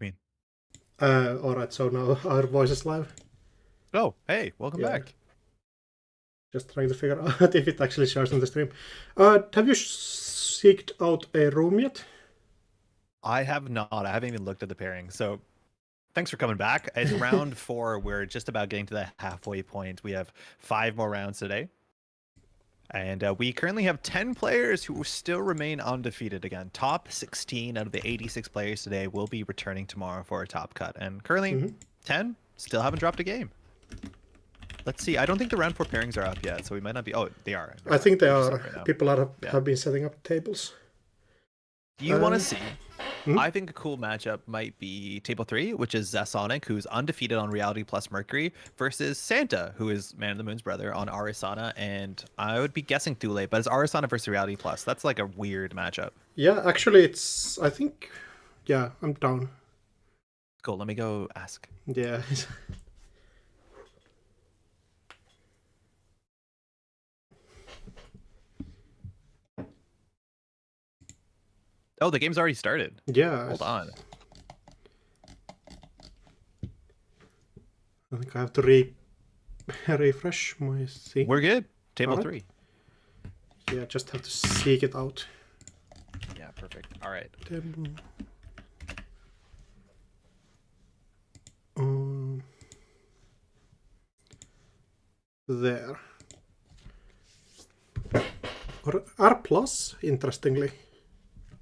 mean? Alright, so now our voice is live. Oh, hey, welcome back. Just trying to figure out if it actually shows on the stream. Have you seeked out a room yet? I have not. I haven't even looked at the pairing. So thanks for coming back. It's round 4. We're just about getting to the halfway point. We have 5 more rounds today. And we currently have 10 players who still remain undefeated again. Top 16 out of the 86 players today will be returning tomorrow for a top cut. And currently 10 still haven't dropped a game. Let's see. I don't think the round 4 pairings are up yet, so we might not be. Oh, they are. I think they are. People have been setting up tables. Do you want to see? I think a cool matchup might be Table 3, which is Zasonic, who's undefeated on Reality Plus Mercury, versus Santa, who is Man of the Moon's brother on Arisana, and I would be guessing Thule, but it's Arisana versus Reality Plus. That's like a weird matchup. Yeah, actually, it's... I think... Yeah, I'm down. Cool, let me go ask. Yeah. Oh, the game's already started. Yeah. Hold on. I think I have to refresh my thing. We're good. Table 3. Yeah, just have to seek it out. Yeah, perfect. All right. Table. There. Or R plus, interestingly.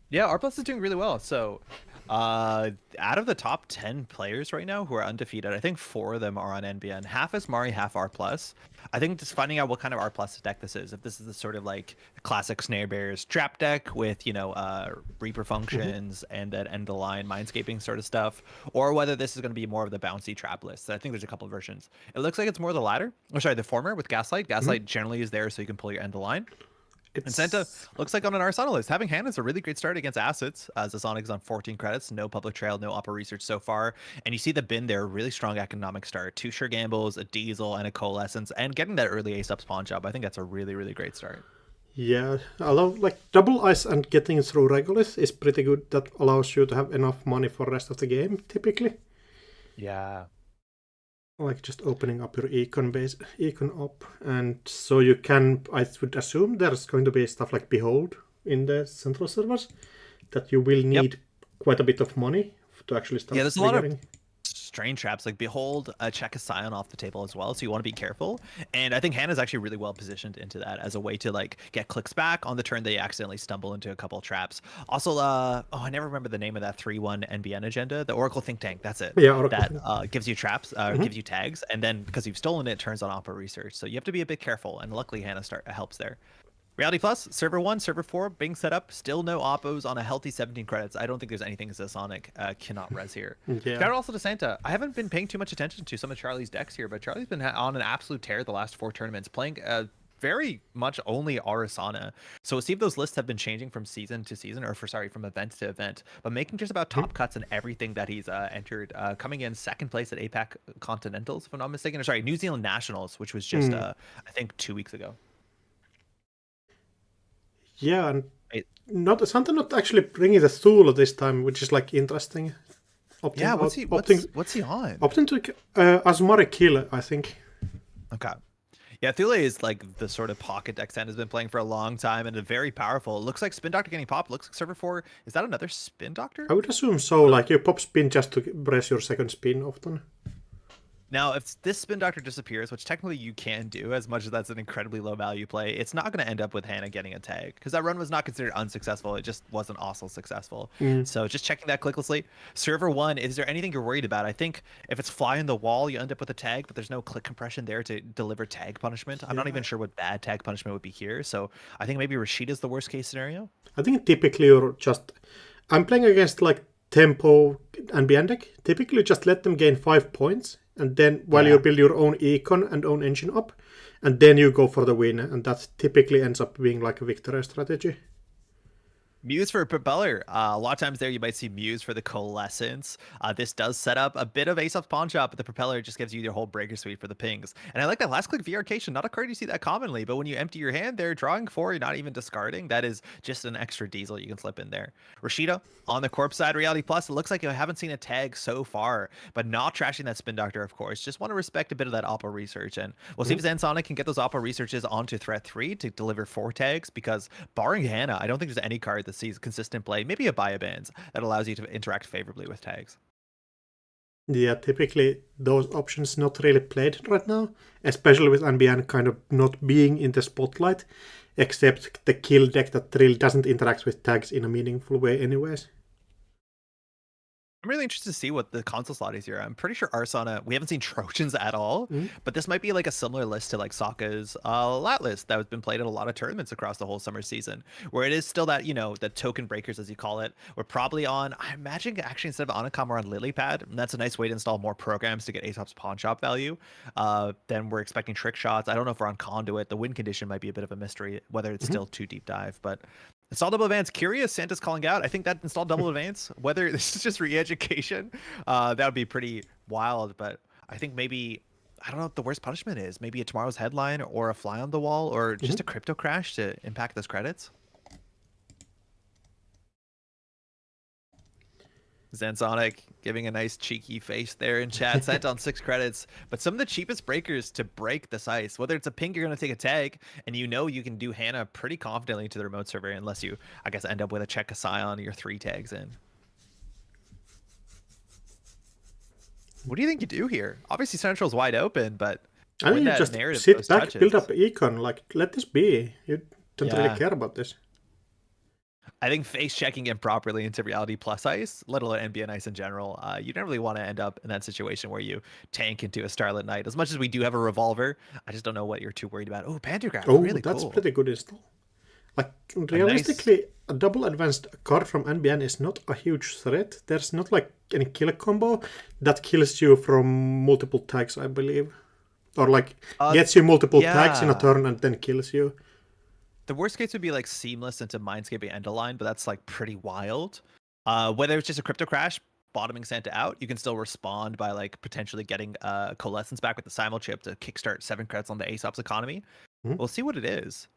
Yeah, R Plus is doing really well. So, out of the top 10 players right now who are undefeated, I think 4 of them are on NBN. Half is Mari, half R Plus. I think just finding out what kind of R Plus deck this is, if this is the sort of like classic Snare Bears trap deck with, you know, Reaper functions and then end the line mindscaping sort of stuff, or whether this is going to be more of the bouncy trap list. I think there's a couple of versions. It looks like it's more the latter. Or sorry, the former with Gaslight. Gaslight generally is there so you can pull your end of line. And Santa looks like on an Arsana list. Having Hannah is a really great start against assets. Zasonic is on 14 credits, no public trail, no upper research so far. And you see the bin there, really strong economic start. 2 sure gambles, a diesel, and a coalescence, and getting that early ace up spawn job. I think that's a really, really great start. Yeah, although like double ice and getting through Regolith is pretty good. That allows you to have enough money for the rest of the game, typically. Yeah. Like just opening up your econ up, and so you can, I would assume there's going to be stuff like Behold in the central servers that you will need quite a bit of money to actually start. Yeah, there's a lot of strange traps like Behold, check a Scion off the table as well, so you want to be careful. And I think Hannah's actually really well positioned into that as a way to like get clicks back on the turn they accidentally stumble into a couple of traps. Also, I never remember the name of that 3-1 NBN agenda, the Oracle Think Tank. That's it. Yeah, Oracle that gives you traps, gives you tags, and then because you've stolen it, turns on Opera Research. So you have to be a bit careful, and luckily Hannah helps there. Reality Plus, Server 1, Server 4 being set up. Still no Oppos on a healthy 17 credits. I don't think there's anything Zasonic cannot res here. Shout out also to Santa. I haven't been paying too much attention to some of Charlie's decks here, but Charlie's been on an absolute tear the last 4 tournaments, playing very much only Arisana. So we'll see if those lists have been changing from season to season, or from event to event, but making just about top cuts in everything that he's entered. Coming in 2nd place at APAC Continentals, if I'm not mistaken, or sorry, New Zealand Nationals, which was just, I think 2 weeks ago. Yeah, and Santa not actually bringing the Thule this time, which is like interesting. What's he on? Opting to Asmari kill, I think. Okay. Yeah, Thule is like the sort of pocket deck Santa's been playing for a long time and very powerful. It looks like Spin Doctor getting popped. Looks like Server 4. Is that another Spin Doctor? I would assume so. Like you pop spin just to press your 2nd spin often. Now, if this Spin Doctor disappears, which technically you can do, as much as that's an incredibly low value play, it's not going to end up with Hannah getting a tag, because that run was not considered unsuccessful. It just wasn't also successful. So just checking that clicklessly. Server 1, is there anything you're worried about? I think if it's fly in the wall, you end up with a tag, but there's no click compression there to deliver tag punishment. I'm not even sure what bad tag punishment would be here. So I think maybe Rashida's the worst case scenario. I think typically you're just... I'm playing against like Tempo and Beyond deck. Typically just let them gain 5 points. And then while you build your own econ and own engine up, and then you go for the win, and that typically ends up being like a victory strategy. Muse for a propeller. A lot of times there you might see Muse for the coalescence. This does set up a bit of Aesop's pawn shop, but the propeller just gives you your whole breaker suite for the pings. And I like that last click VR-cation. Not a card you see that commonly, but when you empty your hand there, drawing four, you're not even discarding. That is just an extra diesel you can slip in there. Rashida on the corpse side, Reality Plus. It looks like you haven't seen a tag so far, but not trashing that Spin Doctor, of course. Just want to respect a bit of that Oppo research. And we'll see if Zansonic can get those Oppo researches onto threat 3 to deliver 4 tags, because barring Hannah, I don't think there's any card that sees consistent play, maybe a Biobands, that allows you to interact favorably with tags. Yeah, typically those options not really played right now, especially with NBN kind of not being in the spotlight, except the kill deck that really doesn't interact with tags in a meaningful way anyways. I'm really interested to see what the console slot is here. I'm pretty sure Arsana, we haven't seen Trojans at all, but this might be like a similar list to like Sokka's lat list that has been played at a lot of tournaments across the whole summer season, where it is still that, you know, the token breakers, as you call it. We're probably on, I imagine actually instead of Anakam, we're on Lilypad, and that's a nice way to install more programs to get Aesop's pawn shop value. Then we're expecting trick shots. I don't know if we're on Conduit. The win condition might be a bit of a mystery, whether it's still too deep dive, but install double advance. Curious, Santa's calling out. I think that install double advance, whether this is just re-education, that would be pretty wild. But I think maybe, I don't know what the worst punishment is. Maybe a tomorrow's headline or a fly on the wall or just a crypto crash to impact those credits. Zansonic giving a nice cheeky face there in chat. Sent on 6 credits, but some of the cheapest breakers to break this ice, whether it's a ping, you're going to take a tag, and you know you can do Hannah pretty confidently to the remote server, unless you, I guess, end up with a check a Scion or your 3 tags in. What do you think you do here? Obviously, Central's wide open, but I think you just sit back, build up econ, like, let this be. You don't really care about this. I think face checking improperly into Reality Plus ice, let alone NBN ice in general, you don't really want to end up in that situation where you tank into a Starlit Knight. As much as we do have a revolver, I just don't know what you're too worried about. Oh, Pantograph, really that's cool. Pretty good install. Like, realistically, a double advanced card from NBN is not a huge threat. There's not like any kill combo that kills you from multiple tags, I believe. Or like gets you multiple tags in a turn and then kills you. The worst case would be like Seamless into Mindscape and Endaline, but that's like pretty wild. Whether it's just a crypto crash, bottoming Santa out, you can still respond by like potentially getting Coalescence back with the Simul chip to kickstart 7 credits on the Aesop's economy. We'll see what it is.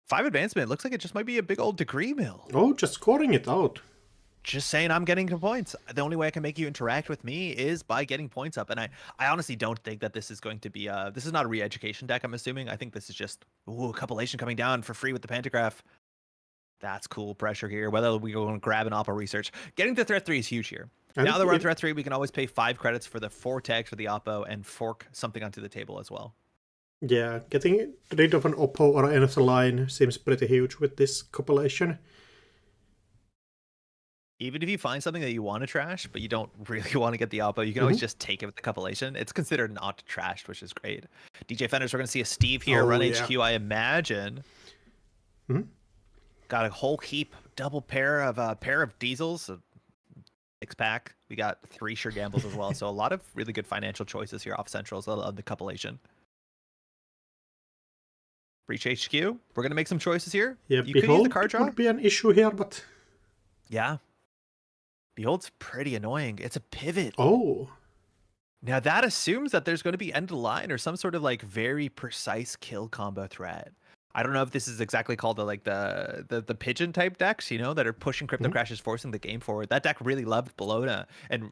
5 advancement, looks like it just might be a big old degree mill. Oh, just scoring it out. Just saying I'm getting points. The only way I can make you interact with me is by getting points up. And I honestly don't think that this is going to be this is not a re-education deck, I'm assuming. I think this is just a compilation coming down for free with the Pantograph. That's cool pressure here. Whether we go and grab an Oppo research. Getting to threat 3 is huge here. Now that we're on threat 3, we can always pay 5 credits for the 4 tags for the Oppo and fork something onto the table as well. Yeah, getting rid of an Oppo or another line seems pretty huge with this compilation. Even if you find something that you want to trash, but you don't really want to get the Oppo, you can always just take it with the compilation. It's considered not trashed, which is great. DJ Fenders, we're going to see a Steve here run HQ, I imagine. Got a whole heap, double pair of diesels, a 6-pack. We got 3 sure gambles as well. So a lot of really good financial choices here off Centrals of the compilation. Breach HQ. We're going to make some choices here. Yeah, you could use the card draw. Would be an issue here, but yeah. Behold's pretty annoying. It's a pivot. Oh. Now that assumes that there's going to be end of line or some sort of like very precise kill combo threat. I don't know if this is exactly called the pigeon type decks, you know, that are pushing crypto crashes, forcing the game forward. That deck really loved Bologna, and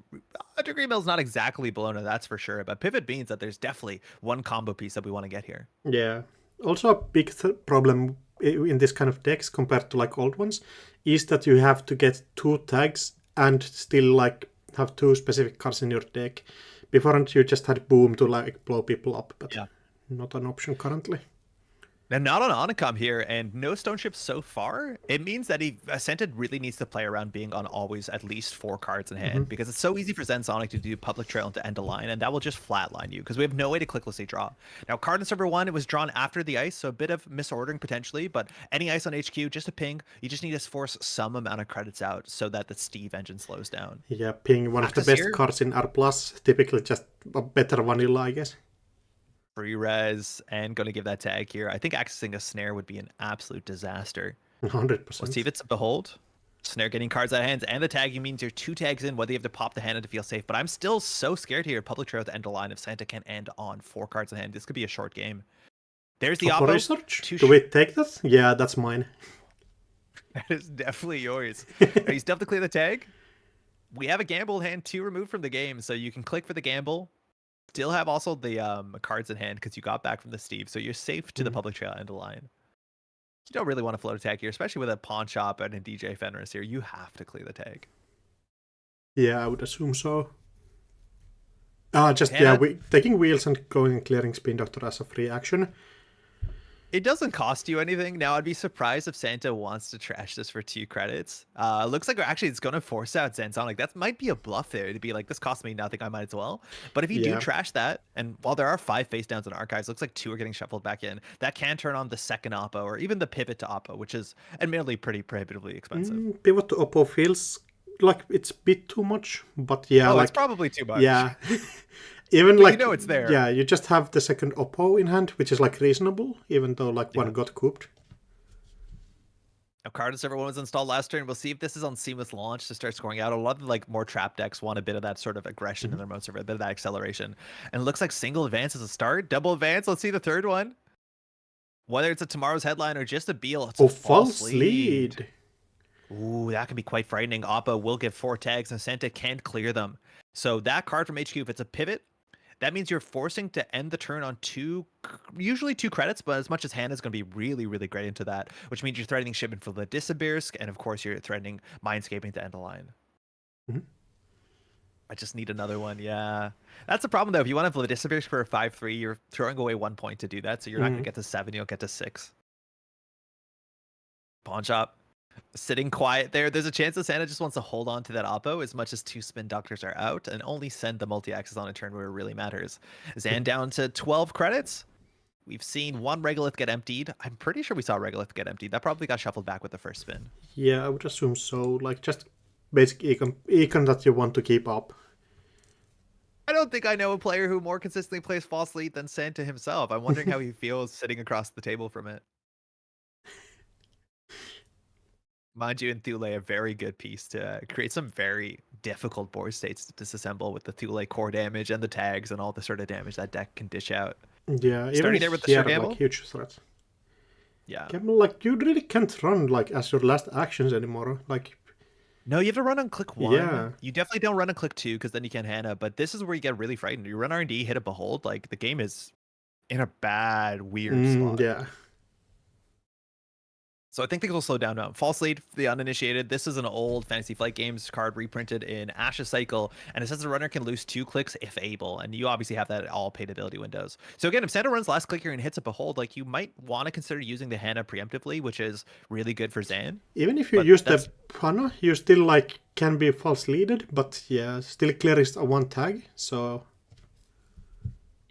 a degree mill's not exactly Bologna, that's for sure. But pivot means that there's definitely one combo piece that we want to get here. Yeah. Also a big problem in this kind of decks compared to like old ones is that you have to get 2 tags and still like have 2 specific cards in your deck. Beforehand you just had boom to like blow people up, but not an option currently. Now, not on Onicom here, and no stone ships so far. It means that Ascended really needs to play around being on always at least 4 cards in hand, because it's so easy for Zen Sonic to do public trail into end of line, and that will just flatline you, because we have no way to clicklessly draw. Now, card in server 1, it was drawn after the ice, so a bit of misordering potentially, but any ice on HQ, just a ping. You just need to force some amount of credits out so that the Steve engine slows down. Yeah, ping, one of the best cards in R+, typically just a better vanilla, I guess. Free res and going to give that tag here. I think accessing a snare would be an absolute disaster. 100%. Let's see if it's a behold. Snare getting cards out of hands, and the tagging means you're 2 tags in, whether you have to pop the hand to feel safe. But I'm still so scared here. Public Trail at the end of line if Santa can end on 4 cards in hand. This could be a short game. There's the Oppo Oppo. research? Do we take that? Yeah, that's mine. That is definitely yours. Are you still have to clear the tag? We have a gamble hand 2 removed from the game, so you can click for the gamble. Still have also the cards in hand because you got back from the Steve, so you're safe to the Public Trail end of line. You don't really want to float a tag here, especially with a pawn shop and a DJ Fenris here. You have to clear the tag. Yeah, I would assume so. Taking wheels and going and clearing Spin Doctor as a free action. It doesn't cost you anything. Now, I'd be surprised if Santa wants to trash this for 2 credits. Looks like actually it's going to force out Zenzonic. That might be a bluff there to be like, this costs me nothing, I might as well. But if you do trash that, and while there are 5 face downs in archives, looks like 2 are getting shuffled back in. That can turn on the second Oppo or even the pivot to Oppo, which is admittedly pretty prohibitively expensive. Pivot to Oppo feels like it's a bit too much, but yeah. Oh, it's probably too much. Yeah. Even but like, you know it's there. Yeah, you just have the second Oppo in hand, which is like reasonable, even though like one got cooped. Now, card server was installed last turn. We'll see if this is on seamless launch to start scoring out. A lot of like more trap decks want a bit of that sort of aggression in their mode server, a bit of that acceleration. And it looks like single advance is a start, double advance. Let's see the third one. Whether it's a tomorrow's headline or just a Beal, it's a false lead. Ooh, that could be quite frightening. Oppo will get 4 tags and Santa can't clear them. So that card from HQ, if it's a pivot, that means you're forcing to end the turn on usually 2 credits, but as much as Hannah's going to be really, really great into that, which means you're threatening shipment for the Disabirsk, and of course you're threatening Mindscaping to end the line. I just need another one, yeah. That's the problem, though. If you want to have Disabirsk for a 5-3, you're throwing away 1 point to do that, so you're not going to get to 7, you'll get to 6. Pawn shop. Sitting quiet there. There's a chance that Santa just wants to hold on to that Oppo as much as 2 spin doctors are out and only send the multi-axis on a turn where it really matters. Zan down to 12 credits. We've seen 1 Regolith get emptied. I'm pretty sure we saw Regolith get emptied. That probably got shuffled back with the first spin. Yeah, I would assume so. Like just basic econ that you want to keep up. I don't think I know a player who more consistently plays false lead than Santa himself. I'm wondering how he feels sitting across the table from it. Mind you, and Thule, a very good piece to create some very difficult board states to disassemble with the Thule core damage and the tags and all the sort of damage that deck can dish out. Yeah, starting there with the gamble, like huge threat. Yeah, gamble, like you really can't run like as your last actions anymore. Like, no, you have to run on click 1. Yeah, you definitely don't run on click 2 because then you can't Hannah. But this is where you get really frightened. You run R&D, hit a Behold, like the game is in a bad, weird slot. Yeah. So I think things will slow down now. False lead for the uninitiated. This is an old Fantasy Flight Games card reprinted in Ash's Cycle, and it says the runner can lose 2 clicks if able, and you obviously have that at all paid ability windows. So again, if Santa runs last click here and hits a Behold, like you might want to consider using the Hannah preemptively, which is really good for Zan. Even if you use the Hannah, you still like can be false leaded, but yeah, still clears a 1 tag, so...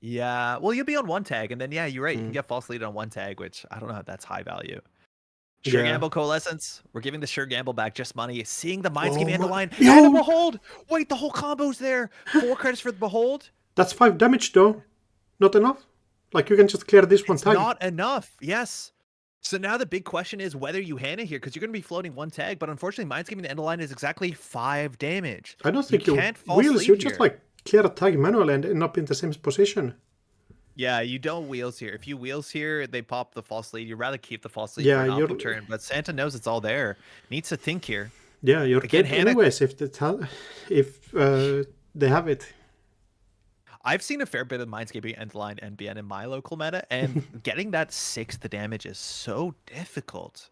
Yeah, well, you'll be on 1 tag, and then yeah, you're right, you can get false lead on 1 tag, which I don't know if that's high value. Sure Gamble Coalescence. We're giving the Sure Gamble back just money. Seeing the Mindscape end the line. And the Behold! Wait, the whole combo's there. 4 credits for the Behold. That's 5 damage though. Not enough? Like you can just clear this 1 tag. Not enough, yes. So now the big question is whether you Hannah here, because you're going to be floating 1 tag, but unfortunately Mindscaping the end of line is exactly 5 damage. I don't think you can't wheels, you just like clear a tag manually and end up in the same position. Yeah, you don't wheels here. If you wheels here, they pop the false lead. You'd rather keep the false lead for an oppo turn, but Santa knows it's all there. Needs to think here. Yeah, you're dead anyways if they have it. I've seen a fair bit of Mindscaping end line NBN in my local meta, and getting that 6th damage is so difficult.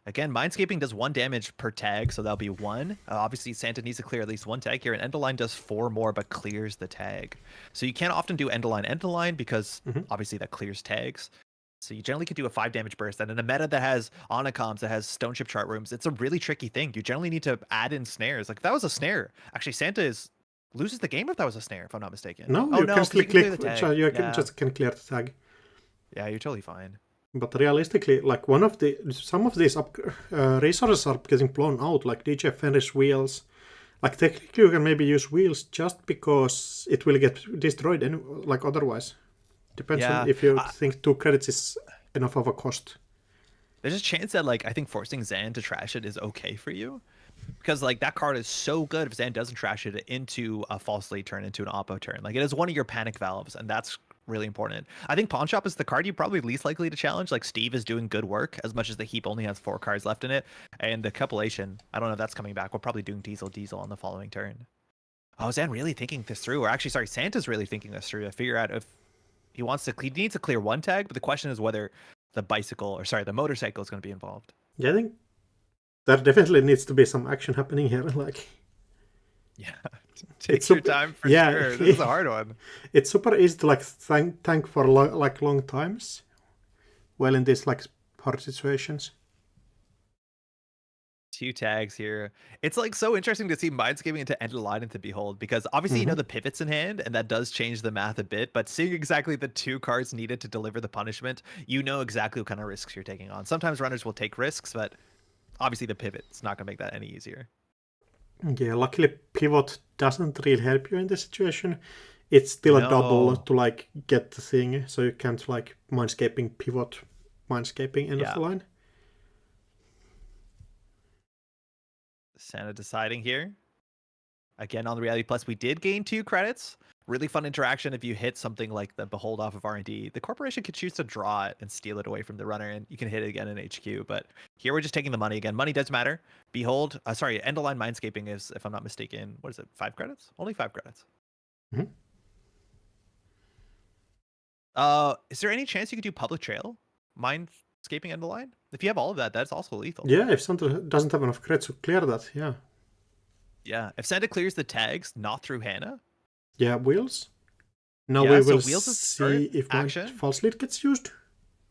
Again, Mindscaping does 1 damage per tag, so that'll be 1. Obviously, Santa needs to clear at least 1 tag here, and End-of-Line does 4 more, but clears the tag. So you can't often do End-of-Line because obviously that clears tags. So you generally could do a 5 damage burst, and in a meta that has Onicoms, that has Stone Chip Chart Rooms, it's a really tricky thing. You generally need to add in snares. Like, if that was a snare, actually Santa loses the game if that was a snare, if I'm not mistaken. No, you can still click, so you just can clear the tag. Yeah, you're totally fine. But realistically, like some of these resources are getting blown out, like DJ Fenris wheels. Like technically you can maybe use wheels just because it will get destroyed like otherwise. Depends on if you think 2 credits is enough of a cost. there's a chance that like I think forcing Zan to trash it is okay for you. Because like that card is so good if Zan doesn't trash it into a false lead turn, into an oppo turn. Like it is one of your panic valves, and that's really important. I think Pawn Shop is the card you're probably least likely to challenge. Like Steve is doing good work as much as the heap only has 4 cards left in it. And the Cupulation, I don't know if that's coming back. We're probably doing Diesel on the following turn. Oh, Zan really thinking this through. Or actually, sorry, Santa's really thinking this through to figure out if he wants to, he needs to clear 1 tag, but the question is whether the bicycle, or sorry, the motorcycle is going to be involved. Yeah, I think there definitely needs to be some action happening here. Like, yeah, take your time for sure. This is a hard one. It's super easy to like tank for long times. Well, in these like hard situations. 2 tags here. It's like so interesting to see Mindscaping into End of Line into Behold, because obviously you know the pivots in hand, and that does change the math a bit, but seeing exactly the 2 cards needed to deliver the punishment, you know exactly what kind of risks you're taking on. Sometimes runners will take risks, but obviously the pivot's not going to make that any easier. Yeah, luckily pivot doesn't really help you in this situation. It's still a double to like get the thing, so you can't like Mindscaping pivot, Mindscaping end of the line. Santa deciding here. Again, on the Reality Plus, we did gain 2 credits. Really fun interaction if you hit something like the Behold off of R&D. The corporation could choose to draw it and steal it away from the runner, and you can hit it again in HQ. But here we're just taking the money again. Money does matter. Behold, sorry, End of Line Mindscaping is, if I'm not mistaken, what is it, 5 credits? Only 5 credits. Is there any chance you could do Public Trail? Mindscaping End of Line? If you have all of that, that's also lethal. Yeah, if Santa doesn't have enough credits to clear that, yeah. Yeah, if Santa clears the tags, not through Hannah. Yeah, Wheels. Now we will Wheels see if action false lead gets used.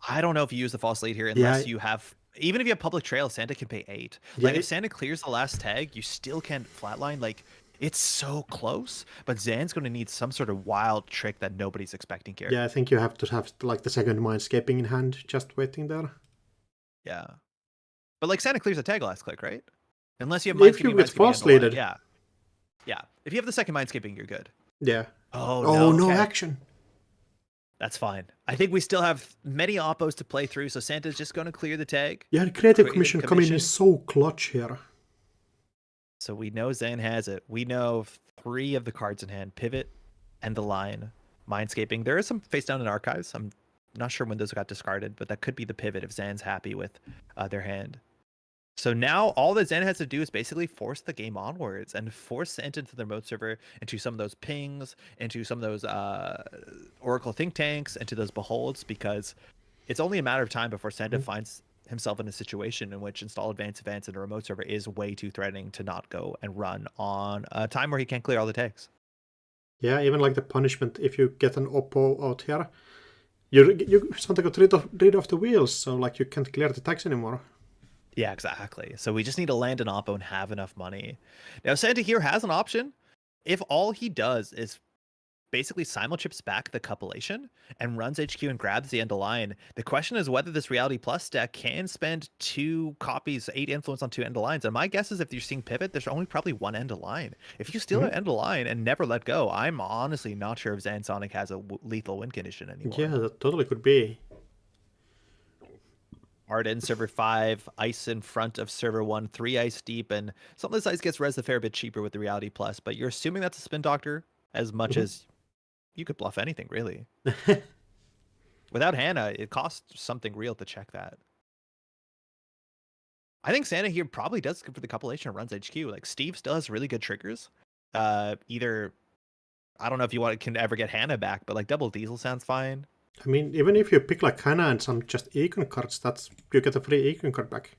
I don't know if you use the false lead here unless you have, even if you have Public Trail, Santa can pay 8. Like if Santa clears the last tag, you still can't flatline. Like it's so close, but Zan's going to need some sort of wild trick that nobody's expecting here. Yeah, I think you have to have like the second Mindscaping in hand, just waiting there. Yeah, but like Santa clears the tag last click, right? Unless you have Mindscaping. If you get false leaded. Yeah. If you have the second Mindscaping, you're good. Yeah. Oh, no action. That's fine. I think we still have many oppos to play through, so Santa's just going to clear the tag. Yeah, the Creative Commission coming in is so clutch here. So we know Zan has it. We know 3 of the cards in hand. Pivot, End the Line, Mindscaping. There is some face down in Archives. I'm not sure when those got discarded, but that could be the pivot if Zan's happy with their hand. So now all that Zan has to do is basically force the game onwards and force Santa into the remote server, into some of those pings, into some of those Oracle think tanks, into those beholds, because it's only a matter of time before Santa finds himself in a situation in which install advanced events in a remote server is way too threatening to not go and run on a time where he can't clear all the tags. Yeah, even like the punishment if you get an oppo out here, you Santa got rid of the wheels, so like you can't clear the tags anymore. Yeah, exactly. So we just need to land an oppo and have enough money. Now, Santa here has an option. If all he does is basically simulchips back the Cupulation and runs HQ and grabs the End of Line, the question is whether this Reality Plus deck can spend 2 copies, 8 influence on 2 End of Lines. And my guess is if you're seeing pivot, there's only probably 1 End of Line. If you steal an End of Line and never let go, I'm honestly not sure if Zan Sonic has a lethal win condition anymore. Yeah, that totally could be. Hard in server 5, ice in front of server 1, 3 ice deep, and some of this ice gets res a fair bit cheaper with the Reality Plus, but you're assuming that's a Spin Doctor as much as you could bluff anything, really. Without Hannah, it costs something real to check that. I think Santa here probably does good for the Cupulation and runs HQ. Like, Steve still has really good triggers. Either, I don't know if you can ever get Hannah back, but like Double Diesel sounds fine. I mean, even if you pick like Hannah and some just Econ cards, you get a free Econ card back.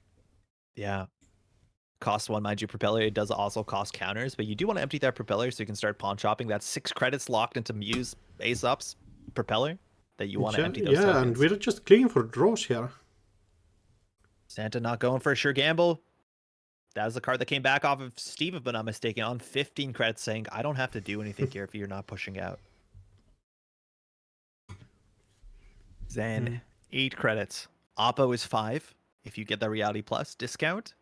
Yeah. Cost 1, mind you, Propeller. It does also cost counters, but you do want to empty that Propeller so you can start pawn shopping. That's 6 credits locked into Muse Ace-Up's Propeller that you want to empty those tokens. And we're just clicking for draws here. Santa not going for a sure gamble. That was the card that came back off of Steve, if I'm not mistaken, on 15 credits, saying, I don't have to do anything here if you're not pushing out. Zan, 8 credits. Oppo is 5 if you get the Reality Plus discount.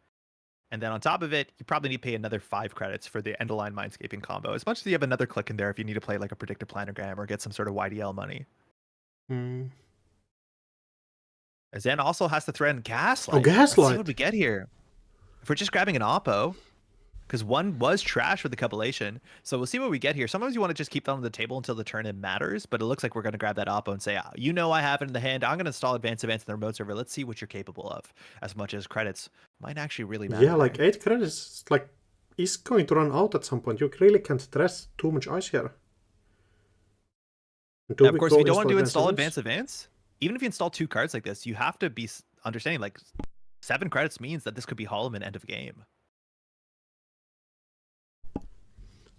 And then on top of it, you probably need to pay another 5 credits for the End of Line Mindscaping combo. As much as you have another click in there if you need to play like a Predictive Planogram or get some sort of YDL money. Zen also has to threaten Gaslight. Oh, Let's see what Gaslight. we get here. If we're just grabbing an Oppo, because one was trash with the compilation, so we'll see what we get here. Sometimes you want to just keep that on the table until the turn it matters, but it looks like we're going to grab that Oppo and say, you know I have it in the hand. I'm going to install Advanced in the remote server. Let's see what you're capable of, as much as credits might actually really matter. Yeah, like 8 credits like is going to run out at some point. You really can't stress too much ice here. Now, of course, if you don't want to install Advance, even if you install 2 cards like this, you have to be understanding like 7 credits means that this could be Holloman end of game.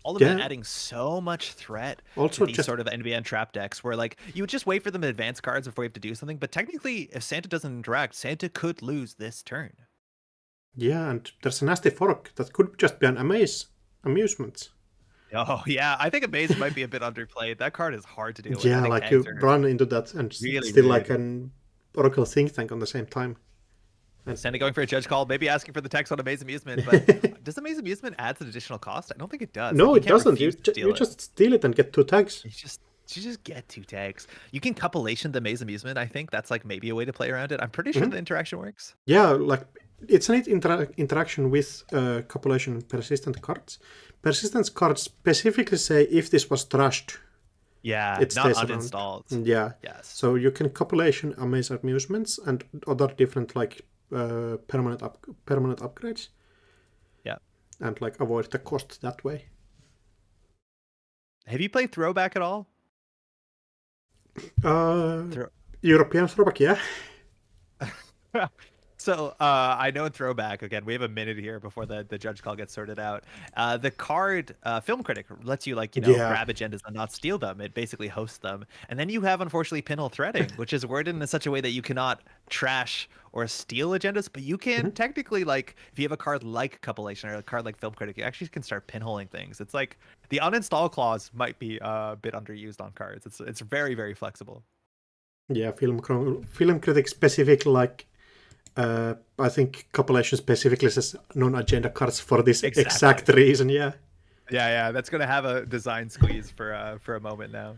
All of it adding so much threat also to these sort of NBN trap decks where like you would just wait for them to advance cards before you have to do something. But technically, if Santa doesn't interact, Santa could lose this turn. Yeah, and there's a nasty fork that could just be an amusement. Oh yeah, I think Amaze might be a bit underplayed. That card is hard to deal with. Yeah, like you run into that and really still like an Oracle think tank on the same time. Santa going for a judge call, maybe asking for the text on Amaze Amusement, but does Amaze Amusement add an additional cost? I don't think it does. No, like, it doesn't. You just steal it and get 2 tags. You just get 2 tags. You can compilation the Amaze Amusement. I think that's like maybe a way to play around it. I'm pretty sure the interaction works. Yeah, like it's an interaction with compilation persistent cards. Persistent cards specifically say if this was trashed. Yeah, it not stays uninstalled. Around. Yeah. Yes. So you can compilation Amaze Amusements and other different like permanent upgrades. Yeah. And like avoid the cost that way. Have you played Throwback at all? European Throwback, yeah. So I know in Throwback, again, we have a minute here before the judge call gets sorted out. The card Film Critic lets you grab agendas and not steal them. It basically hosts them. And then you have, unfortunately, Pinhole Threading, which is worded in such a way that you cannot trash or steal agendas, but you can technically, like, if you have a card like Compilation or a card like Film Critic, you actually can start pinholing things. It's like the uninstall clause might be a bit underused on cards. It's very, very flexible. Yeah, Film Critic specific, like, I think compilation specifically says non-agenda cards for this exact reason. Yeah. Yeah. That's gonna have a design squeeze for a moment now.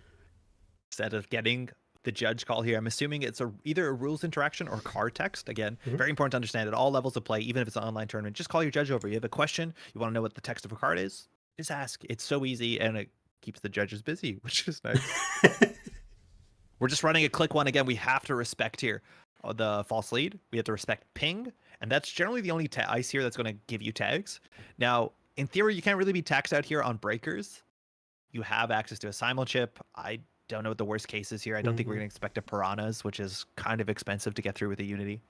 Instead of getting the judge call here, I'm assuming it's either a rules interaction or card text. Again, very important to understand at all levels of play, even if it's an online tournament. Just call your judge over. You have a question, you want to know what the text of a card is, just ask. It's so easy, and it keeps the judges busy, which is nice. We're just running a click one again. We have to respect here the false lead. We have to respect ping, and that's generally the only ice here that's going to give you tags. Now, in theory, you can't really be taxed out here on breakers. You have access to a simul chip. I don't know what the worst case is here. I don't think we're going to expect a piranhas, which is kind of expensive to get through with a Unity.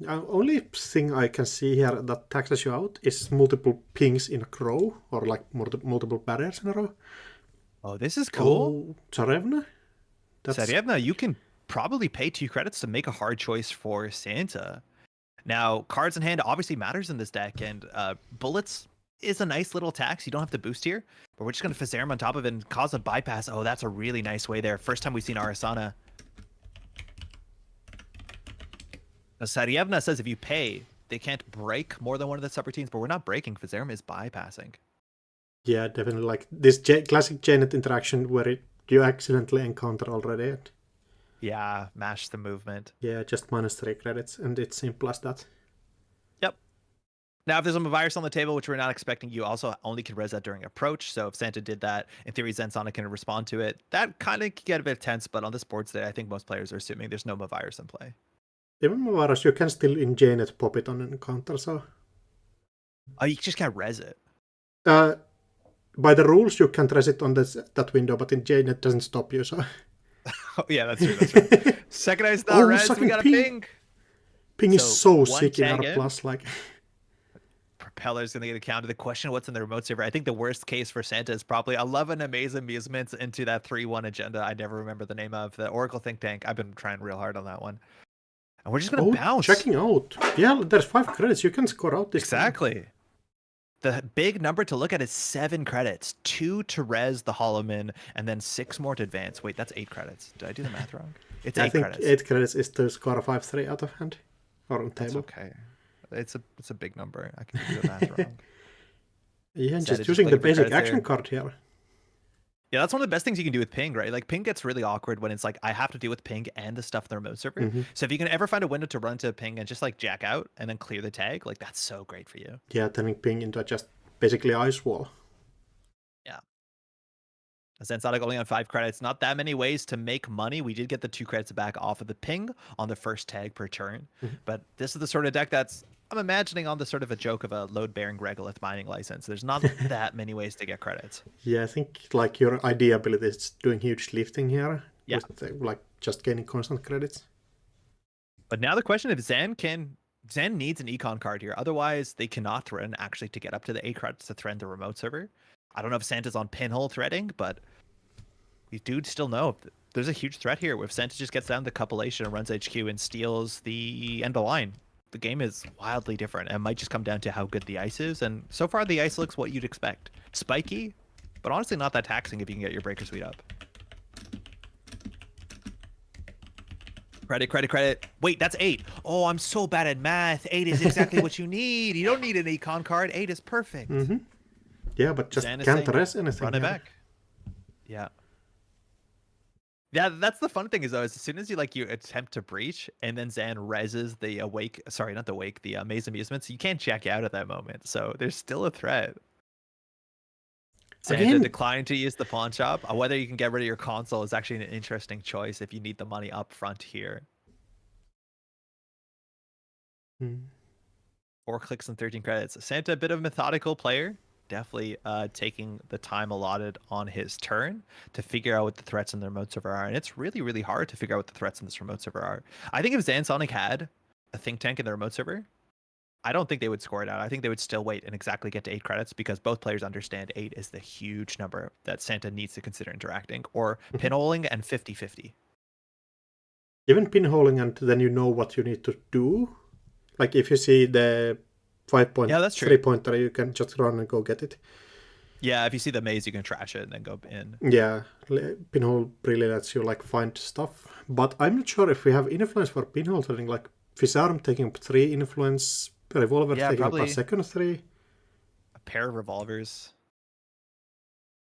Only thing I can see here that taxes you out is multiple pings in a row, or like multiple barriers in a row. Oh, this is cool. Oh, Tsarevna? Tsarevna, you can probably pay 2 credits to make a hard choice for Santa. Now, cards in hand obviously matters in this deck, and bullets is a nice little tax. You don't have to boost here, but we're just going to Fizzerum on top of it and cause a bypass. Oh, that's a really nice way there. First time we've seen Arasana. Now, Tsarevna says if you pay, they can't break more than one of the subroutines, but we're not breaking. Fizzerum is bypassing. Yeah, definitely. Like this classic Janet interaction where you accidentally encounter already. Yeah, mash the movement. Yeah, just -3 credits, and it's simple as that. Yep. Now, if there's a virus on the table, which we're not expecting, you also only can res that during approach. So if Santa did that, in theory, Zensonic can respond to it. That kind of can get a bit tense, but on this board today, I think most players are assuming there's no virus in play. Even virus, you can still in Janet pop it on an encounter, so... Oh, you just can't res it. By the rules, you can't res it on that window, but in Janet doesn't stop you, so... Oh, yeah, that's true. That's right. Second ice not res, we got a ping. Ping is so sick in R+, like... Propeller's going to get a counter. The question, what's in the remote server? I think the worst case for Santa is probably 11 Amaze Amusements into that 3-1 agenda I never remember the name of. The Oracle Think Tank. I've been trying real hard on that one. And we're just going to bounce. Checking out. Yeah, there's 5 credits. You can score out this Exactly. Time. The big number to look at is 7 credits. 2 to res the Holloman, and then 6 more to advance. Wait, that's 8 credits. Did I do the math wrong? It's 8 credits. I think 8 credits is to score a 5-3 out of hand. Or on table. That's okay. It's a big number. I can do the math wrong. Yeah, just using the basic action card here. Yeah, that's one of the best things you can do with ping, right? Like ping gets really awkward when it's like I have to deal with ping and the stuff in the remote server. Mm-hmm. So if you can ever find a window to run to ping and just like jack out and then clear the tag, like that's so great for you. Yeah, turning ping into just basically ice wall. Yeah. Sensonic only on 5 credits. Not that many ways to make money. We did get the 2 credits back off of the ping on the first tag per turn. Mm-hmm. But this is the sort of deck that's, I'm imagining on the sort of a joke of a load-bearing regolith mining license. There's not that many ways to get credits. Yeah, I think like your ID ability is doing huge lifting here. Yeah. With, like just gaining constant credits. But now the question if Zan needs an econ card here. Otherwise, they cannot threaten actually to get up to the 8 credits to threaten the remote server. I don't know if Santa's on pinhole threading, but we do still know there's a huge threat here. If Santa just gets down the cupulation and runs HQ and steals the end of line, the game is wildly different. It might just come down to how good the ice is. And so far, the ice looks what you'd expect. Spiky, but honestly not that taxing if you can get your Breaker Suite up. Credit. Wait, that's 8. Oh, I'm so bad at math. 8 is exactly what you need. You don't need an econ card. 8 is perfect. Mm-hmm. Yeah, but just Zan is can't saying, res anything. Run it back. Yeah. Yeah, that's the fun thing is though, is as soon as you attempt to breach and then Zan reses the awake, sorry, not the wake, the Maze Amusements, you can't check out at that moment. So there's still a threat. Santa declined to use the pawn shop. Whether you can get rid of your console is actually an interesting choice if you need the money up front here. 4 clicks and 13 credits. Santa, a bit of a methodical player. Definitely taking the time allotted on his turn to figure out what the threats in the remote server are. And it's really, really hard to figure out what the threats in this remote server are. I think if Zansonic had a think tank in the remote server, I don't think they would score it out. I think they would still wait and exactly get to 8 credits because both players understand 8 is the huge number that Santa needs to consider interacting, or pinholing and 50-50. Even pinholing, and then you know what you need to do. Like if you see the 5.3 pointer, you can just run and go get it. Yeah, if you see the maze, you can trash it and then go in. Yeah, pinhole really lets you like find stuff. But I'm not sure if we have influence for pinhole threading. Like Fizarm taking up 3 influence, Revolver taking up a second 3. A pair of revolvers.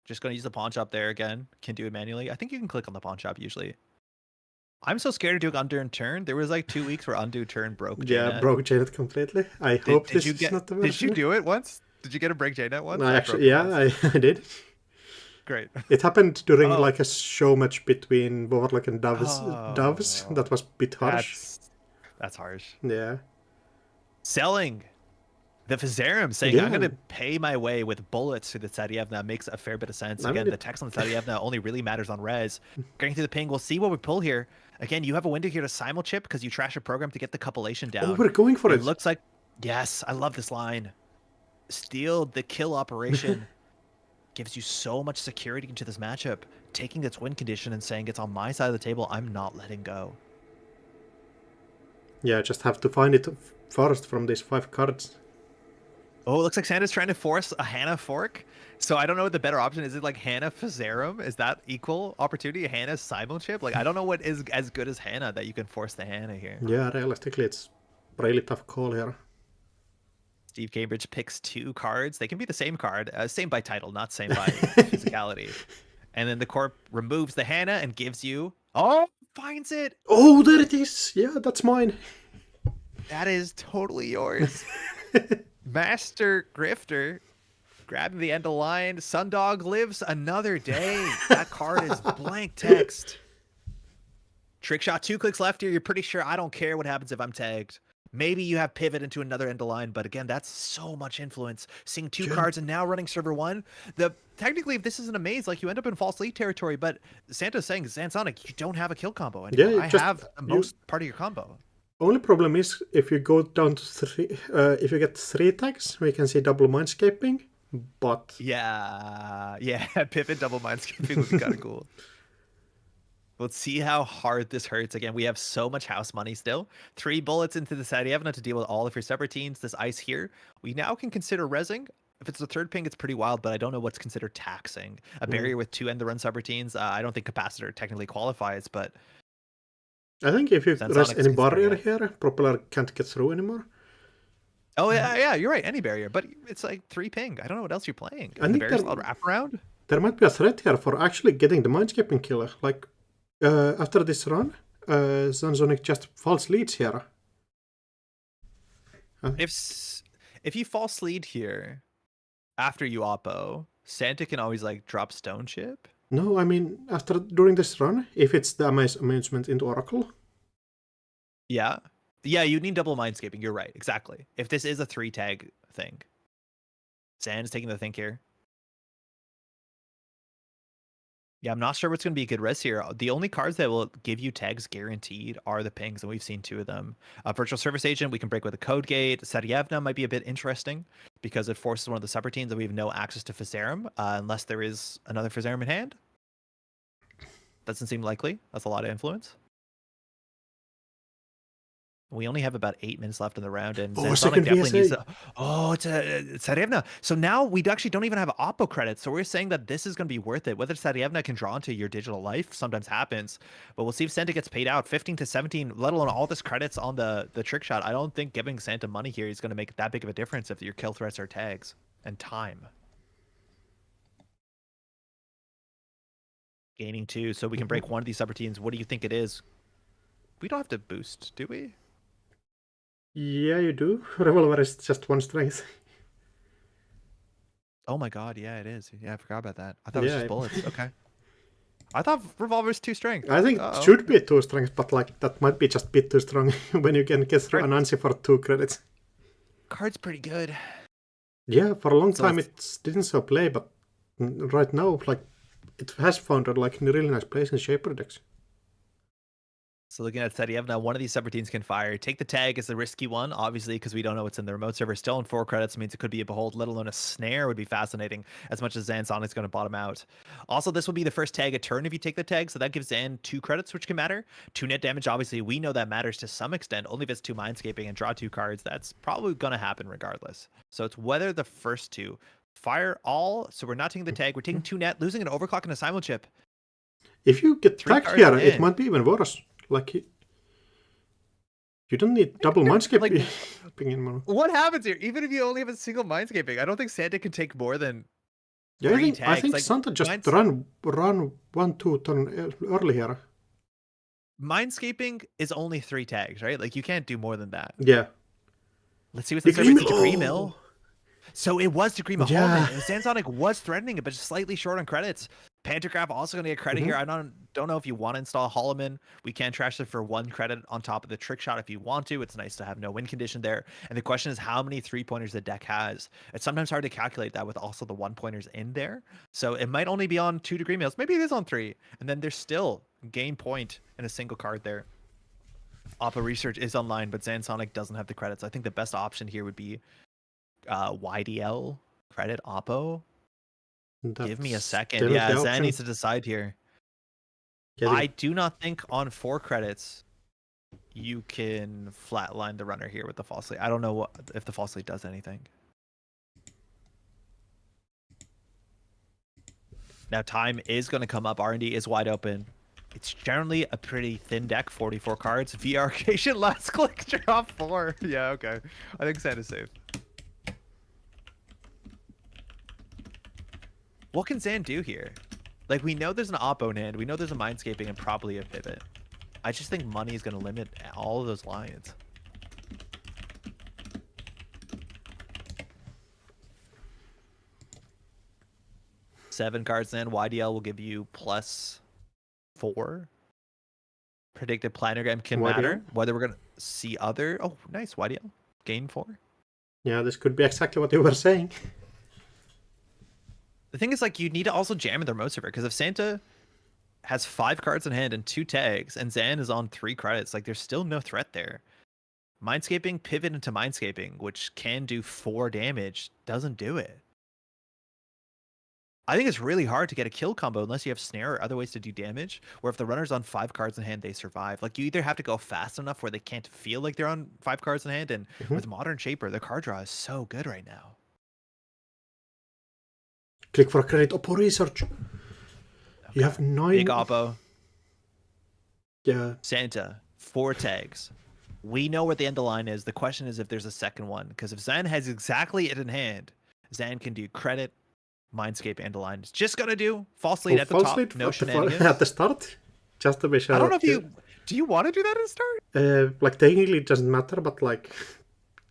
Just going to use the pawn shop there again. Can do it manually. I think you can click on the pawn shop usually. I'm so scared of doing undo and turn. There was like 2 weeks where undo turn broke JNet. Yeah, broke JNet completely. I hope this is not the version. Did you do it once? Did you get a break JNet once? No, actually, yeah, I did. Great. It happened during like a show match between Warlock and Doves. That was a bit harsh. That's harsh. Yeah. Selling. The Fizarum saying, I'm going to pay my way with bullets to the Tsadievna makes a fair bit of sense. Again, the text on the Tsadievna only really matters on res. Going through the ping, we'll see what we pull here. Again, you have a window here to simul-chip because you trash a program to get the cupulation down. Oh, we're going for it. It looks like, yes, I love this line. Steal the kill operation. Gives you so much security into this matchup. Taking its win condition and saying it's on my side of the table, I'm not letting go. Yeah, just have to find it first from these 5 cards. Oh, it looks like Santa's trying to force a Hannah fork. So I don't know what the better option is. Is it like Hannah Fizarum? Is that equal opportunity? Hannah Simul chip? Like I don't know what is as good as Hannah that you can force the Hannah here. Yeah, realistically, it's a really tough call here. Steve Cambridge picks 2 cards. They can be the same card, same by title, not same by physicality. And then the corp removes the Hannah and gives you. Oh, finds it. Oh, there it is. Yeah, that's mine. That is totally yours. Master Grifter grabbing the end of line. Sundog lives another day. That card is blank text. Trick shot, 2 clicks left here. You're pretty sure I don't care what happens if I'm tagged. Maybe you have pivot into another end of line, but again, that's so much influence. Seeing 2 cards and now running server 1. Technically, if this isn't a maze, like you end up in false lead territory, but Santa's saying, Zansonic, you don't have a kill combo anymore. Yeah, I have the most part of your combo. Only problem is if you go down to 3, if you get 3 attacks, we can see double mindscaping, but... Yeah, pivot double mindscaping would be kind of cool. Let's see how hard this hurts. Again, we have so much house money still. 3 bullets into the Tsadievna to deal with all of your subroutines. This ice here, we now can consider rezzing. If it's the 3rd ping, it's pretty wild, but I don't know what's considered taxing. A barrier with 2 end-the-run subroutines. I don't think capacitor technically qualifies, but... I think if you res any barrier here, propeller can't get through anymore. Oh, yeah, you're right. Any barrier, but it's like 3 ping. I don't know what else you're playing. I think the barrier's allowed wraparound? there might be a threat here for actually getting the Mindscaping killer. Like, after this run, Zansonic just false leads here. If you false lead here after you oppo, Santa can always like drop stone chip. No, I mean during this run, if it's the amazement into Oracle. Yeah. Yeah, you need double Mindscaping. You're right. Exactly. If this is a 3-tag thing. Zan is taking the think here. Yeah, I'm not sure what's going to be a good res here. The only cards that will give you tags guaranteed are the pings, and we've seen 2 of them. Virtual Service Agent, we can break with a Code Gate. Satyevna might be a bit interesting because it forces one of the subroutines that we have no access to Fizerum unless there is another Fizerum in hand. Doesn't seem likely. That's a lot of influence. We only have about 8 minutes left in the round, and Zansonic definitely needs to... Oh, it's Satyevna. So now we actually don't even have Oppo credits, so we're saying that this is going to be worth it. Whether Satyevna can draw into your digital life sometimes happens, but we'll see if Santa gets paid out 15 to 17, let alone all this credits on the trick shot. I don't think giving Santa money here is going to make that big of a difference if your kill threats are tags and time. Gaining 2, so we can break one of these subroutines. What do you think it is? We don't have to boost, do we? Yeah, you do. Revolver is just 1 strength. Oh my god, yeah, it is. Yeah, I forgot about that. I thought it was just bullets. Okay. I thought Revolver's 2 strength. I think it should be 2 strength, but like that might be just a bit too strong when you can get through Anansi for 2 credits. Card's pretty good. Yeah, for a long time it didn't so play, but right now, like, it has found a like really nice place in Shaper decks. So looking at Satyevna, one of these subroutines can fire. Take the tag is the risky one, obviously, because we don't know what's in the remote server. Still in 4 credits means it could be a behold, let alone a snare would be fascinating, as much as Zansonic's going to bottom out. Also, this will be the first tag a turn if you take the tag, so that gives Zan 2 credits, which can matter. 2 net damage, obviously, we know that matters to some extent. Only if it's 2 Mindscaping and draw 2 cards, that's probably going to happen regardless. So it's whether the first 2 fire all, so we're not taking the tag, we're taking 2 net, losing an overclock and a simul chip. If you get tagged here, it might be even worse. Like, you don't need double Mindscaping like, in mono. What happens here? Even if you only have a single Mindscaping, I don't think Santa can take more than 3 tags. I think like, Santa just run 1-2 turn early here. Mindscaping is only 3 tags, right? Like, you can't do more than that. Yeah. Let's see what's the server. It's a degree mill. So it was degree mill. Yeah. Zansonic was threatening it, but just slightly short on credits. Pantograph also going to get credit here. I don't know if you want to install Holloman. We can trash it for 1 credit on top of the trick shot if you want to. It's nice to have no win condition there. And the question is how many 3-pointers the deck has. It's sometimes hard to calculate that with also the 1-pointers in there. So it might only be on 2 degree mills. Maybe it is on 3. And then there's still gain point in a single card there. Oppo Research is online, but Zansonic doesn't have the credits. I think the best option here would be YDL credit Oppo. Give me a second. Yeah, Zan needs to decide here. I do not think on 4 credits you can flatline the runner here with the false lead. I don't know if the false lead does anything. Now time is going to come up. R&D is wide open. It's generally a pretty thin deck, 44 cards. VR occasion, last click, draw 4. Yeah, okay. I think Santa's safe. What can Zan do here? Like, we know there's an Oppo in hand. We know there's a Mindscaping and probably a pivot. I just think money is going to limit all of those lines. Seven cards then. YDL will give you +4. Predicted planogram can matter. Whether we're going to see other... Oh, nice. YDL. Gain 4. Yeah, this could be exactly what you were saying. The thing is, like, you need to also jam in the remote server, because if Santa has 5 cards in hand and 2 tags, and Zan is on 3 credits, like, there's still no threat there. Mindscaping, pivot into Mindscaping, which can do 4 damage, doesn't do it. I think it's really hard to get a kill combo unless you have snare or other ways to do damage, where if the runner's on 5 cards in hand, they survive. Like, you either have to go fast enough where they can't feel like they're on 5 cards in hand, and with Modern Shaper, the card draw is so good right now. Click for credit Oppo Research. Okay. You have 9. Big Oppo. Yeah. Santa, 4 tags. We know where the end of the line is. The question is if there's a second one. Because if Zan has exactly it in hand, Zan can do credit, Mindscape and Align is just gonna do. False lead at the false top. lead No at shenanigans. at the start, just to be sure. I don't know if you... Do you want to do that at the start? Like, technically it doesn't matter, but like...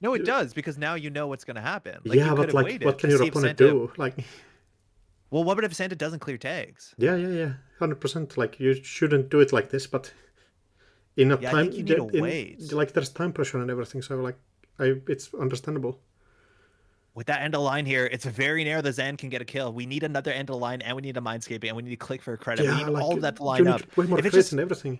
No, it does, because now you know what's going to happen. Like, yeah, you but could have like, waited what can to your see if opponent Santa... do? Like... Well, what if Santa doesn't clear tags? Yeah, 100%. Like, you shouldn't do it like this, but in a Yeah, time, I think you need to wait. like, there's time pressure and everything, so like, it's understandable. With that end of line here, it's very narrow that Zan can get a kill. We need another end of line, and we need a Mindscaping, and we need to click for a credit. Yeah, we need like, all of that to you line need up. way more If it's credits just... and everything.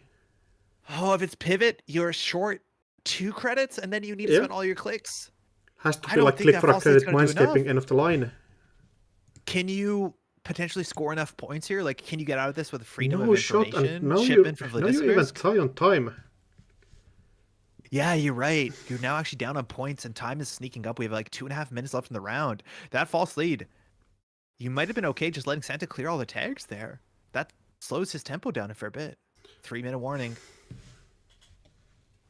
Oh, if it's pivot, you're short 2 credits, and then you need to spend all your clicks. Has to I be don't like think click that for a false lead's credit, gonna do enough. Mindscaping, end of the line. Can you potentially score enough points here? Like, can you get out of this with freedom of No shot, information? and now Shipment from you even Vladismirsk? tie on time. Yeah, you're right. You're now actually down on points, and time is sneaking up. We have like 2.5 minutes left in the round. That false lead, you might have been okay just letting Santa clear all the tags there. That slows his tempo down a fair bit. 3-minute warning.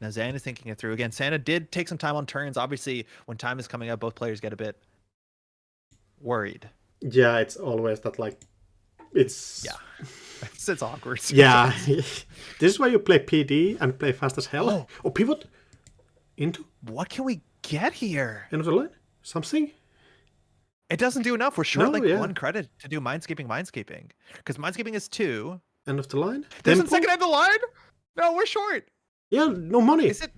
Now Zan is thinking it through. Again, Santa did take some time on turns. Obviously, when time is coming up, both players get a bit worried. Yeah, it's always that, like, it's... Yeah. It's awkward. Yeah. This is why you play PD and play fast as hell. Oh, pivot into... What can we get here? End of the line? Something? It doesn't do enough. We're short 1 credit to do Mindscaping. Because Mindscaping is 2. End of the line? There's a second end of the line? No, we're short. Yeah, no money. Is it...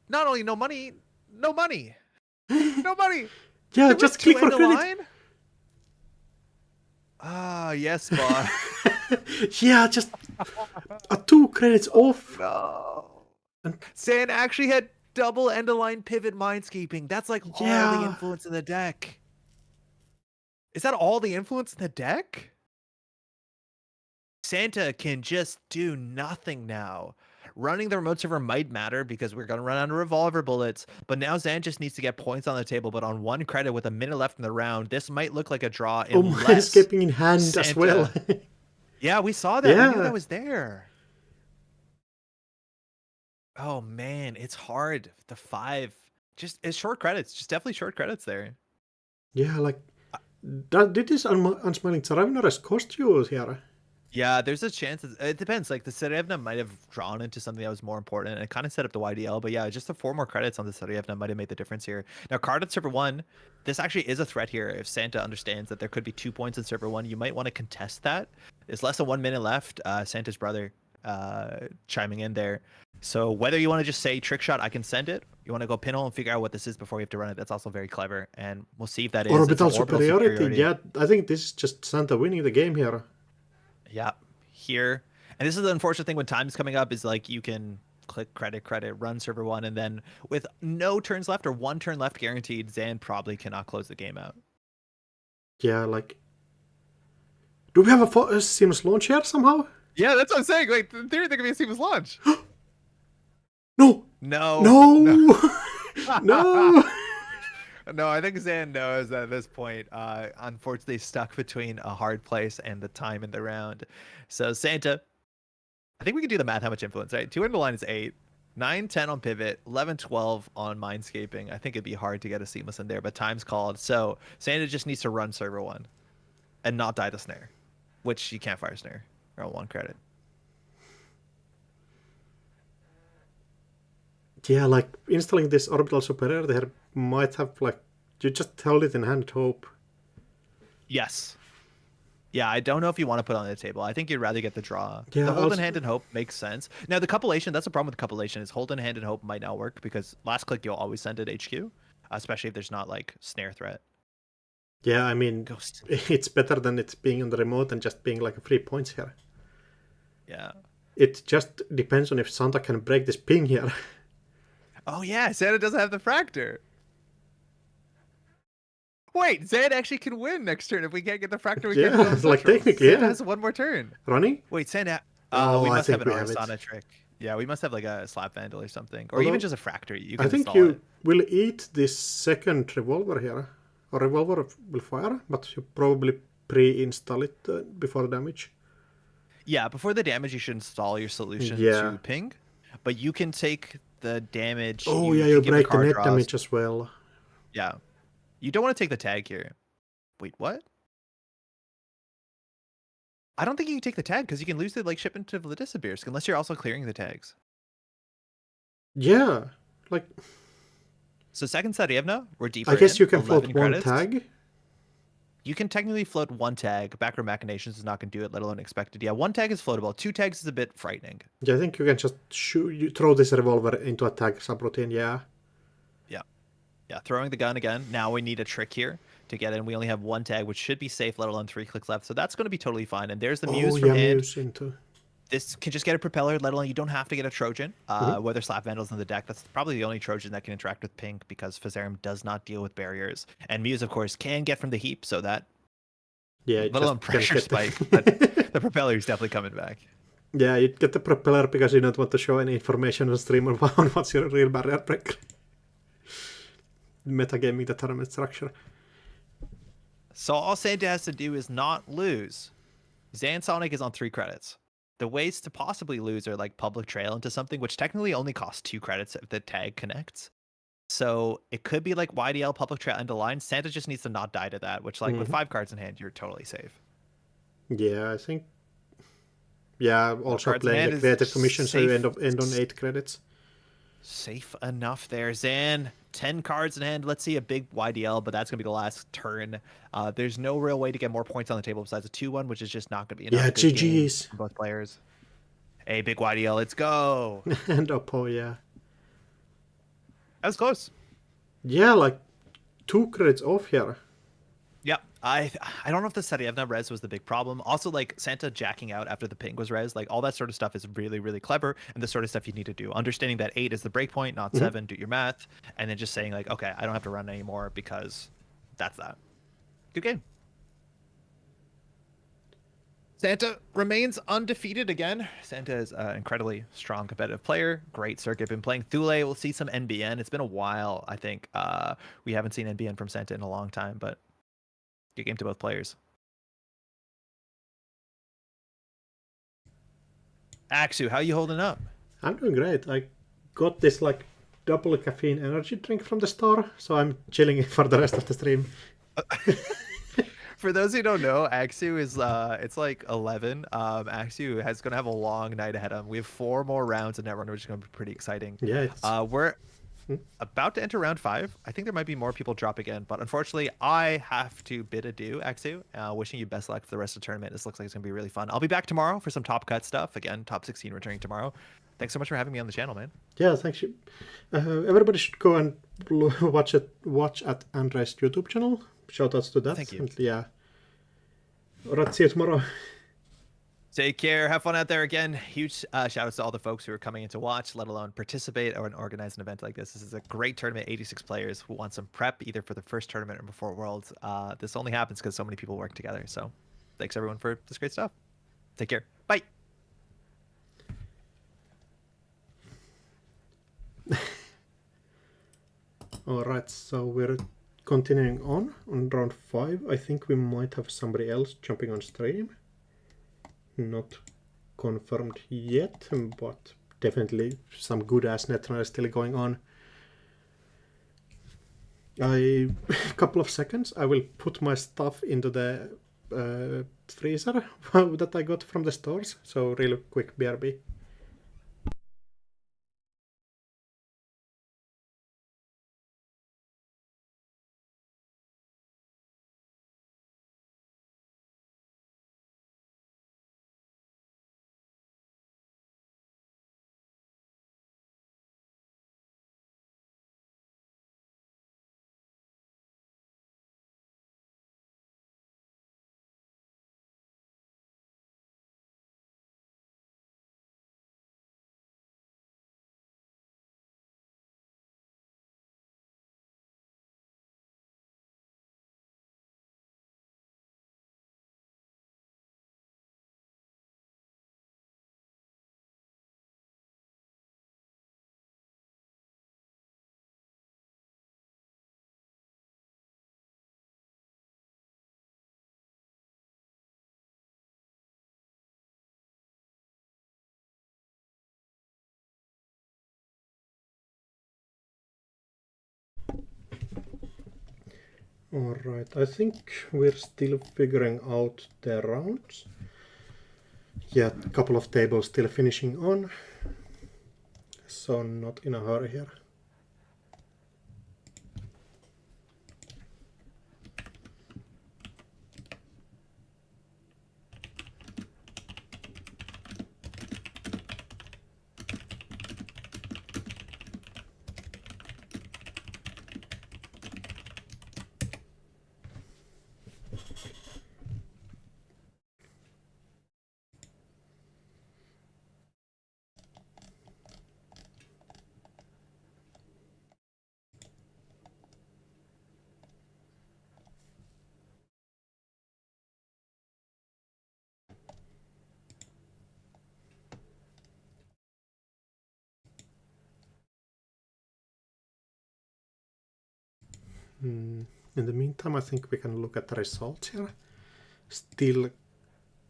Not only no money, no money. No money. Yeah, just click for credit. Line? Ah, yes, boss. Yeah, just 2 credits off. No. San actually had double end of line pivot Mindscaping. That's like all the influence in the deck. Is that all the influence in the deck? Santa can just do nothing now. Running the remote server might matter because we're going to run out of revolver bullets, but now Zan just needs to get points on the table, but on 1 credit with a minute left in the round, this might look like a draw. Escaping in hand Santa... as well. Yeah, we saw that. We knew that was there. Oh, man, it's hard. The 5. It's short credits. Just definitely short credits there. Yeah, like, did this Unsmiling Tsarevna cost you here? Yeah, there's a chance. It depends. Like, the Tsarevna might have drawn into something that was more important, and it kind of set up the YDL. But yeah, just the 4 more credits on the Tsarevna might have made the difference here. Now, card at server 1, this actually is a threat here. If Santa understands that there could be 2 points in server 1, you might want to contest that. There's less than 1 minute left. Santa's brother chiming in there. So whether you want to just say trick shot, I can send it. You want to go pinhole and figure out what this is before we have to run it. That's also very clever, and we'll see if that is orbital superiority. Yeah, I think this is just Santa winning the game here. Yeah, here. And this is the unfortunate thing when time's coming up is like you can click credit, run server 1, and then with no turns left or 1 turn left guaranteed, Zan probably cannot close the game out. Yeah, like... Do we have a seamless launch here somehow? Yeah, that's what I'm saying. Like, in theory, there could be a seamless launch. No! No! No! No! No, I think Zan knows that at this point, unfortunately stuck between a hard place and the time in the round. So Santa, I think we can do the math how much influence, right? 2 into line is 8, 9, 10 on pivot, 11, 12 on Mindscaping. I think it'd be hard to get a seamless in there, but time's called. So Santa just needs to run server 1 and not die the snare, which you can't fire snare or 1 credit. Yeah, like, installing this orbital superior there might have, like, you just held it in hand, hope. Yes. Yeah, I don't know if you want to put it on the table. I think you'd rather get the draw. Yeah, the hold in hand and hope makes sense. Now, the compilation, that's the problem with the compilation, is hold in hand and hope might not work because last click you'll always send it HQ, especially if there's not, like, snare threat. Yeah, I mean, Ghost. It's better than it being on the remote and just being, like, 3 points here. Yeah. It just depends on if Santa can break this ping here. Oh, yeah, Santa doesn't have the fractor. Wait, Zan actually can win next turn if we can't get the fractor. We can't yeah, like technically, Santa has 1 more turn. Running? Wait, Santa. Oh, we must have an have Arsana trick. Yeah, we must have like a slap vandal or something, or even just a fractor. You can I think you will eat this second revolver here. A revolver will fire, but you probably pre-install it before the damage. Yeah, before the damage, you should install your solution to ping, but you can take the damage. Oh, yeah, you break the net damage as well. Yeah. You don't want to take the tag here. Wait, what? I don't think you can take the tag because you can lose the like shipment to Vladisibirsk unless you're also clearing the tags. Yeah, like So second Sarajevo, we're I deeper guess in, you can float 11 one credits. tag. You can technically float one tag. Backroom Machinations is not going to do it, let alone expected. Yeah, one tag is floatable. Two tags is a bit frightening. Yeah, I think you can just throw this revolver into a tag subroutine. Yeah. Yeah. Yeah, throwing the gun again. Now we need a trick here to get in. We only have one tag, which should be safe, let alone 3 clicks left. So that's going to be totally fine. And there's the Oh Muse from yeah, hand. Muse into. This can just get a propeller, let alone you don't have to get a Trojan. Mhm. Whether Slap Vandals in the deck, that's probably the only Trojan that can interact with pink because Fazarium does not deal with barriers. And Muse, of course, can get from the heap, so that, Yeah, it let just alone can pressure get spike, but the. the propeller is definitely coming back. Yeah, you get the propeller because you don't want to show any information on stream on what's your real barrier breaker. Metagaming the tournament structure. So all Santa has to do is not lose. Zan Sonic is on 3 credits. The ways to possibly lose are like public trail into something, which technically only costs 2 credits if the tag connects. So it could be like YDL public trail into line. Santa just needs to not die to that, which like with 5 cards in hand, you're totally safe. Yeah, I think. Yeah, 4 also cards in playing hand a is creative commission, so you safe. end on 8 credits. Safe enough there, Zan. 10 cards in hand. Let's see a big YDL, but that's going to be the last turn. There's no real way to get more points on the table besides a 2-1, which is just not going to be enough. Yeah, Good game GG's. from both players. A big YDL. Let's go. And Oppo, yeah. That was close. Yeah, like 2 credits off here. Yeah, I don't know if the Sarievna res was the big problem. Also, like Santa jacking out after the ping was res, like all that sort of stuff is really, really clever, and the sort of stuff you need to do. Understanding that 8 is the breakpoint, not 7. Do your math, and then just saying like, okay, I don't have to run anymore because that's that. Good game. Santa remains undefeated again. Santa is an incredibly strong competitive player. Great circuit. Been playing Thule. We'll see some NBN. It's been a while, I think. We haven't seen NBN from Santa in a long time, but good game to both players. Axu, how you holding up? I'm doing great. I got this like double caffeine energy drink from the store, so I'm chilling for the rest of the stream. For those who don't know, Axu is it's like 11. Axu is gonna have a long night ahead of him. We have 4 more rounds of Netrunner, which is gonna be pretty exciting. Yeah, it's... We're about to enter round 5. I think there might be more people dropping in, but unfortunately, I have to bid adieu, Axu. Wishing you best luck for the rest of the tournament. This looks like it's gonna be really fun. I'll be back tomorrow for some top cut stuff. Again, top 16 returning tomorrow. Thanks so much for having me on the channel, man. Yeah, thanks. Everybody should go and watch at Andre's YouTube channel. Shoutouts to that. Thank you. And yeah. Alright, see you tomorrow. Take care. Have fun out there again. Huge shout outs to all the folks who are coming in to watch, let alone participate or organize an event like this. This is a great tournament. 86 players who want some prep either for the first tournament or before Worlds. This only happens because so many people work together. So thanks everyone for this great stuff. Take care. Bye. Alright, so we're continuing on round 5. I think we might have somebody else jumping on stream. Not confirmed yet, but definitely some good ass Netrunner still going on. A couple of seconds, I will put my stuff into the freezer that I got from the stores. So real quick, BRB. Alright, I think we're still figuring out the rounds. Yeah, a couple of tables still finishing on, so not in a hurry here. In the meantime, I think we can look at the results here. Still, a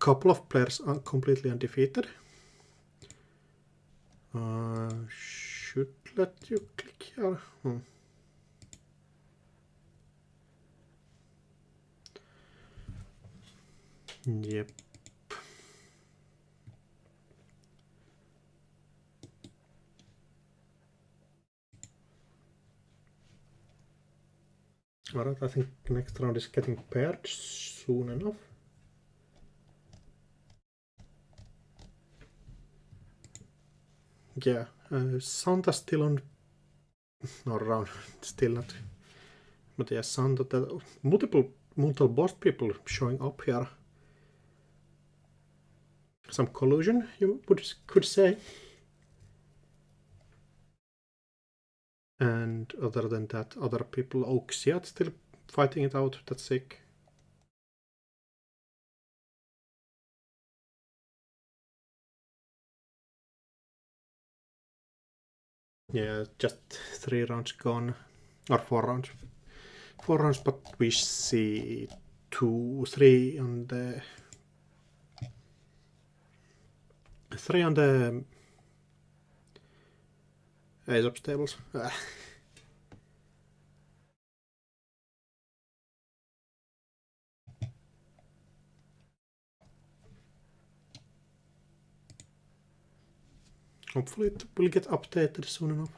couple of players are completely undefeated. Should let you click here. Yep. Alright, I think next round is getting paired soon enough. Yeah, Santa's still on... no, round, still not. But yeah, Santa, multiple boss people showing up here. Some collusion, you could say. And other than that, other people, Oxiat still fighting it out, that's sick. Yeah, just 3 rounds gone, or 4 rounds. 4 rounds, but we see 3 on the... 3 on the... Ace tables. Hopefully it will get updated soon enough.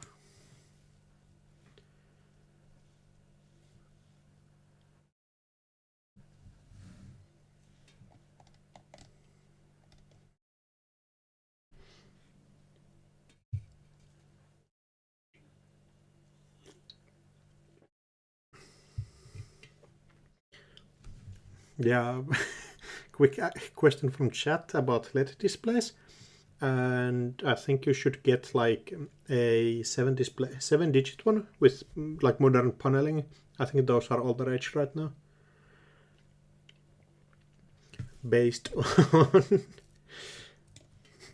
Yeah, quick question from chat about LED displays. And I think you should get like a 7-digit one with like modern paneling. I think those are all the rage right now. Based on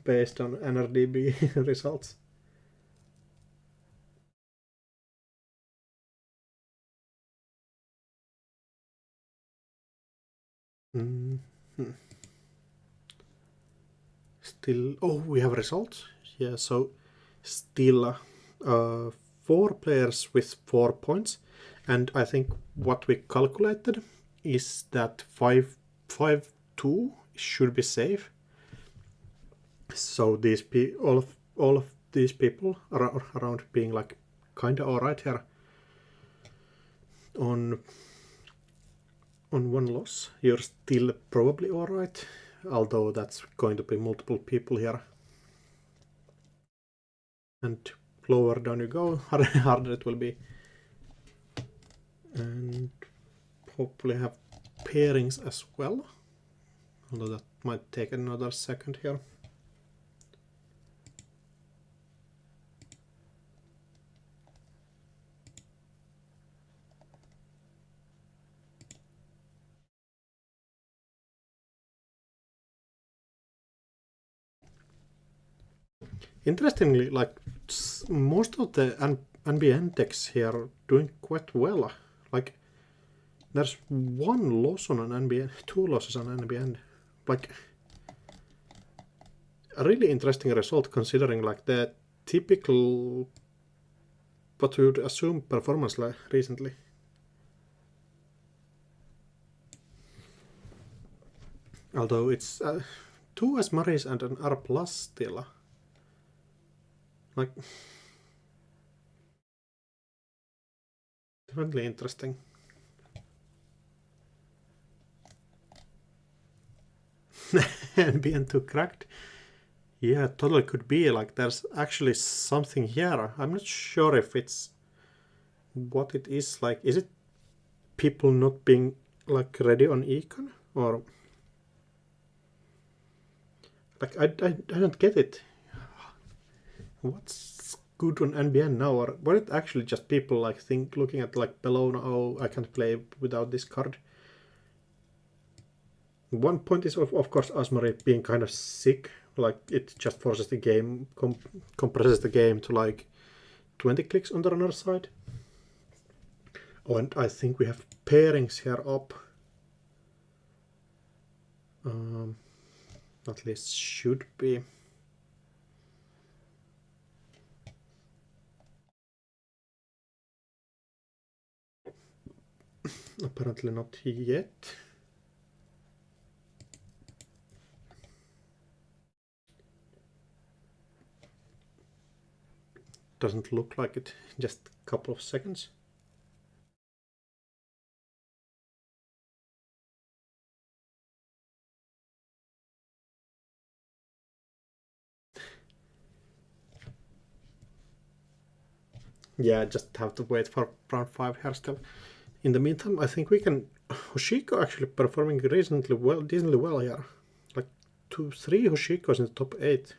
NRDB results. Still, oh, we have results. Yeah, so still 4 players with 4 points, and I think what we calculated is that 5-2 should be safe. So these all of these people are around being like kinda alright here. On 1 loss, you're still probably alright, although that's going to be multiple people here. And lower down you go, harder it will be. And hopefully have pairings as well, although that might take another second here. Interestingly, like most of the NBN decks here are doing quite well. Like there's 1 loss on an NBN, 2 losses on NBN. Like a really interesting result considering like the typical what you would assume performance recently. Although it's 2 Asmaris and an R plus still. Like, definitely interesting. NBN2 cracked. Yeah, totally could be. Like, there's actually something here. I'm not sure if it's what it is. Like, is it people not being like ready on econ, or like I don't get it. What's good on NBN now, or were it actually just people like looking at like below, oh, I can't play without this card? One point is of course Asmari being kind of sick, like it just forces the game, compresses the game to like 20 clicks on the runner side. Oh, and I think we have pairings here up. At least should be. Apparently not yet. Doesn't look like it. Just a couple of seconds. Yeah, just have to wait for round 5 here still. In the meantime, I think we can... Hoshiko actually performing decently well here. Like 3 Hoshikos in the top 8.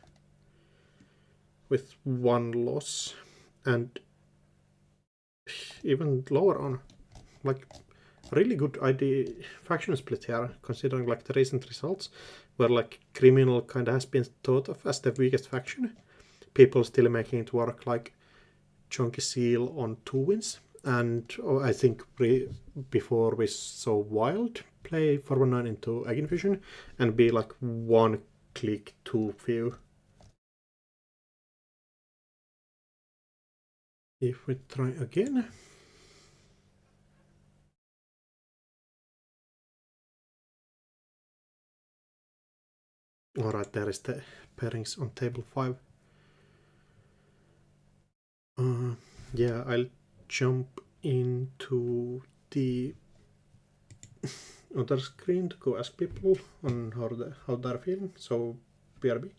With 1 loss. And even lower on. Like, really good ID faction split here, considering like the recent results, where like Criminal kinda has been thought of as the weakest faction. People still making it work, like Chunky Seal on 2 wins. And I think before we saw Wild play 419 into Egg Infusion and be like 1 click too few. If we try again. Alright, there is the pairings on table 5. Yeah, I'll jump into the other screen to go ask people on how they're feeling. So, BRB.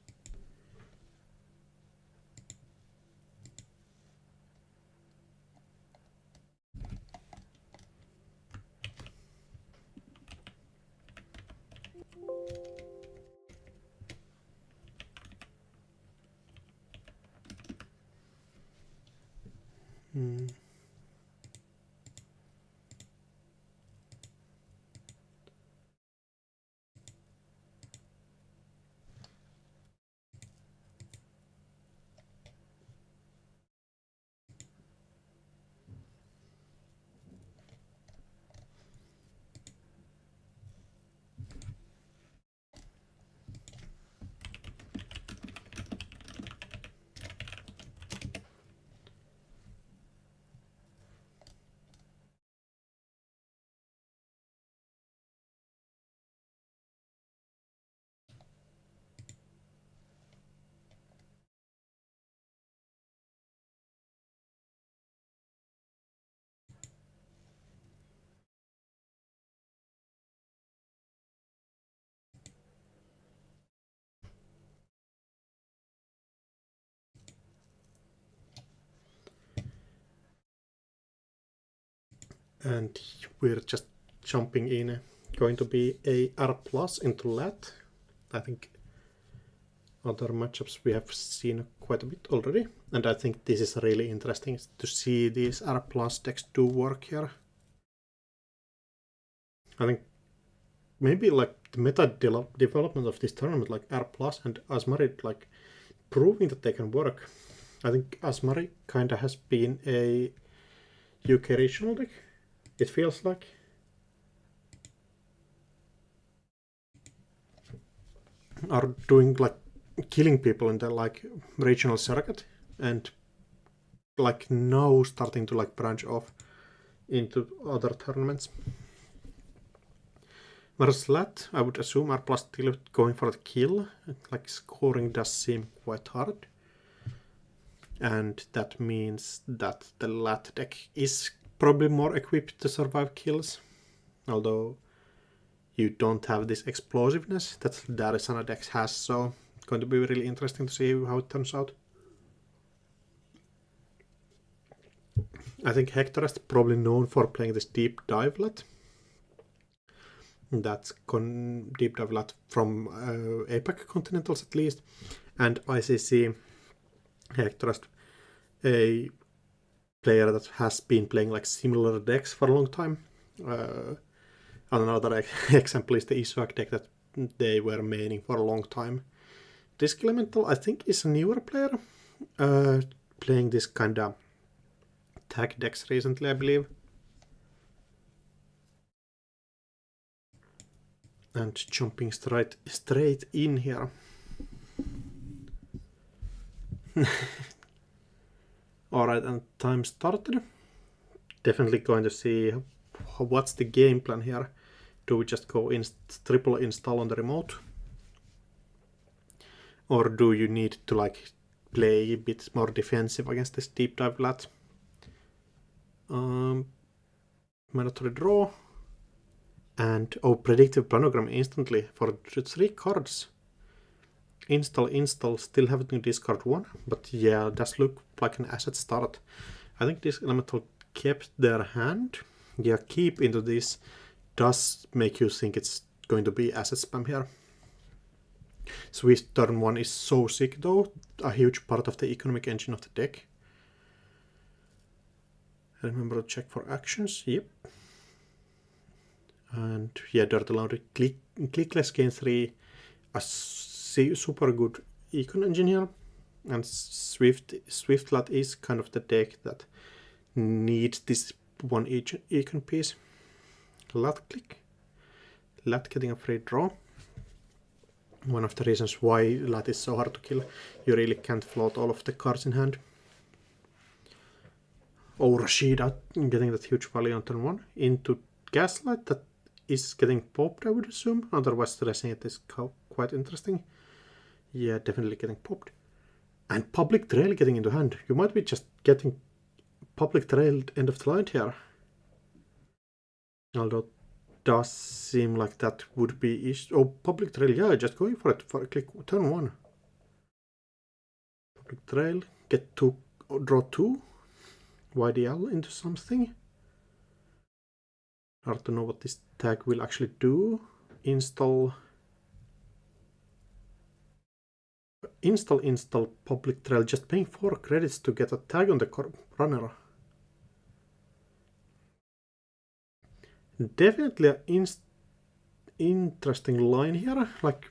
And we're just jumping in. Going to be a R plus into lat. I think other matchups we have seen quite a bit already, and I think this is really interesting to see these R plus decks do work here. I think maybe like the meta development of this tournament, like R plus and Asmari, like proving that they can work. I think Asmari kinda has been a UK regional deck, it feels like. Are doing like killing people in the like regional circuit, and like now starting to like branch off into other tournaments. Whereas Lat, I would assume are plus still going for the kill. Like scoring does seem quite hard. And that means that the Lat deck is probably more equipped to survive kills. Although you don't have this explosiveness that Darisana deck has, so it's going to be really interesting to see how it turns out. I think Hector is probably known for playing this deep dive Lat. That's deep dive Lat from APAC Continentals at least, and ICC Hector is a player that has been playing like similar decks for a long time. Another example is the Isuak deck that they were maining for a long time. This Elemental, I think, is a newer player, playing this kind of tag decks recently, I believe. And jumping straight in here. Alright, and time started. Definitely going to see what's the game plan here. Do we just go triple install on the remote? Or do you need to like play a bit more defensive against this deep dive Lat? Mandatory draw. And predictive planogram instantly for 3 cards. Install, still having to discard 1, but yeah, does look like an asset start. I think this elemental kept their hand. Yeah, keep into this does make you think it's going to be asset spam here. Swift turn 1 is so sick though, a huge part of the economic engine of the deck. Remember to check for actions, yep. And yeah, Dirty Laundry, clickless gain 3, a super good econ engine here. And Swift Lat is kind of the deck that needs this one econ piece. Lat click. Lat getting a free draw. One of the reasons why Lat is so hard to kill. You really can't float all of the cards in hand. Oh, Rashida getting that huge value on turn 1 into Gaslight that is getting popped, I would assume. Otherwise, dressing it is quite interesting. Yeah, definitely getting popped. And Public Trail getting into hand. You might be just getting Public Trail end of the line here. Although does seem like that would be Public Trail, yeah, just going for it for a click turn 1. Public Trail, get to draw 2. YDL into something. Hard to know what this tag will actually do. Install Public Trail, just paying 4 credits to get a tag on the runner. Definitely an interesting line here. Like,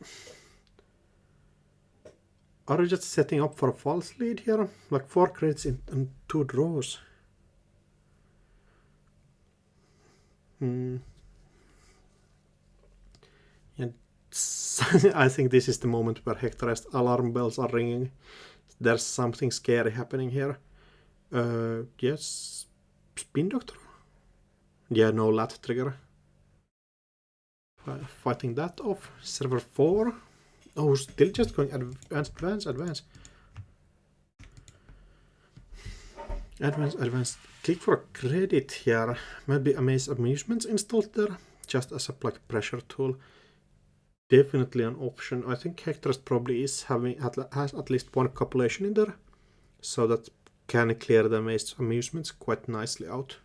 are you just setting up for a false lead here? Like 4 credits and 2 draws. Yeah, I think this is the moment where Hector's alarm bells are ringing. There's something scary happening here. Yes, Spin Doctor. Yeah, no Lat trigger. Fighting that off. Server 4. Oh, still just going advance. Advance. Click for a credit here. Maybe Amaze Amusements installed there, just as a like pressure tool. Definitely an option. I think Hector's probably is has at least one copulation in there, so that can clear the Amaze Amusements quite nicely out.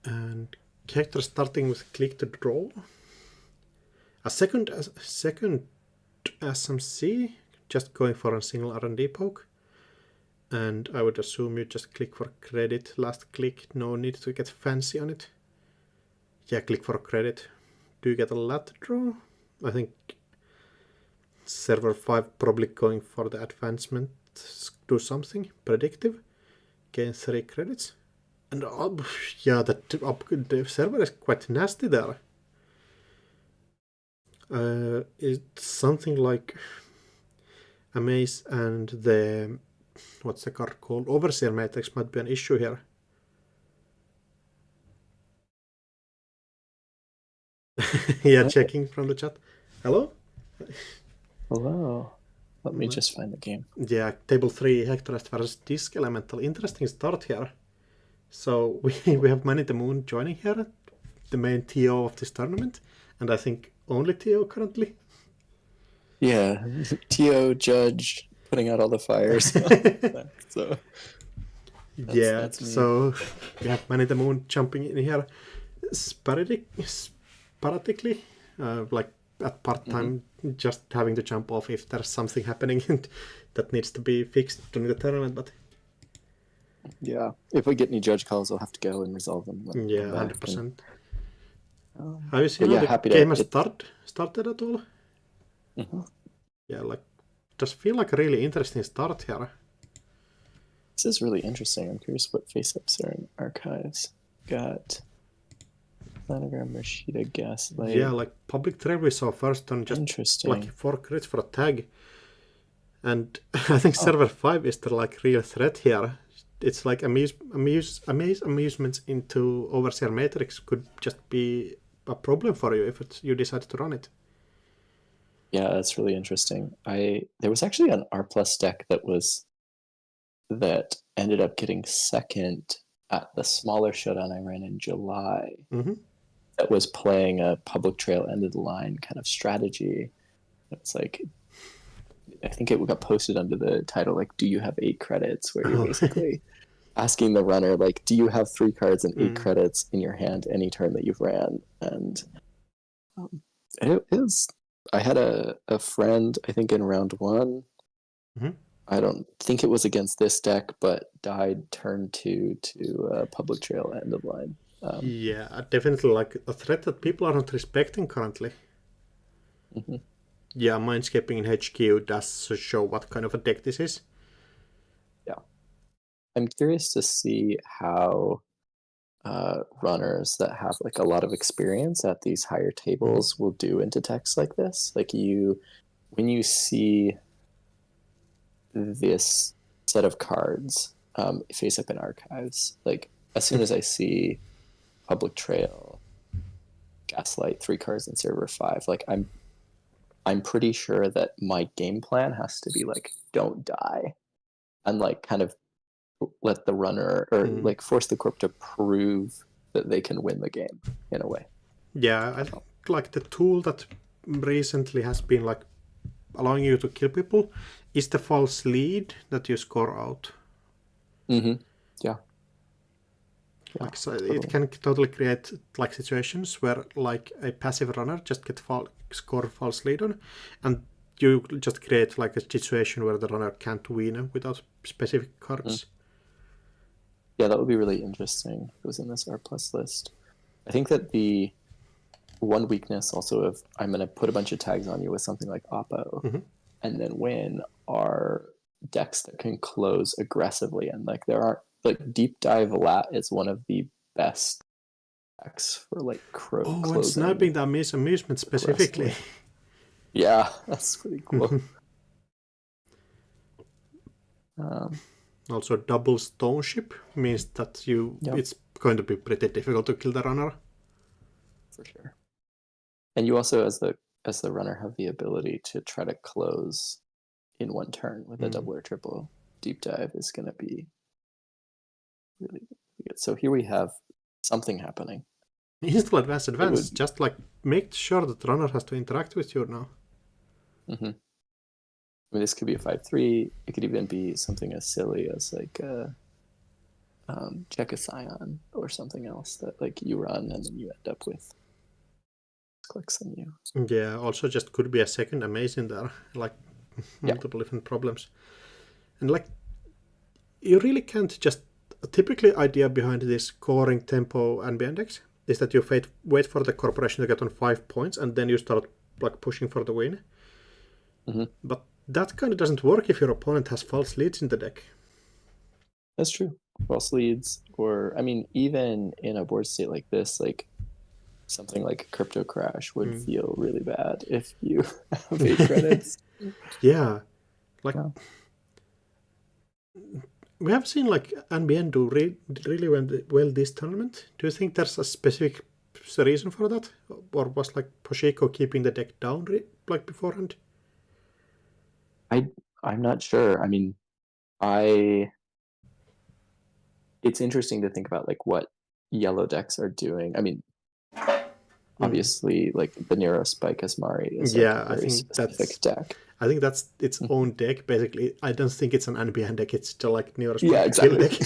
And Hector starting with click to draw. A second SMC, just going for a single R&D poke. And I would assume you just click for credit, last click, no need to get fancy on it. Yeah, click for credit. Do you get a Lat draw? I think server 5 probably going for the advancement, do something predictive, gain 3 credits. And yeah, the server is quite nasty there. It's something like Amaze and the what's the card called? Overseer Matrix might be an issue here. Yeah, checking from the chat. Hello? Hello. Let me just find the game. Yeah, table 3, Hectorist versus Disc Elemental. Interesting start here. So we have Manny the Moon joining here, the main TO of this tournament, and I think only TO currently. Yeah, TO Judge putting out all the fires. So that's me. So we have Manny the Moon jumping in here sporadically, like at part-time, just having to jump off if there's something happening that needs to be fixed during the tournament. But yeah, if we get any judge calls, I'll have to go and resolve them. Yeah, 100%. Have you seen yeah, how the game has started at all? Yeah, like does feel like a really interesting start here. This is really interesting. I'm curious what face-ups are in archives. Got Planogram, Rashida, Gaslight. Yeah, like public trail we saw first on just interesting. like 4 crits for a tag. And I think server 5 is the like real threat here. It's like amusements into Overseer Matrix could just be a problem for you if you decide to run it. Yeah, that's really interesting. There was actually an R+ deck that ended up getting second at the smaller showdown I ran in July. That was playing a public trail end of the line kind of strategy. It's like, I think it got posted under the title like, "Do you have 8 credits?" Where you're basically asking the runner like, "Do you have 3 cards and 8 credits in your hand any turn that you've ran?" And it is. I had a friend, I think in round 1. I don't think it was against this deck, but died turn 2 to public trail end of line. Yeah, definitely like a threat that people are not respecting currently. Yeah, Mindscaping in HQ does show what kind of a deck this is. Yeah. I'm curious to see how runners that have like a lot of experience at these higher tables will do into decks like this. Like when you see this set of cards face up in archives, like as soon as I see public trail, gaslight, 3 cards in server 5, like I'm pretty sure that my game plan has to be like, don't die, and like kind of let the runner or like force the corp to prove that they can win the game in a way. Yeah, I think like the tool that recently has been like allowing you to kill people is the false lead that you score out. Yeah. Like so it can totally create like situations where like a passive runner just score false lead on, and you just create like a situation where the runner can't win without specific cards. Yeah, that would be really interesting if it was in this R+ list. I think that the one weakness also of I'm going to put a bunch of tags on you with something like Oppo and then win are decks that can close aggressively, and like there aren't like Deep Dive Lat is one of the best decks for like closing. And sniping the amusement specifically. Yeah, that's pretty cool. Also, double stone ship means that it's going to be pretty difficult to kill the runner. For sure. And you also, as the runner, have the ability to try to close in one turn with a double or triple. Deep dive is going to be really good. So here we have something happening. Install advance. Just like make sure that the runner has to interact with you now. I mean, this could be a 5/3. It could even be something as silly as like check a scion or something else that like you run and then you end up with clicks on you. Yeah, also just could be a second amaze in there, like multiple different problems. And like you really can't just typically idea behind this scoring tempo and index is that you wait for the corporation to get on 5 points and then you start like pushing for the win. But that kind of doesn't work if your opponent has false leads in the deck. That's true. False leads, or I mean, even in a board state like this, like something like a crypto crash would feel really bad if you have 8 credits. Yeah, like we have seen like NBN do really well this tournament. Do you think there's a specific reason for that, or was like Poshiko keeping the deck down like beforehand? I'm not sure. I mean, it's interesting to think about like what yellow decks are doing. I mean, obviously, like the Nero Spike Asmari is like a very specific deck. I think that's its own deck, basically. I don't think it's an NBN deck. It's still like Nero Spike exactly. deck.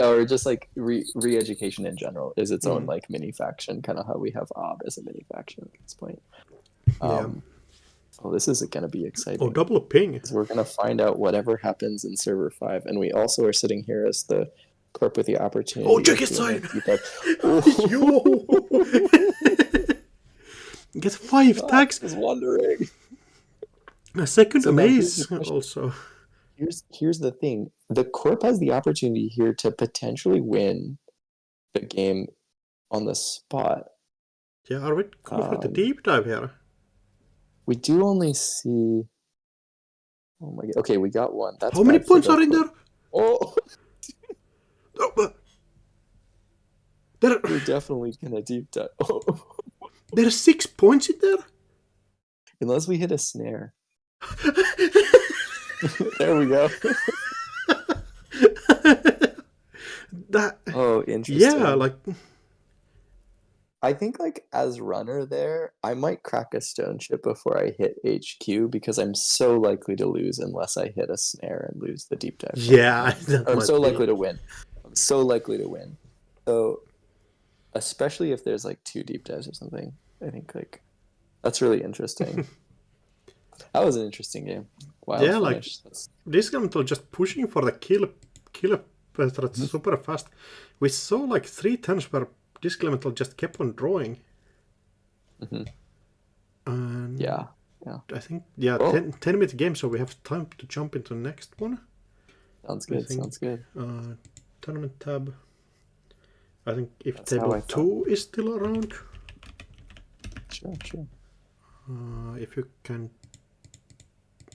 or just like re-education in general is its own like mini faction, kind of how we have Ob as a mini faction at this point. Oh, this is going to be exciting. Oh, double ping. We're going to find out whatever happens in server 5. And we also are sitting here as the corp with the opportunity. Oh, check his sign! Yo! Get 5 tags. I was wondering. A second amaze also. Here's the thing. The corp has the opportunity here to potentially win the game on the spot. Yeah, are we going for the deep dive here? We do only see... Oh my god. Okay, we got one. That's how many points are in there? Oh! There... We're definitely gonna deep dive. Oh. There's 6 points in there? Unless we hit a snare. There we go. Interesting. Yeah, like... I think like as runner there, I might crack a stone chip before I hit HQ because I'm so likely to lose unless I hit a snare and lose the deep dive. Yeah, I'm so likely to win. I'm so likely to win. So, especially if there's like 2 deep dives or something, I think like that's really interesting. That was an interesting game. Wow. Yeah, like this game was just pushing for the kill super fast. We saw like 3 turns where this Clemental just kept on drawing. And yeah. I think 10-minute game, so we have time to jump into the next one. Sounds good. Sounds good. Tournament tab. I think if table 2 is still around. Sure. If you can,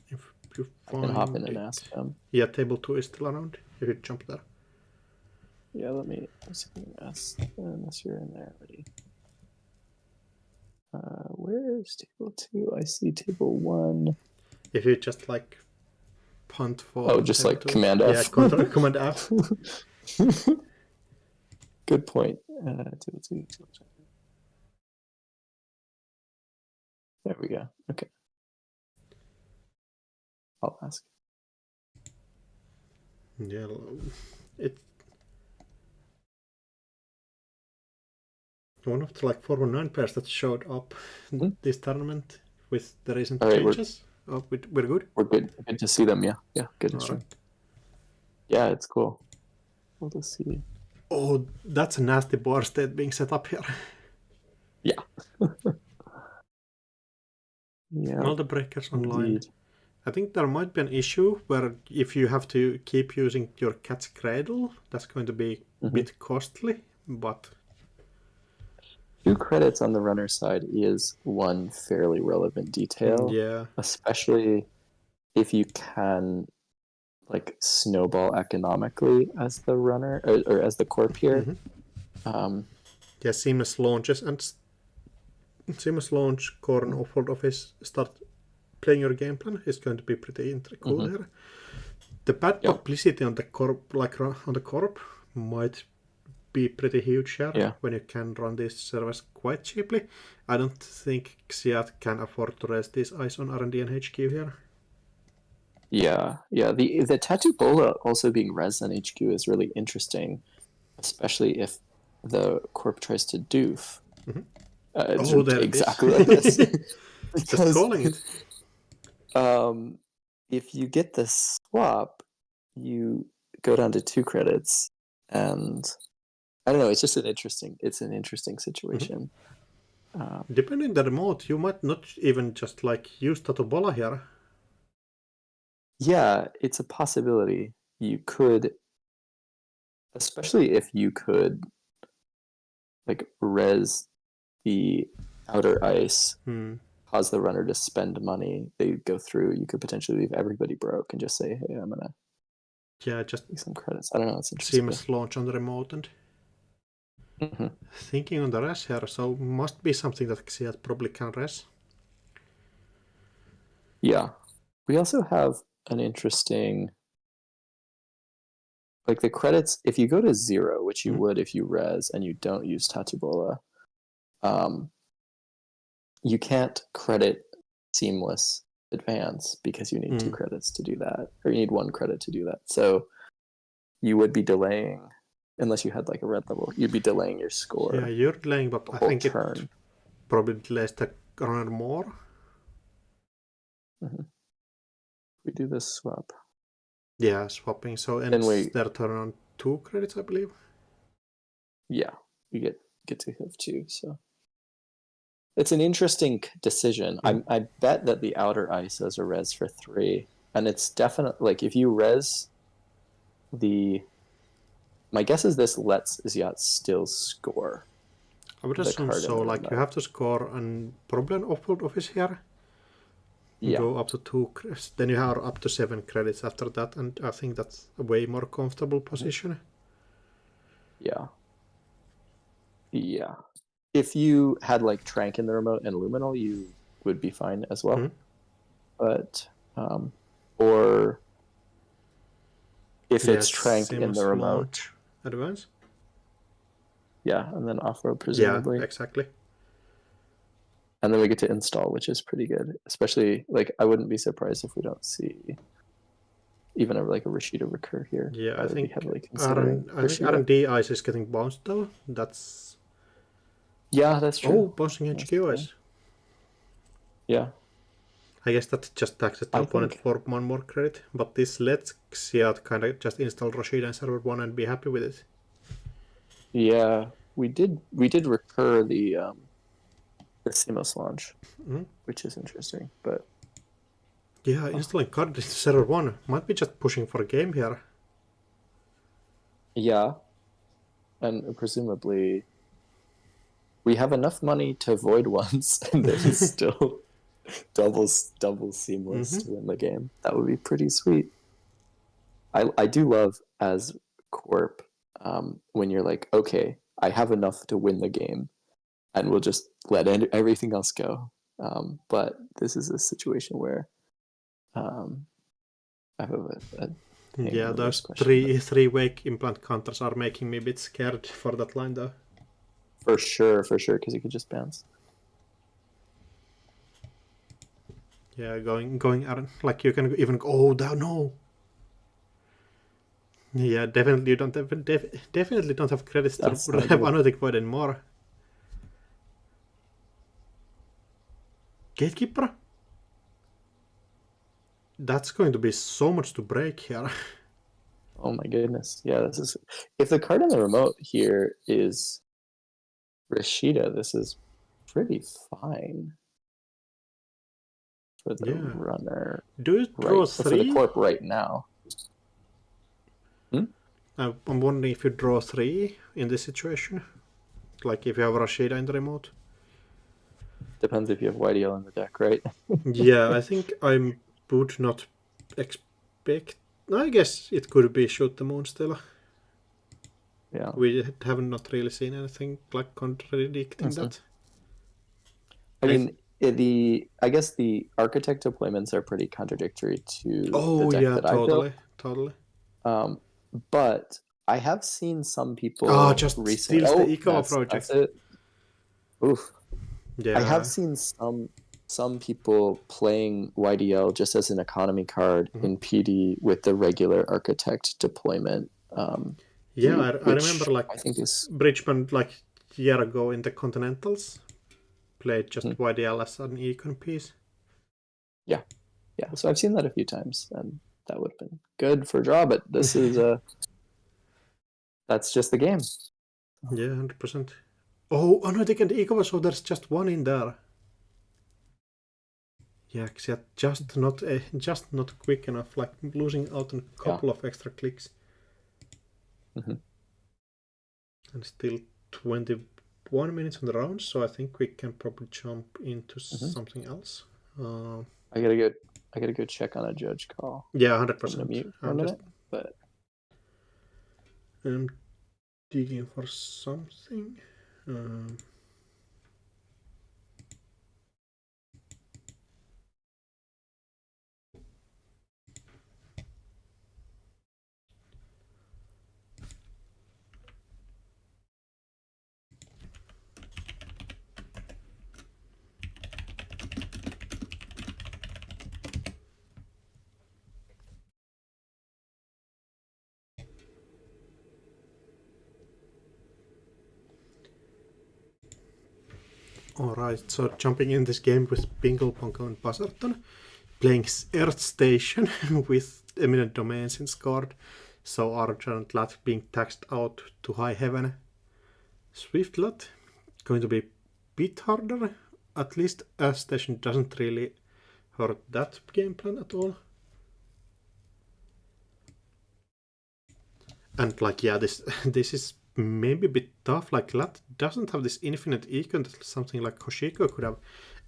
if you find, I can hop in and ask them. Yeah, table 2 is still around. If you jump there. Yeah, let me ask unless you're in there already. Where is table 2? I see table 1. If you just like punt for... Oh, just like 2. Command F. Yeah, Command F. Good point. Table 2. There we go. Okay. I'll ask. Yeah, it's one of the like 419 pairs that showed up this tournament with the recent changes. We're good. We're good. Good to see them. Yeah. Good to see. Right. Yeah, it's cool. We'll just see. Oh, that's a nasty bar state being set up here. Yeah. Yeah. All the breakers online. I think there might be an issue where if you have to keep using your cat's cradle, that's going to be a bit costly, but... 2 credits on the runner side is one fairly relevant detail. Yeah. Especially if you can like snowball economically as the runner or as the corp here. Yeah, seamless launches and seamless launch, core and offload office, start playing your game plan is going to be pretty cool here. The bad publicity on the corp, like on the corp, might be pretty huge here when you can run these servers quite cheaply. I don't think Xiat can afford to raise these eyes on R&D and HQ here. Yeah. The Tattoo Bola also being res on HQ is really interesting, especially if the corp tries to doof. Exactly like this. Just calling it. If you get the swap, you go down to 2 credits, and I don't know. It's just an interesting situation. Depending on the remote, you might not even just like use Tatobola here. Yeah, it's a possibility. You could, especially if you could, like res the outer ice, cause the runner to spend money. They go through. You could potentially leave everybody broke and just say, "Hey, I'm gonna Yeah, just some credits. I don't know. It's interesting. seamless launch on the remote and Mm-hmm. thinking on the res here, so must be something that Xiat probably can res. Yeah. We also have an interesting, like the credits, if you go to 0, which you would if you res and you don't use Tachibula, you can't credit seamless advance because you need 2 credits to do that, or you need 1 credit to do that. So you would be delaying, unless you had like a red level, you'd be delaying your score. Yeah, you're delaying, but I think turn. it probably delays the runner more. Mm-hmm. We do this swap. Yeah, swapping. So ends their turn on 2 credits, I believe. Yeah, you get to have 2. So it's an interesting decision. I bet that the outer ice has a res for 3, and it's definitely like if you res the. My guess is this lets Xiat still score. I would assume so. Like you have to score and probably an offload office here. Yeah. Go up to 2 credits. Then you have up to 7 credits after that, and I think that's a way more comfortable position. Yeah. Yeah. If you had like Trank in the remote and Luminal, you would be fine as well. But or if it's Trank in the remote, advance. Yeah, and then off-road presumably. Yeah, exactly. And then we get to install, which is pretty good. Especially, like, I wouldn't be surprised if we don't see even a Rashida recur here. Yeah, I think R&D ice is getting bounced though. That's... Yeah, that's true. Oh, bouncing HQ ice. Yeah. I guess that just taxes the opponent for 1 more credit. But this lets Xiat kind of just install Rashida in server 1 and be happy with it. Yeah, we did recur the Simos launch, which is interesting, but yeah, installing card into server 1 might be just pushing for a game here. Yeah, and presumably we have enough money to void once, and then still double seamless to win the game. That would be pretty sweet. I do love as Corp when you're like, okay, I have enough to win the game, and we'll just let everything else go. But this is a situation where I have yeah, those three wake implant counters are making me a bit scared for that line though. For sure, because it could just bounce. Yeah, going like you can even go down. No. Yeah, definitely you don't have definitely don't have credits to have Anotic Void anymore. Gatekeeper? That's going to be so much to break here. Oh my goodness. Yeah, this is... If the card in the remote here is Rashida, this is pretty fine for the runner. Do you draw 3? For the Corp right now. I'm wondering if you draw 3 in this situation. Like if you have Rashida in the remote. Depends if you have YDL in the deck, right? Yeah, I think I would not expect... I guess it could be Shoot the Moon still. Yeah. We have not really seen anything like contradicting that. I mean, I guess the Architect deployments are pretty contradictory to the deck that I built. Totally. But I have seen some people just recently... steals the Eco project. That's it. Oof. Yeah. I have seen some people playing YDL just as an economy card in PD with the regular Architect deployment. Yeah, I remember like I think Bridgman like a year ago in the Continentals played just YDL as an econ piece. Yeah. So I've seen that a few times, and that would have been good for draw. But this is that's just the game. Yeah, 100%. Oh no, they can eco, so there's just 1 in there. Yeah, just not quick enough, like losing out on a couple of extra clicks. And still 21 minutes on the round, so I think we can probably jump into something else. I gotta go check on a judge call. Yeah, 100%. I'm gonna mute for a minute, but I'm digging for something. Alright, so jumping in this game with Bingle, Bongle and Buzzerton, playing Earth Station with Eminent Domains in Scard, so Archer and Lat being taxed out to High Heaven. Swiftlat, going to be a bit harder, at least Earth Station doesn't really hurt that game plan at all. And like, yeah, this is maybe a bit tough. Like, Lat doesn't have this infinite econ that something like Koshiko could have.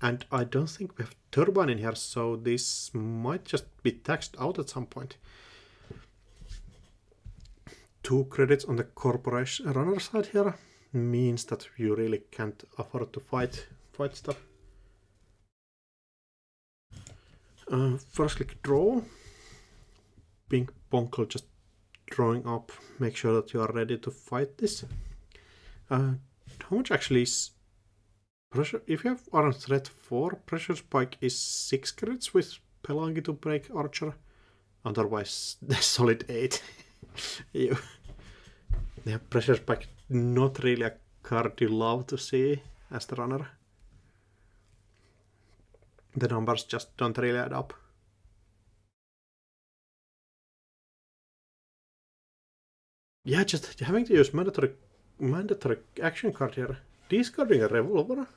And I don't think we have Turbine in here, so this might just be taxed out at some point. 2 credits on the corporation runner side here means that you really can't afford to fight stuff. First click draw. Pink Bonkle just drawing up. Make sure that you are ready to fight this. How much actually is pressure? If you have Armed Threat 4, pressure spike is 6 credits with Pelangi to break Archer. Otherwise, the solid 8. Yeah, pressure spike, not really a card you love to see as the runner. The numbers just don't really add up. Yeah, just having to use mandatory action card here. Discarding a revolver?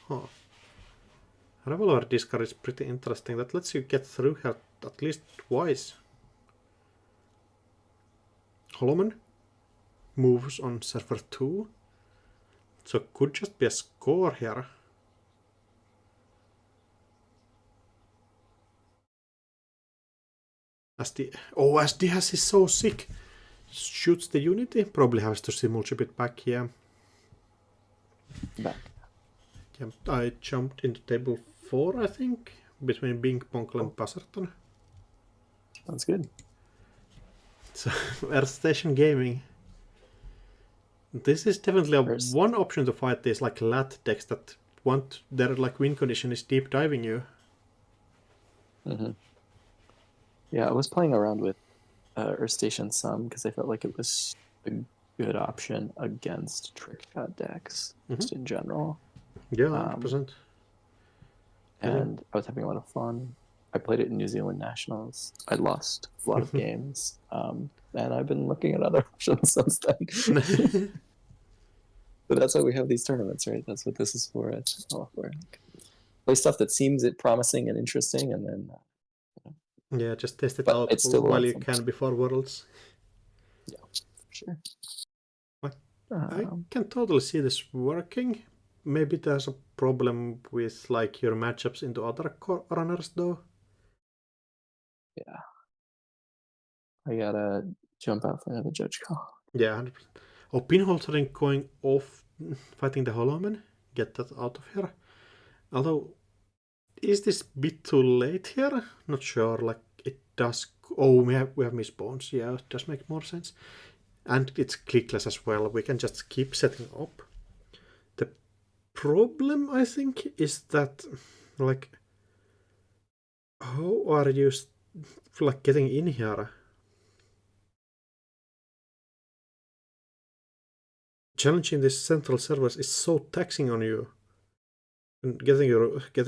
Huh. Revolver discard is pretty interesting. That lets you get through here at least twice. Holloman moves on server 2. So could just be a score here. SD has is so sick. Shoots the unity. Probably has to simulchip it back, yeah. Back. Yeah, I jumped into table 4, I think, between Bing, Bonkle and Buzzerton. Sounds good. So, Earth Station Gaming. This is definitely one option to fight these like lat decks that want their like win condition is deep diving you. Mm-hmm. Yeah, I was playing around with Earth Station some because I felt like it was a good option against trick shot decks just in general. Yeah, 100%. And I was having a lot of fun. I played it in New Zealand Nationals. I lost a lot of games, and I've been looking at other options since then. But that's why we have these tournaments, right? That's what this is for. It's all for play stuff that seems promising and interesting, and then yeah, just test it out while you can before Worlds. Yeah, for sure. I can totally see this working. Maybe there's a problem with like your matchups into other runners though. Yeah. I gotta jump out for another judge call. Yeah, 100%. Oh, Pinhole String going off, fighting the Hollowman. Get that out of here. Although, is this a bit too late here? Not sure. Like, it does... Oh, we have misspawns. Yeah, it does make more sense. And it's clickless as well. We can just keep setting up. The problem, I think, is that, like... How are you, like, getting in here? Challenging these central servers is so taxing on you. And getting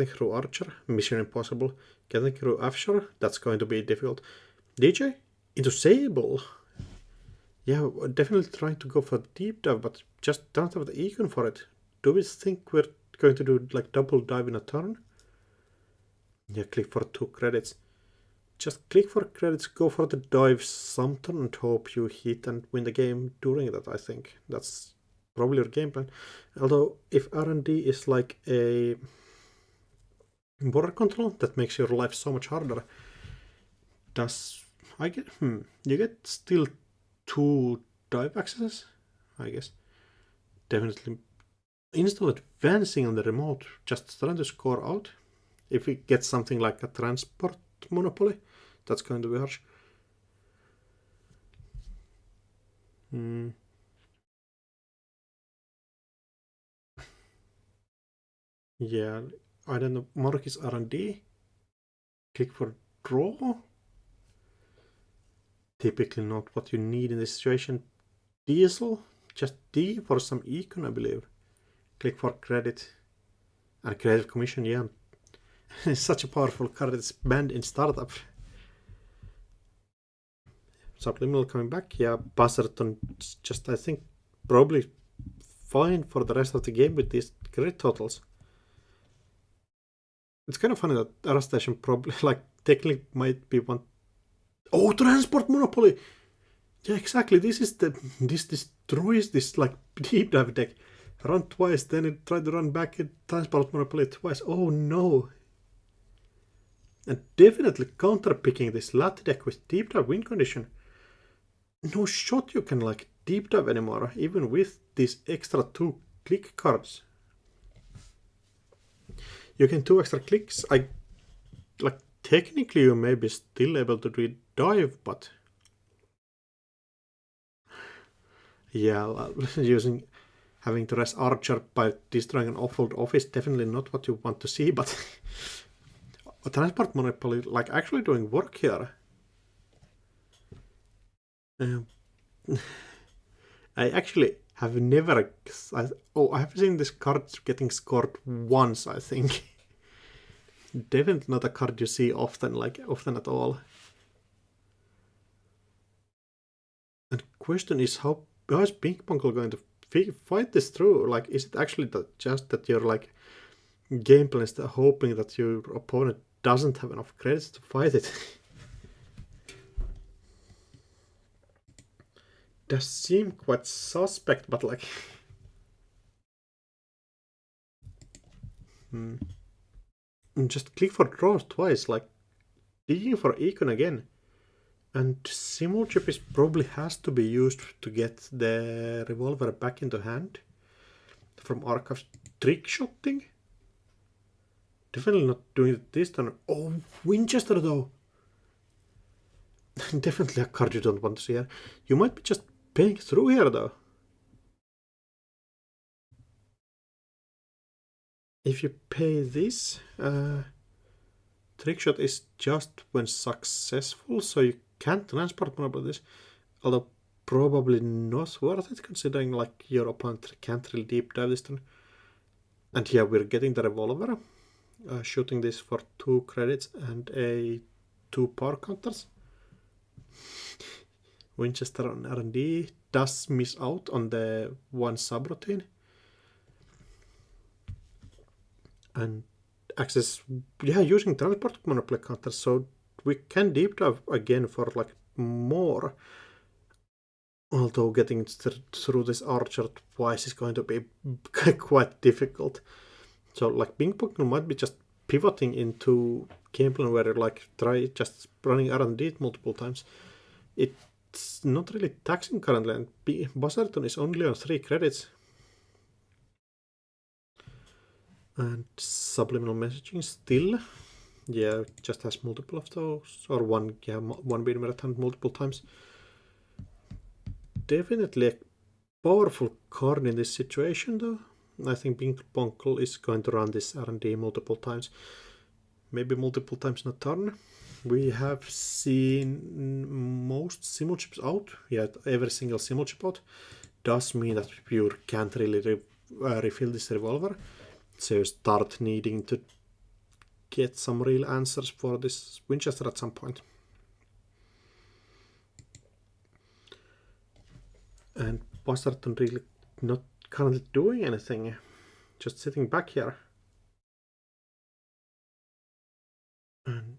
through Archer, mission impossible. Getting through Afshar, that's going to be difficult. DJ into Sable. Yeah, we're definitely trying to go for deep dive, but just don't have the econ for it. Do we think we're going to do like double dive in a turn? Yeah, click for 2 credits. Just click for credits, go for the dive some turn and hope you hit and win the game during that, I think. That's probably your game plan. Although, if R&D is like a border control, that makes your life so much harder. You get still 2 dive accesses, I guess. Definitely install advancing on the remote, just trying to score out. If we get something like a transport monopoly, that's going to be harsh. Yeah, I don't know. Mark is R&D. Click for draw. Typically not what you need in this situation. Diesel, just D for some econ, I believe. Click for credit. And credit commission, yeah. It's such a powerful card, it's banned in startup. Subliminal coming back, yeah. Buzzerton, just I think probably fine for the rest of the game with these credit totals. It's kind of funny that Arastation probably, like, technically might be one. Oh, transport monopoly! Yeah, exactly. This destroys this like deep dive deck. Run twice, then it tried to run back and transport monopoly twice. Oh no! And definitely counter picking this latte deck with deep dive win condition. No shot you can like deep dive anymore, even with these extra 2 click cards. You can 2 extra clicks. Like technically you may be still able to do dive, but yeah, having to rest Archer by destroying an offload office, definitely not what you want to see, but a transport monopoly like actually doing work here. I actually have never. I have seen this card getting scored once, I think. Definitely not a card you see often at all. And question is how is Pink Punkle going to fight this through? Like, is it actually just that you're like game plan is hoping that your opponent doesn't have enough credits to fight it? Does seem quite suspect, but like just click for draw twice, like digging for econ again. And Simulchip is probably has to be used to get the revolver back into hand from Archive's trick shot thing. Definitely not doing it this turn. Oh, Winchester though. Definitely a card you don't want to see here. You might be just paying through here though. If you pay this, trick shot is just when successful, so you can't transport monopoly this, although probably not worth it considering like your opponent can't really deep dive this turn. And yeah, we're getting the revolver, shooting this for 2 credits and a 2 power counters. Winchester on R&D does miss out on the 1 subroutine. And access, yeah, using transport monopoly counters, so we can deep dive again for like more. Although getting through this Archer twice is going to be quite difficult. So like Ping Pong might be just pivoting into gameplay where you like try just running R&D multiple times. It's not really taxing currently, and Buzzerton is only on 3 credits. And subliminal messaging still, yeah, just has multiple of those, or one being returned multiple times. Definitely a powerful card in this situation though. I think Pink Punkle is going to run this R&D multiple times. Maybe multiple times in a turn. We have seen most Simulchips out. Yeah, every single Simulchip out. Does mean that you can't really refill this revolver. So you start needing to get some real answers for this Winchester at some point. And Buzzerton really not currently doing anything, just sitting back here. And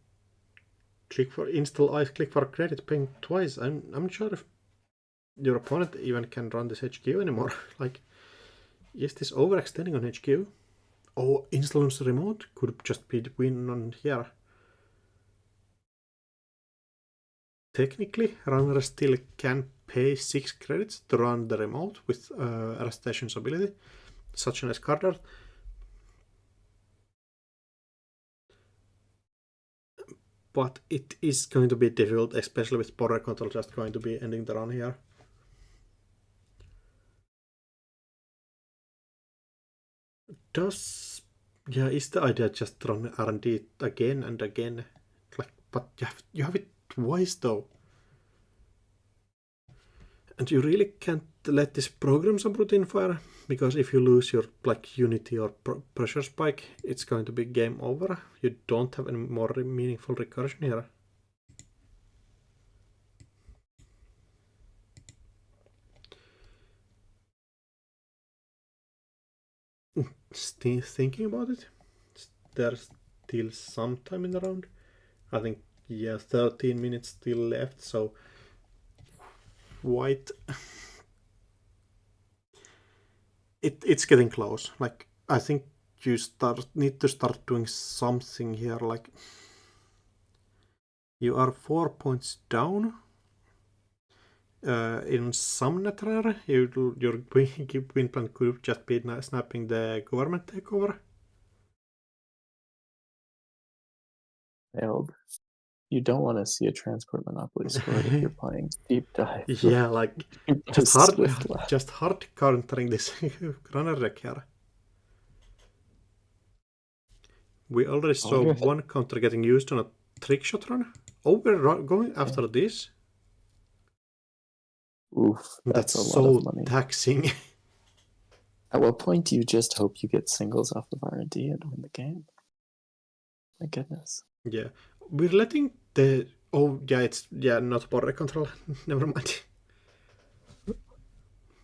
click for install ice, click for credit, paying twice. I'm not sure if your opponent even can run this HQ anymore. Like, is this overextending on HQ? Oh, install on the remote could just be the win on here. Technically, runner still can pay 6 credits to run the remote with Arrestation's ability. Such a nice card art. But it is going to be difficult, especially with border control just going to be ending the run here. Is the idea just run R&D again and again? Like, but you have it twice though. And you really can't let this program some routine fire, because if you lose your unity or pressure spike, it's going to be game over. You don't have any more meaningful recursion here. Still thinking about it. There's still some time in the round. I think 13 minutes still left, so white. It's getting close. Like, I think you need to start doing something here. Like, you are 4 points down. In some netter, your win plan could just be snapping the government takeover. Nailed. You don't want to see a transport monopoly scored if you're playing deep dive. Yeah, like just hard countering this runner deck here. We already saw one counter getting used on a trick shot run. Oh, we're going after this. Oof, that's a so lot of money. Taxing. At what point do you just hope you get singles off of R&D and win the game? My goodness. Yeah, we're letting the not border control. Never mind.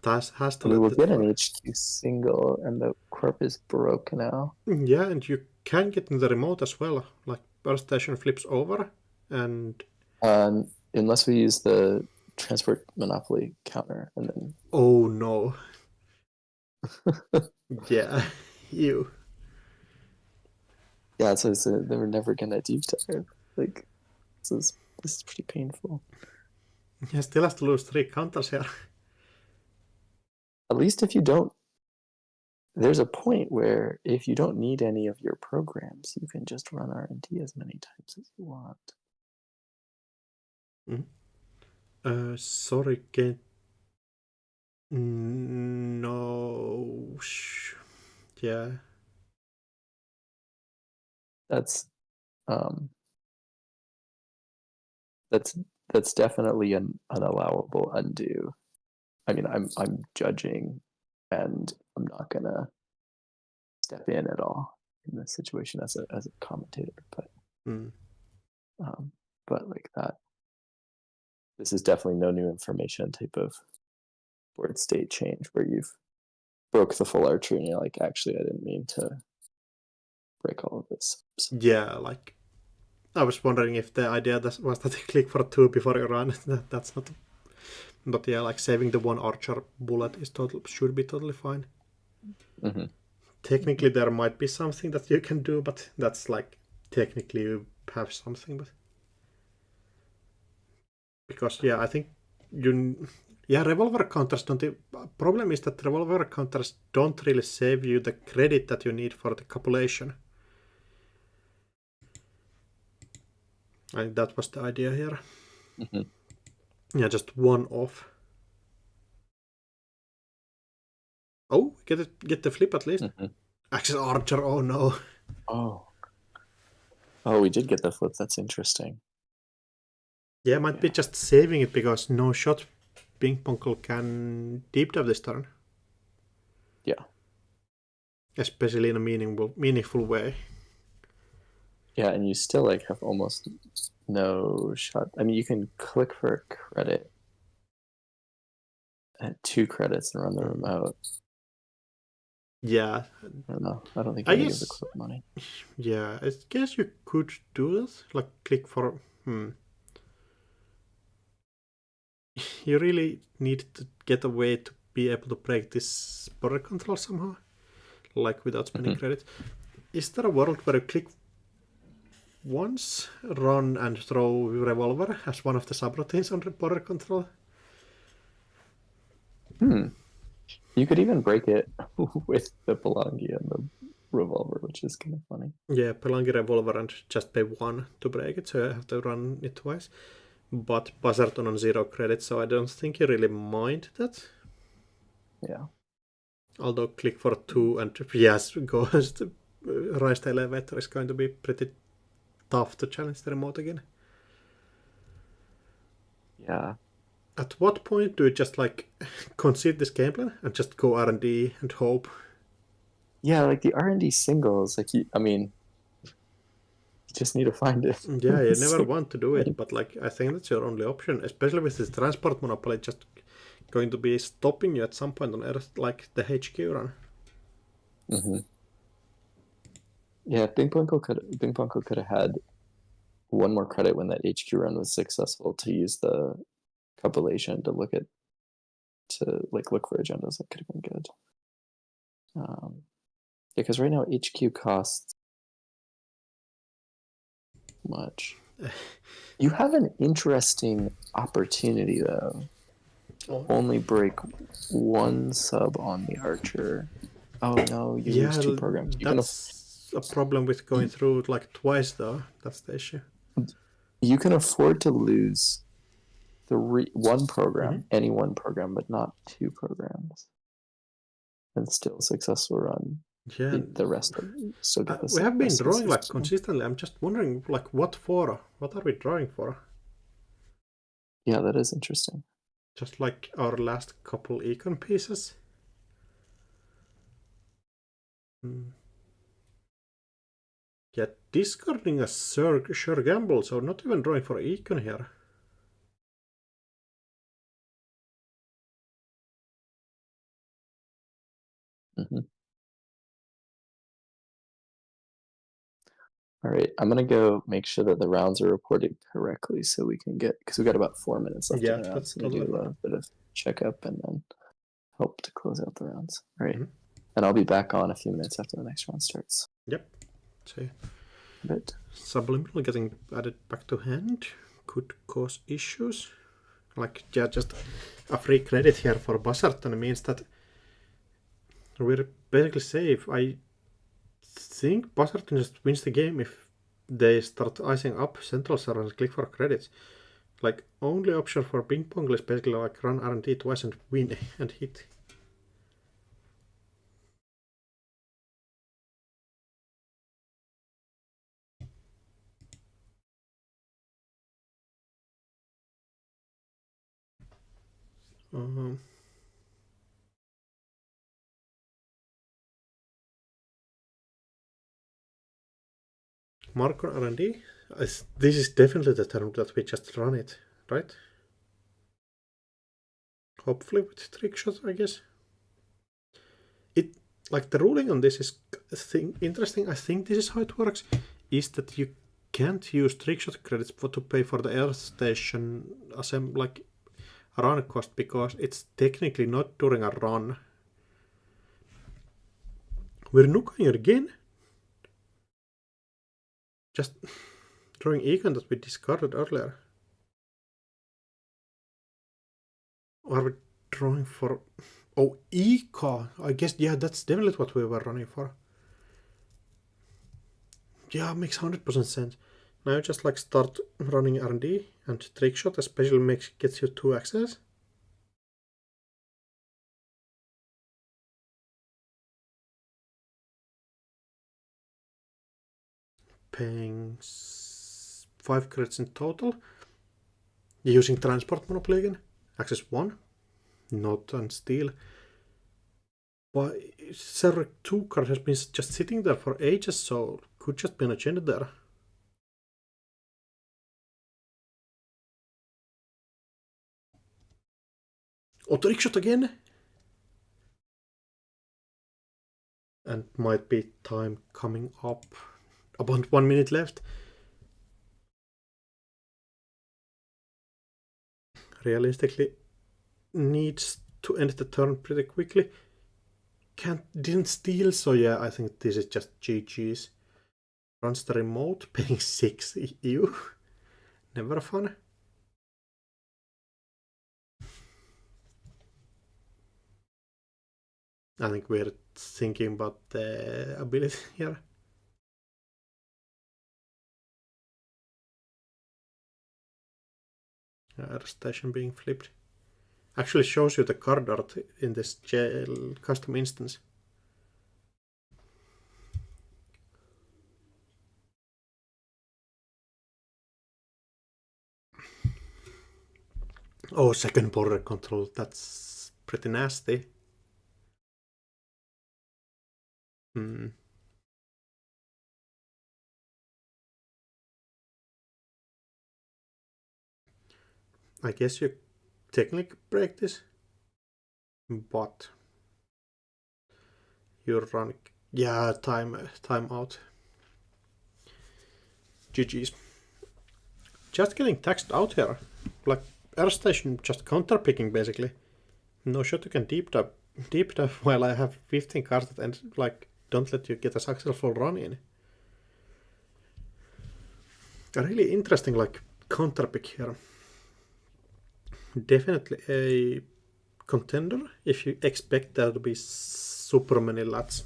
That has to. We will get an HQ single, and the corp is broke now. Yeah, and you can get in the remote as well. Like, bar station flips over, and unless we use the transport monopoly counter, and then oh no. Yeah, you. Yeah, so they were never gonna deep dive. Like, this is pretty painful. Yeah, still has to lose 3 counters here. At least if you don't, there's a point where if you don't need any of your programs, you can just run R&D as many times as you want. Sorry, can no. Yeah. That's definitely an unallowable undo. I mean, I'm judging, and I'm not gonna step in at all in this situation as a commentator, but like that. This is definitely no new information type of board state change where you've broke the full archery and you're like, actually, I didn't mean to break all of this. So. Yeah, like, I was wondering if the idea was that you click for 2 before you run. That's not. But yeah, like, saving the 1 archer bullet should be totally fine. Mm-hmm. Technically, there might be something that you can do, but that's like, technically you have something, but because I think revolver counters don't. Problem is that revolver counters don't really save you the credit that you need for the copulation. I think that was the idea here. Mm-hmm. Yeah, just 1 off. Oh, get the flip at least. Mm-hmm. Access archer. Oh no. Oh, we did get the flip. That's interesting. Yeah, might be just saving it because no shot Ping Pongkel can deep dive this turn. Yeah. Especially in a meaningful way. Yeah, and you still like have almost no shot. I mean, you can click for a credit at 2 credits and run the remote. Yeah. I don't know. I don't think I guess the clip money. Yeah, I guess you could do this. Like, click for. You really need to get a way to be able to break this border control somehow, like without spending credit. Is there a world where you click once, run and throw revolver as one of the subroutines on border control? You could even break it with the Palangi and the revolver, which is kind of funny. Yeah, Palangi revolver and just pay 1 to break it, so I have to run it twice. But Buzzarton on 0 credits, so I don't think you really mind that. Yeah. Although click for 2 and yes, Ghost Rise to Elevator is going to be pretty tough to challenge the remote again. Yeah. At what point do you just like concede this game plan and just go R&D and hope? Yeah, like the R&D singles, like I mean, you just need to find it. Yeah, you never want to do it, but like I think that's your only option, especially with this transport monopoly just going to be stopping you at some point on Earth, like the HQ run. Mm-hmm. Yeah, Bing Bunko could have had 1 more credit when that HQ run was successful to use the compilation to look for agendas. That could have been good. Because right now HQ costs much. You have an interesting opportunity though. Only break 1 sub on the archer. Oh no, you lose 2 programs. That's a problem with going through like twice though. That's the issue. You can afford to lose 1 program, any 1 program, but not 2 programs, and still successful run. Yeah, the rest of still get we have been drawing like consistently. I'm just wondering, like, what for? What are we drawing for? Yeah, that is interesting. Just like our last couple econ pieces. Yeah, discarding a sure gamble, so not even drawing for econ here. All right, I'm gonna go make sure that the rounds are reported correctly so we can get, because we got about 4 minutes left in the round. So totally do a bit of checkup and then help to close out the rounds. All right, and I'll be back on a few minutes after the next round starts. Yep. See. But Subliminal getting added back to hand could cause issues. Like, yeah, just a free credit here for Buzzarton means that we're basically safe. I think Buzzarton just wins the game if they start icing up central server and click for credits. Like, only option for ping pong is basically like run R&D twice and win and hit. Mark on R&D? This is definitely the term that we just run it, right? Hopefully with trick shot, I guess. It, like, the ruling on this is interesting. I think this is how it works, is that you can't use trick shot credits to pay for the Earth Station like run cost, because it's technically not during a run. We're nuking it again. Just drawing econ that we discarded earlier. Or are we drawing for... Oh, eco! I guess, yeah, that's definitely what we were running for. Yeah, makes 100% sense. Now just like start running R&D and trick shot, especially gets you 2 access. Paying 5 credits in total. Using transport monopoly again. Access 1. Not on steal. But server 2 card has been just sitting there for ages, so could just be an agenda there. Oh, trick shot again. And might be time coming up. About 1 minute left. Realistically, needs to end the turn pretty quickly. Didn't steal, so yeah, I think this is just GG's. Runs the remote, paying 6 EU. Never fun. I think we're thinking about the ability here. Station being flipped. Actually shows you the card art in this jail custom instance. Oh, second border control. That's pretty nasty. I guess you technically break this, but you run. Yeah, time out. GG's. Just getting taxed out here. Like air station just counter picking basically. No shot you can deep dive while I have 15 cards and like don't let you get a successful run in. A really interesting like counter pick here. Definitely a contender if you expect there to be super many lats.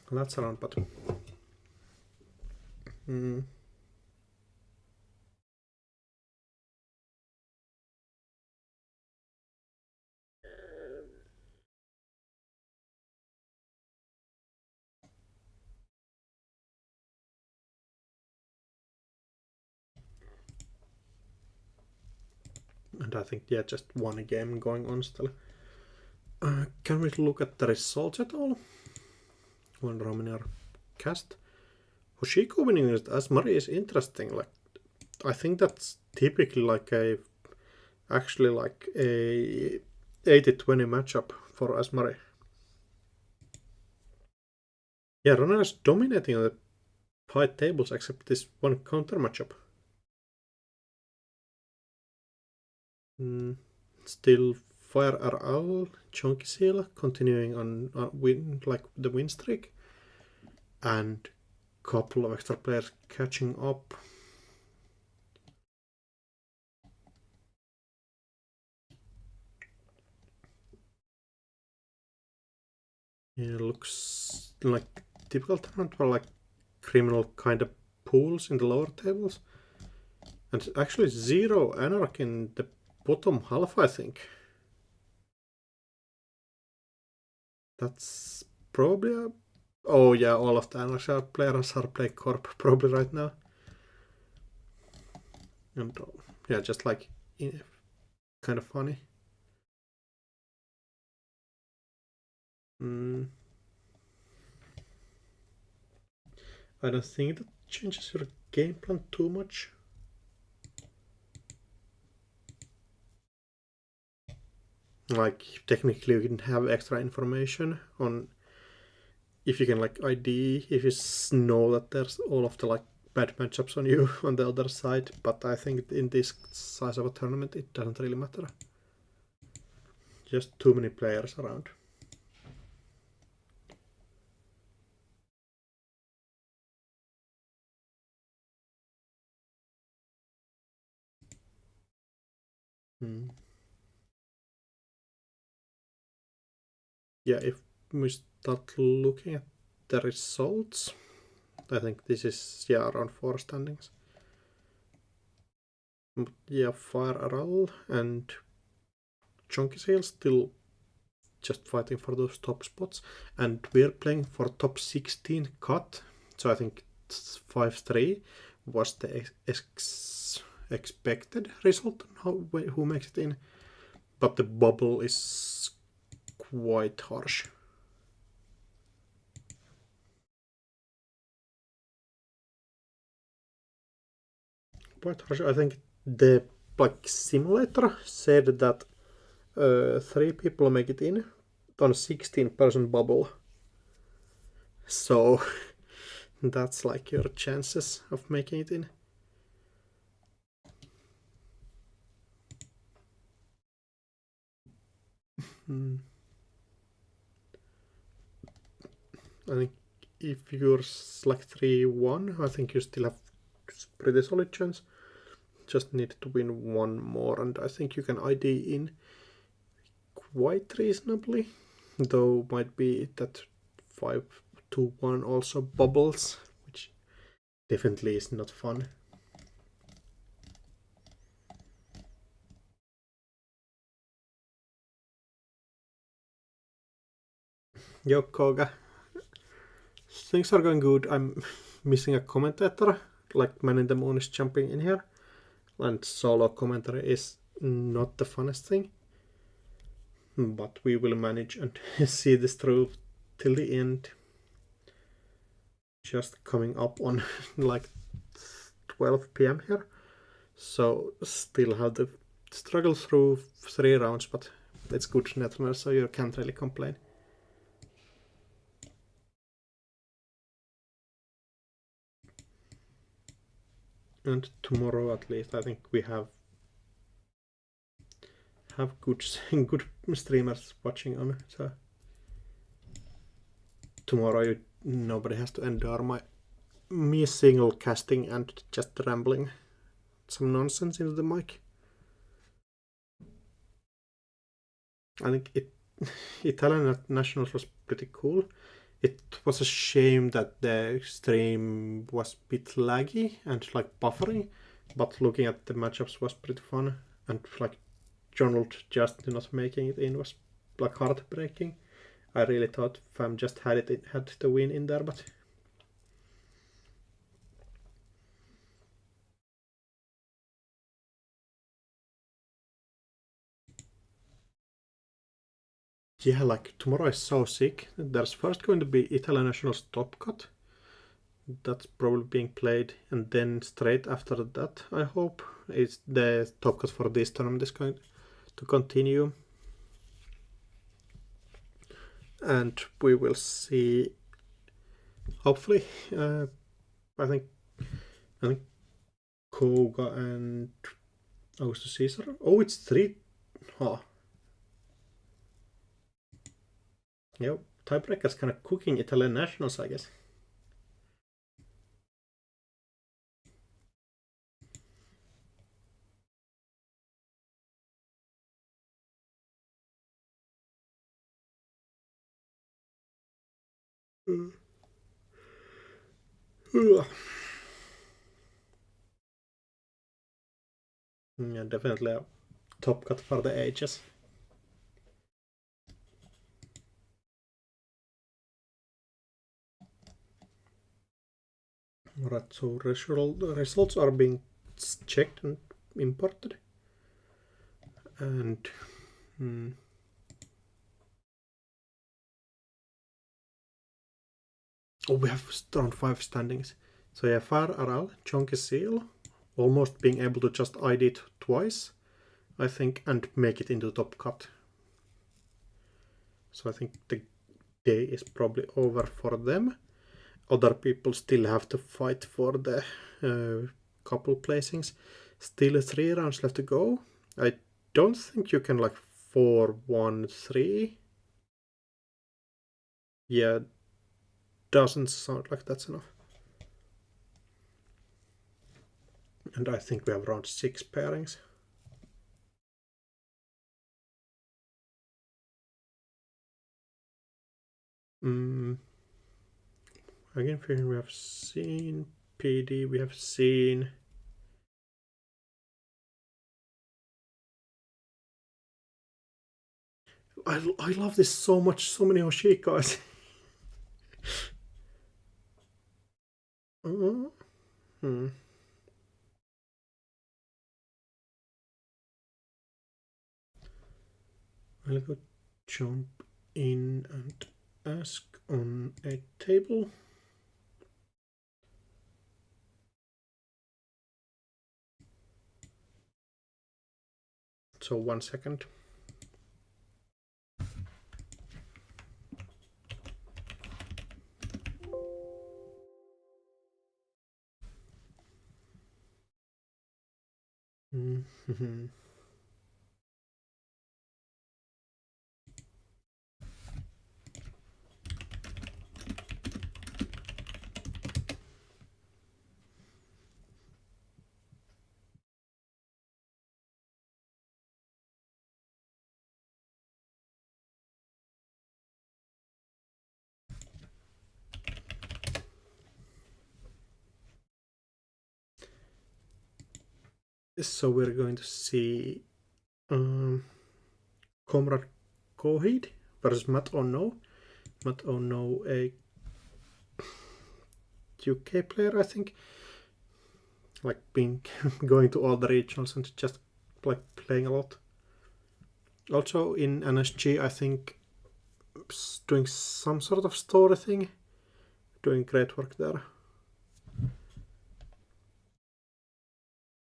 Lats around, but and I think yeah, just one game going on still. Can we look at the results at all? When Romanian cast Hoshiko winning it as Mari is interesting. Like I think that's typically like a 80-20 matchup for Asmari. Yeah, Ronan is dominating on the high tables except this one counter matchup. Still Fire RL, Chunky Seal continuing on the win streak, and couple of extra players catching up. Yeah, looks like typical tournament where like criminal kind of pools in the lower tables. And actually 0 Anarch in the bottom half, I think. That's probably oh yeah, all of the Anarch players are playing Corp probably right now. And yeah, just like kind of funny. I don't think that changes your game plan too much. Like technically you can have extra information on if you can like ID, if you know that there's all of the like bad matchups on you on the other side, but I think in this size of a tournament it doesn't really matter. Just too many players around. Yeah, if we start looking at the results, I think this is around 4 standings. But yeah, Fire RL and Chunky Sail still just fighting for those top spots, and we're playing for top 16 cut, so I think 5-3 was the expected result who makes it in, but the bubble is quite harsh. I think the simulator said that 3 people make it in on 16-person bubble, so that's like your chances of making it in. I think if you're like 3-1, I think you still have pretty solid chance. just need to win one more, and I think you can ID in quite reasonably, though might be that 5-1 also bubbles, which definitely is not fun. Yo, Koga. Things are going good. I'm missing a commentator, like Man in the Moon is jumping in here, and solo commentary is not the funnest thing. But we will manage and see this through till the end. Just coming up on like 12 p.m. here, so still have to struggle through 3 rounds, but it's good netrunner, so you can't really complain. And tomorrow at least I think we have good streamers watching on, so tomorrow nobody has to endure me single casting and just rambling some nonsense into the mic. I think Italian Nationals was pretty cool. It was a shame that the stream was a bit laggy and like buffering, but looking at the matchups was pretty fun, and like Donald just not making it in was like heartbreaking. I really thought Fam just had the win in there, but yeah, like tomorrow is so sick. There's first going to be Italian Nationals Top Cut. That's probably being played, and then straight after that, I hope, is the Top Cut for this tournament is going to continue. And we will see, hopefully, I think Koga and Augustus Caesar. Oh, it's 3. Huh. Yep, tiebreaker's kind of cooking Italian Nationals, I guess. Yeah, definitely a top cut for the ages. Right, so results are being checked and imported. And oh, we have round 5 standings. So yeah, Far Aral, Chunky Seal, almost being able to just ID it twice, I think, and make it into top cut. So I think the day is probably over for them. Other people still have to fight for the couple placings. Still 3 rounds left to go. I don't think you can like 4-1-3. Yeah, doesn't sound like that's enough. And I think we have around 6 pairings. Again, we have seen PD, we have seen I love this so much, so many Oshikas. I'll go jump in and ask on a table. So 1 second. So we're going to see Comrade Coheed versus Matt Ono. Matt Ono, a UK player, I think. Like being going to all the regionals and just like playing a lot. Also in NSG, I think doing some sort of story thing. Doing great work there.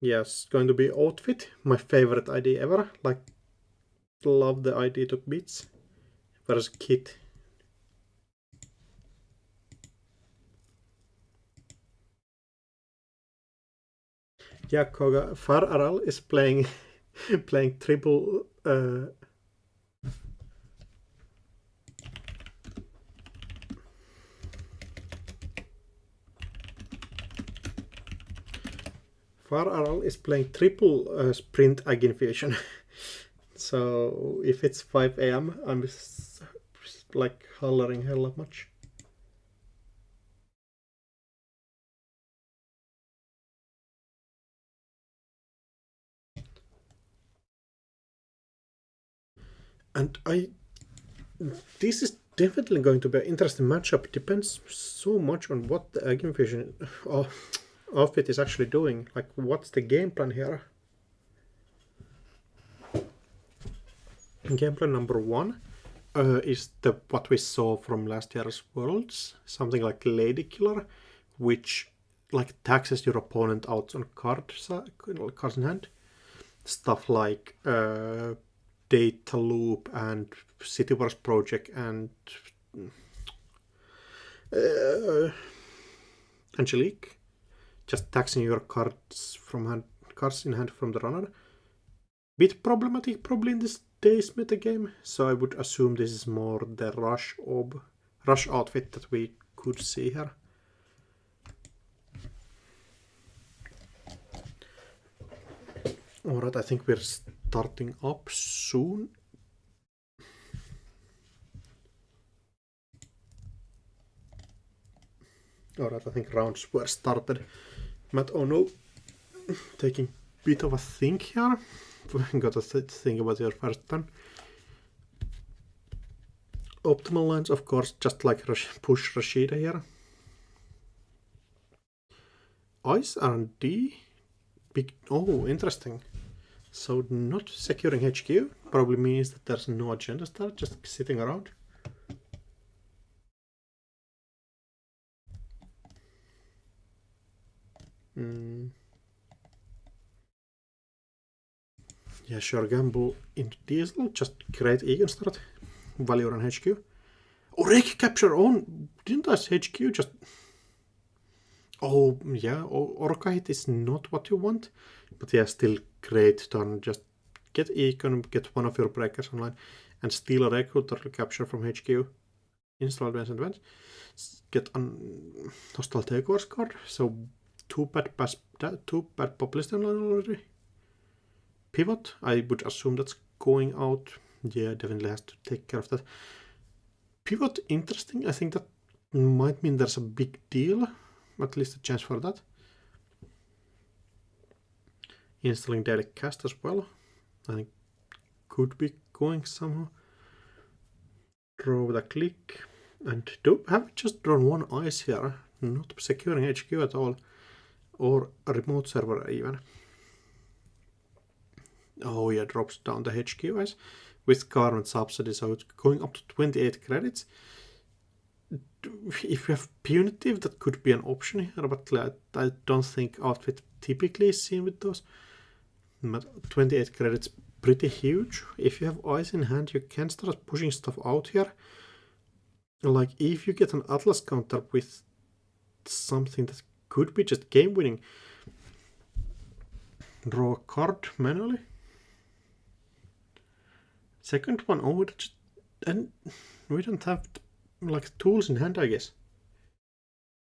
Yes, going to be Outfit, my favorite ID ever. Like, love the ID to bits. Versus Kit. Yeah, Koga, Far Aral is playing playing triple Far Aral is playing triple sprint ag infusion. So if it's 5 AM, I'm like hollering hella much. And this is definitely going to be an interesting matchup. It depends so much on what the ag infusion outfit is actually doing. Like, what's the game plan here? Game plan number 1 is what we saw from last year's Worlds, something like Lady Killer, which like taxes your opponent out on cards in hand. Stuff like Data Loop and City Wars Project and Angelique, just taxing your cards in hand from the runner. Bit problematic probably in this day's metagame, so I would assume this is more the rush outfit that we could see here. Alright, I think we're starting up soon. Alright, I think rounds were started. Matt Ono taking a bit of a think here. Got to think about your first turn. Optimal lines, of course, just like push Rashida here. Ice R&D. Big. Oh, interesting. So not securing HQ probably means that there's no agenda start, just sitting around. Yeah, sure, gamble into Diesel, just create Egan start, value on HQ. Oh, Rake capture on, didn't I say HQ just... Oh, yeah, Orca hit is not what you want, but yeah, still great turn. Just get Econ, get one of your breakers online, and steal a recruiter capture from HQ. Install advance advance. Get a hostile takeovers card. So two bad populist online already. Pivot, I would assume that's going out. Yeah, definitely has to take care of that. Pivot, interesting. I think that might mean there's a big deal. At least a chance for that. Installing daily cast as well. I think could be going somehow. Draw with a click. And have just drawn one ice here. Not securing HQ at all. Or a remote server even. Oh yeah, drops down the HQ ice. With current subsidy, so it's going up to 28 credits. If you have punitive, that could be an option here, but I don't think outfit typically is seen with those. But 28 credits, pretty huge. If you have ice in hand, you can start pushing stuff out here. Like if you get an Atlas counter with something that could be just game winning, draw a card manually. Second one, oh, and we don't have like tools in hand, I guess.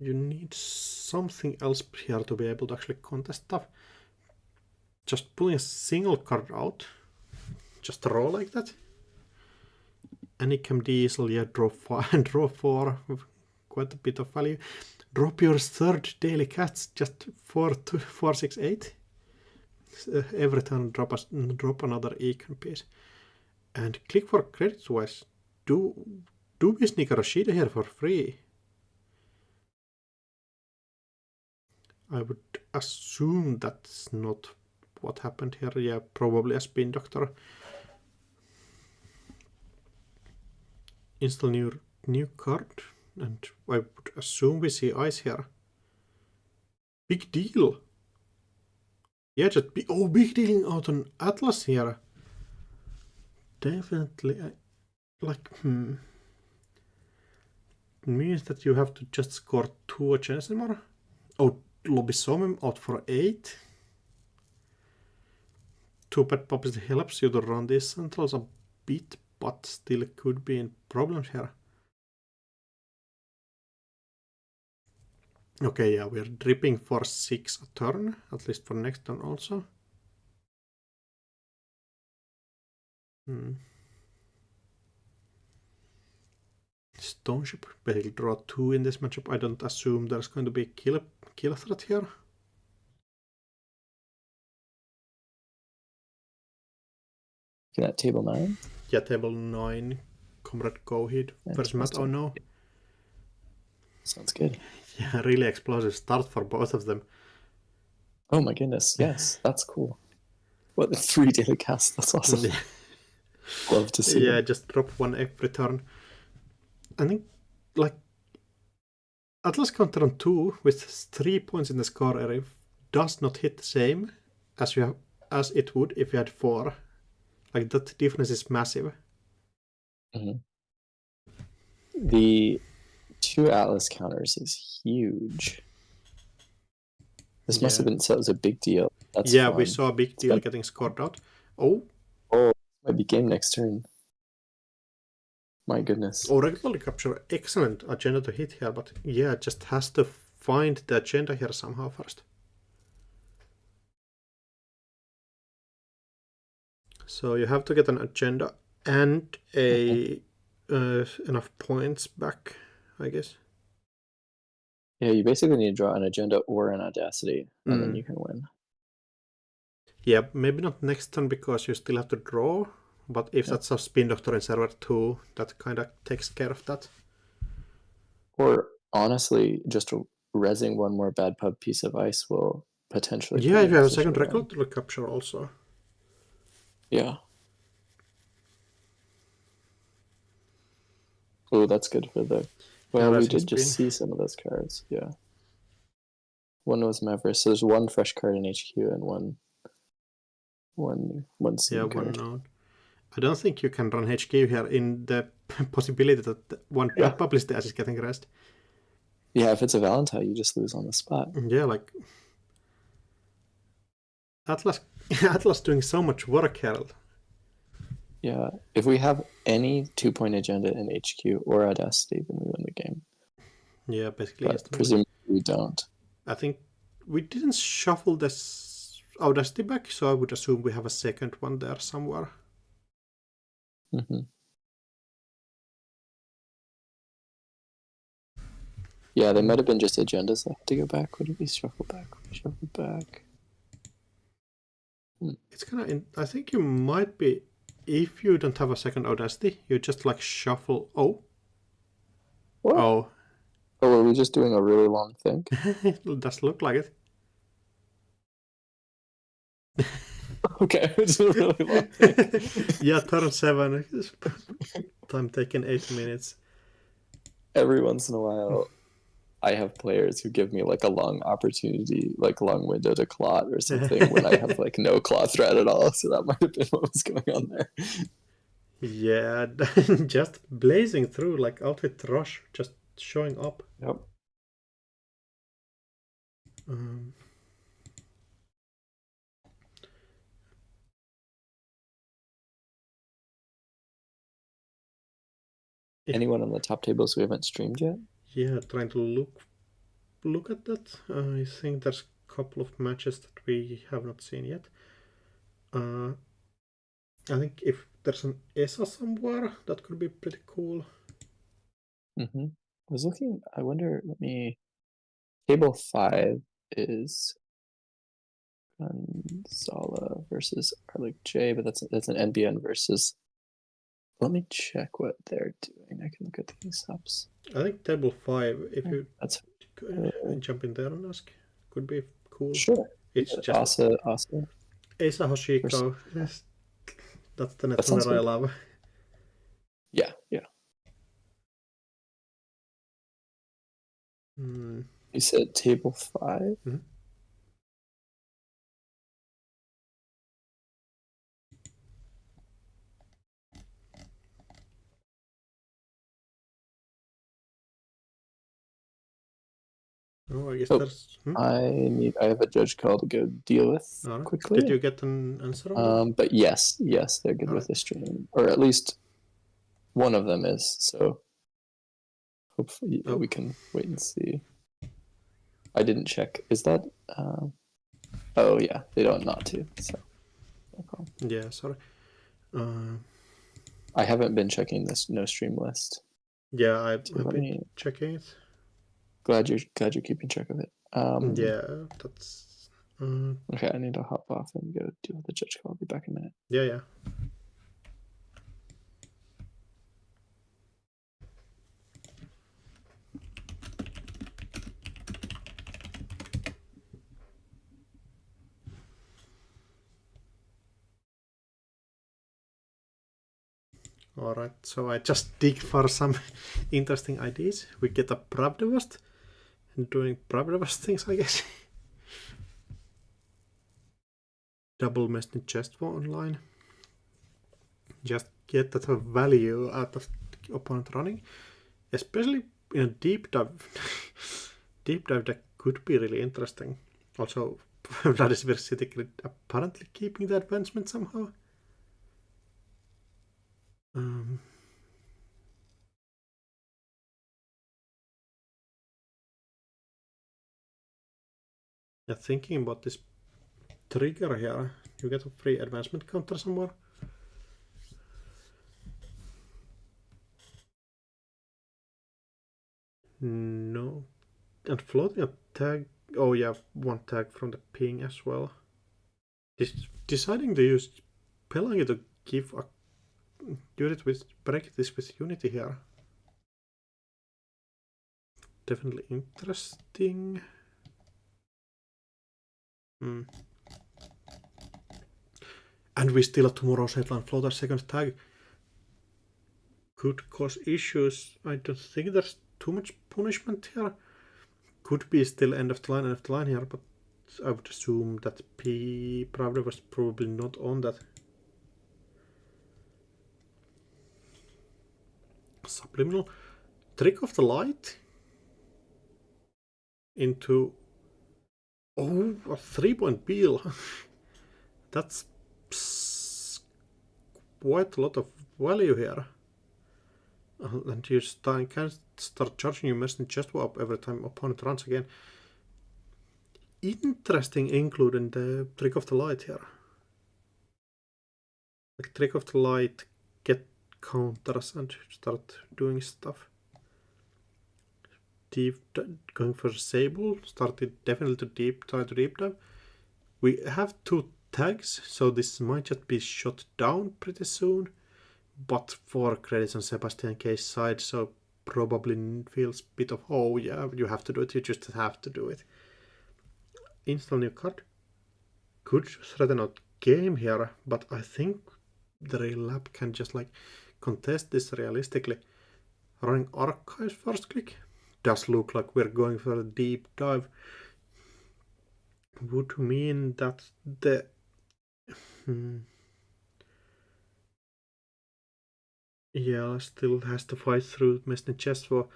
You need something else here to be able to actually contest stuff. Just pulling a single card out, just roll like that. Anycam Diesel, yeah, draw 4, quite a bit of value. Drop your third daily cats, just 4, 2, 4, 6, 8. Every turn drop another econ piece. And click for credits wise. Do we sneak a Rashida here for free? I would assume that's not what happened here. Yeah, probably a spin doctor. Install new card, and I would assume we see ice here. Big deal. Yeah, just big dealing out on Atlas here. Definitely, means that you have to just score 2 agendas anymore. Oh, Lobisomum out for 8. Too bad publicity helps you to run these centrals a bit, but still could be in problems here. Okay, yeah, we're dripping for 6 a turn, at least for next turn also. Stoneship, basically draw 2 in this matchup. I don't assume there's going to be kill threat here. At table 9? Yeah, table 9. Comrade Goheed versus Matt. Oh no. Sounds good. Yeah, really explosive start for both of them. Oh my goodness, yes, that's cool. What, 3 daily casts? That's awesome. Love to see. Yeah, just drop 1 every turn. I think, like, Atlas counter on 2 with 3 points in the score area does not hit the same as it would if you had 4. Like, that difference is massive. Mm-hmm. The 2 Atlas counters is huge. This must have been, so it was a big deal. That's yeah, fun. we saw a big deal getting scored out. Oh, might be game next turn. My goodness. Oh, regularly capture, excellent agenda to hit here, but yeah, just has to find the agenda here somehow first. So you have to get an agenda and enough points back, I guess. Yeah, you basically need to draw an agenda or an audacity, and then you can win. Yeah, maybe not next turn because you still have to draw, but if that's a spin doctor in server 2, that kind of takes care of that. Or honestly, just rezzing 1 more bad pub piece of ice will potentially. Yeah, if you have a second record capture also. Yeah. Oh, that's good for the. Well, we did just see some of those cards. Yeah. One was Maverick, so there's 1 fresh card in HQ and one card. One known. I don't think you can run HQ here in the possibility that 1 bad publicity as is getting rest. Yeah, if it's a Valentine, you just lose on the spot. Yeah, like Atlas doing so much work, Harold. Yeah, if we have any 2-point agenda in HQ or Audacity, then we win the game. Yeah, basically. But presumably we don't. I think we didn't shuffle this Audacity back, so I would assume we have a second one there somewhere. Mm-hmm. Yeah, they might have been just agendas that had to go back. What did we shuffle back? We shuffled back. It's kind of. I think you might be. If you don't have a second Audacity, you just like shuffle. Oh. What? Oh. Oh, are we just doing a really long thing? It does look like it. Okay, it's a really long thing. Yeah, turn 7. Time taken 8 minutes. Every once in a while, I have players who give me like a long opportunity, like long window to clot or something when I have like no clot threat at all. So that might have been what was going on there. Yeah, just blazing through like outfit rush, just showing up. Yep. Anyone on the top tables we haven't streamed yet? Yeah, trying to look at that. I think there's a couple of matches that we have not seen yet. I think if there's an ESA somewhere, that could be pretty cool. Mm-hmm. I was looking, I wonder, table 5 is Gonzala versus Arlick J, but that's an NBN versus. Let me check what they're doing. I can look at these subs. I think table 5, if you That's jump in there and ask, could be cool. sure. It's Yeah, just Asa. Asa Hoshiko. Yes. That's the That sounds netrunner I good. love. Yeah. You said table 5? Mm-hmm. Oh, I guess there's. I have a judge call to go deal with quickly. Did you get an answer on that? But yes, they're good with the stream, or at least one of them is. So hopefully we can wait and see. I didn't check. Is that? Oh yeah, they don't not to. So. Okay. Yeah, sorry. I haven't been checking this no stream list. Yeah, I've been checking it. Glad you're keeping track of it. Yeah, that's. Okay, I need to hop off and go deal with the judge call. I'll be back in a minute. Yeah. Alright, so I just dig for some interesting ideas. We get a Pravdevast and doing Pravdevast things, I guess. Double meshed chest for online. Just get that value out of the opponent running. Especially in a deep dive. Deep dive that could be really interesting. Also, Vladimir City apparently keeping the advancement somehow. Yeah, thinking about this trigger here, you get a free advancement counter somewhere. No. And floating a tag. Oh yeah, one tag from the ping as well. Deciding to use Pelangi to give a unit with break this with Unity here. Definitely interesting. And we still have tomorrow's headline floater second tag. Could cause issues. I don't think there's too much punishment here. Could be still end of the line here, but I would assume that Pravda was probably not on that. Subliminal. Trick of the light into a 3-point peel. That's quite a lot of value here. And you can start charging your message chest up every time opponent runs again. Interesting including the trick of the light here. Like trick of the light, get counters and start doing stuff. Going for Sable, started definitely to try to deep dive. We have 2 tags, so this might just be shot down pretty soon. But 4 credits on Sebastian K's side, so probably feels a bit of, oh yeah, you have to do it, you just have to do it. Install new card. Could threaten out game here, but I think the Real Lab can just like contest this realistically. Running Archives first click. Does look like we're going for a deep dive. Would mean that the yeah, still has to fight through Mesne chest for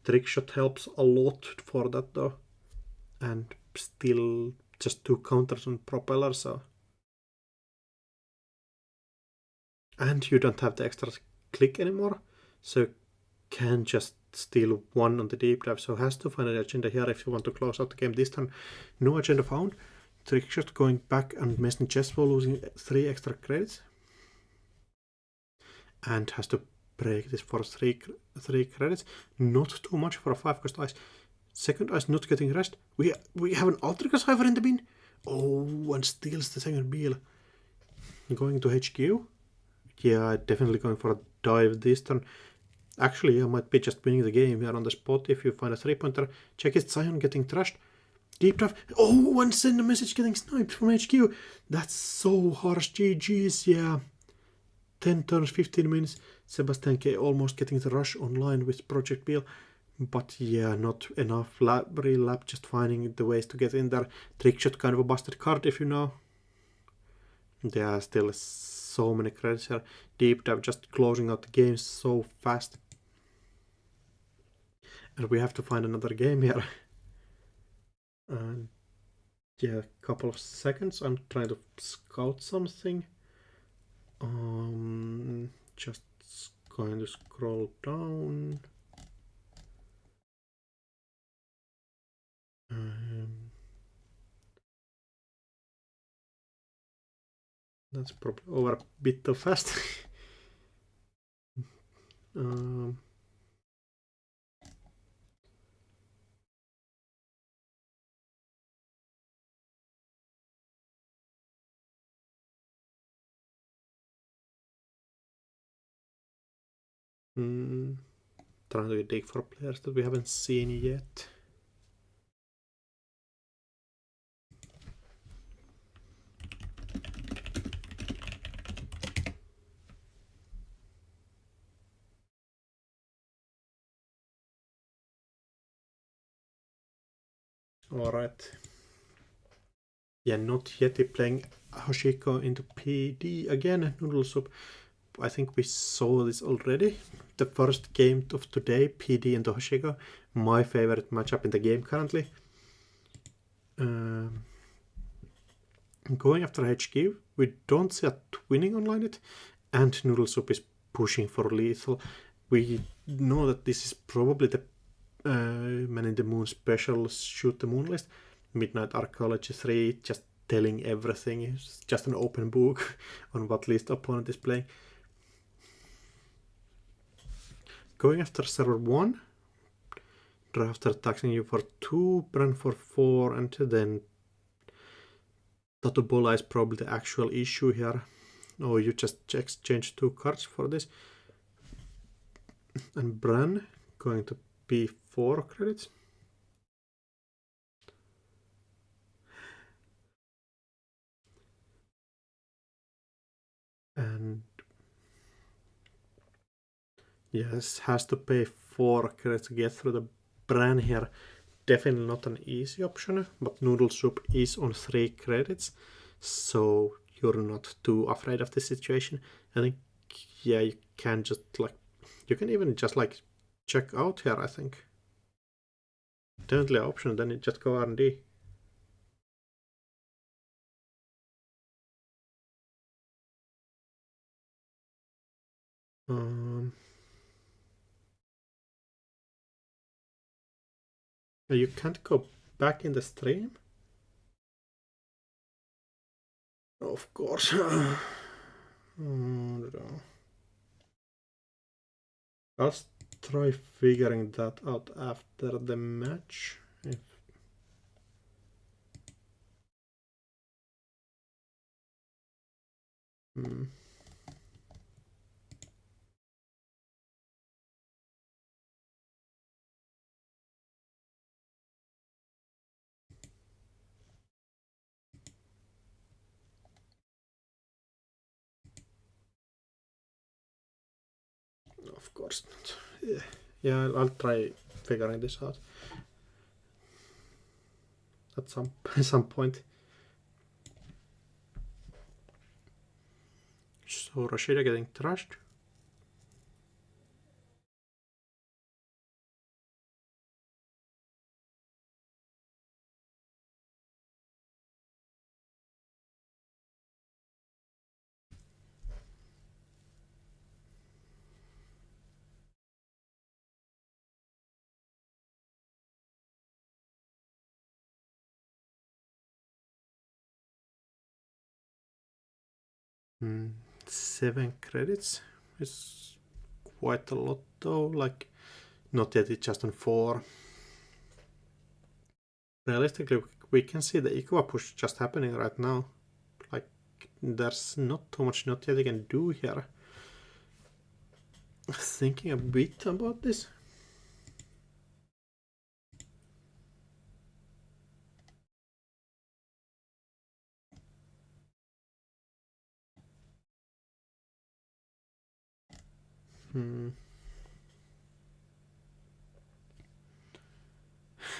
trickshot helps a lot for that though. And still just 2 counters on propeller, so. And you don't have the extra click anymore, so you can just steal 1 on the deep dive, so has to find an agenda here if you want to close out the game this time. No agenda found. Trickshot going back and Mesne chest for losing 3 extra credits. And has to break this for 3 credits. Not too much for a 5 cost ice. Second ice not getting rest. We have an Ultra Cipher in the bin. Oh, and steals the second Beal. Going to HQ? Yeah, definitely going for a dive this turn. Actually, I might be just winning the game here on the spot if you find a 3-pointer. Check it, Zion getting trashed. Deep dive. Oh, and send a message getting sniped from HQ. That's so harsh. GG's, yeah. 10 turns, 15 minutes. Sebastian K almost getting the rush online with Project Bill. But yeah, not enough real lap, just finding the ways to get in there. Trickshot kind of a busted card if you know. There are still so many credits here. Deep dive just closing out the game so fast. And we have to find another game here. And yeah, a couple of seconds. I'm trying to scout something. Just going to scroll down. That's probably over a bit too fast. Trying to dig for players that we haven't seen yet. Alright. Yeah, not Yeti playing Hoshiko into PD again. Noodle Soup. I think we saw this already. The first game of today, PD into Hoshiko. My favorite matchup in the game currently. Going after HQ. We don't see a twinning online it. And Noodle Soup is pushing for lethal. We know that this is probably the Man in the Moon special Shoot the Moon list. Midnight Archaeology 3, just telling everything. It's just an open book on what list opponent is playing. Going after server 1. Drafter taxing you for 2, Bran for 4, and then Tatubola is probably the actual issue here. Oh, you just exchange 2 cards for this. And Bran going to be 4 credits. And yes, has to pay 4 credits to get through the Bran here. Definitely not an easy option, but Noodle Soup is on 3 credits, so you're not too afraid of the situation. I think, yeah, you can just you can even just check out here, I think. Definitely an option, then you just go R&D. You can't go back in the stream? Of course. I'll try figuring that out after the match. Of course not. Yeah, I'll try figuring this out at some point. So Rashida getting trashed. Mm, 7 credits is quite a lot though, like not yet, it's just on 4. realistically, we can see the eco push just happening right now. Like, there's not too much not yet they can do here. Thinking a bit about this.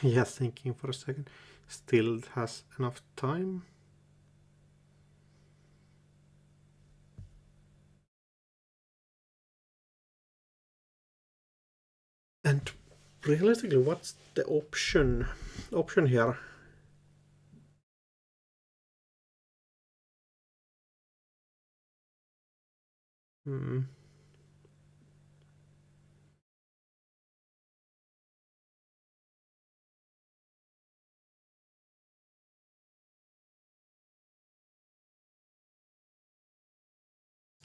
Yeah, thinking for a second. Still has enough time. And realistically, what's the option here?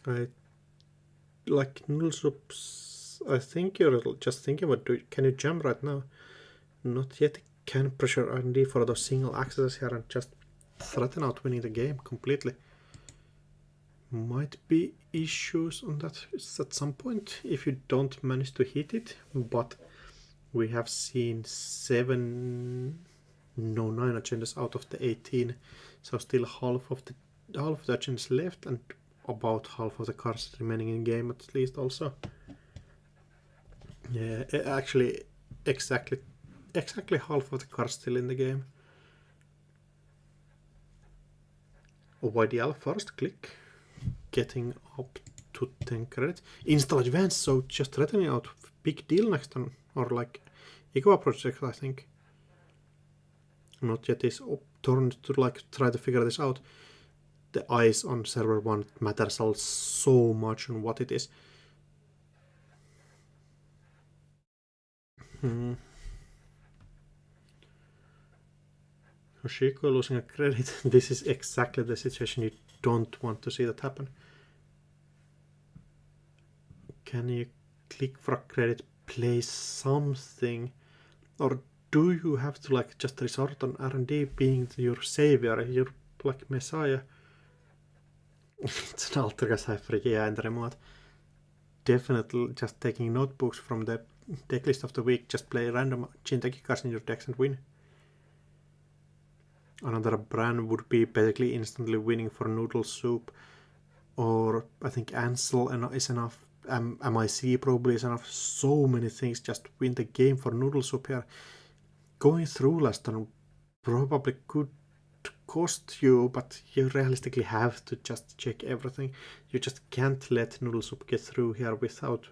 I like noodle soups. I think you're just thinking about can you jump right now? Not yet. Can pressure R&D for those single accesses here and just threaten out winning the game completely. Might be issues on that at some point if you don't manage to hit it, but we have seen 9 agendas out of the 18, so still half of the agendas left and about half of the cards remaining in game at least also. Yeah, actually exactly half of the cards still in the game. YDL first click, getting up to 10 credits. Install advance, so just threatening out big deal next time, or like Equa project, I think. Not yet is turned to like try to figure this out. The eyes on server 1 matters so much on what it is. Yoshiko losing a credit. This is exactly the situation you don't want to see that happen. Can you click for a credit, play something, or do you have to like just resort on R&D being your savior, your like messiah? It's an alter cipher, yeah, in the remote. Definitely just taking notebooks from the deck list of the week, just play random Jinteki cards in your decks and win. Another brand would be basically instantly winning for noodle soup, or I think Ansel is enough. MIC probably is enough. So many things just win the game for noodle soup here. Going through last turn probably could cost you, but you realistically have to just check everything. You just can't let noodle soup get through here without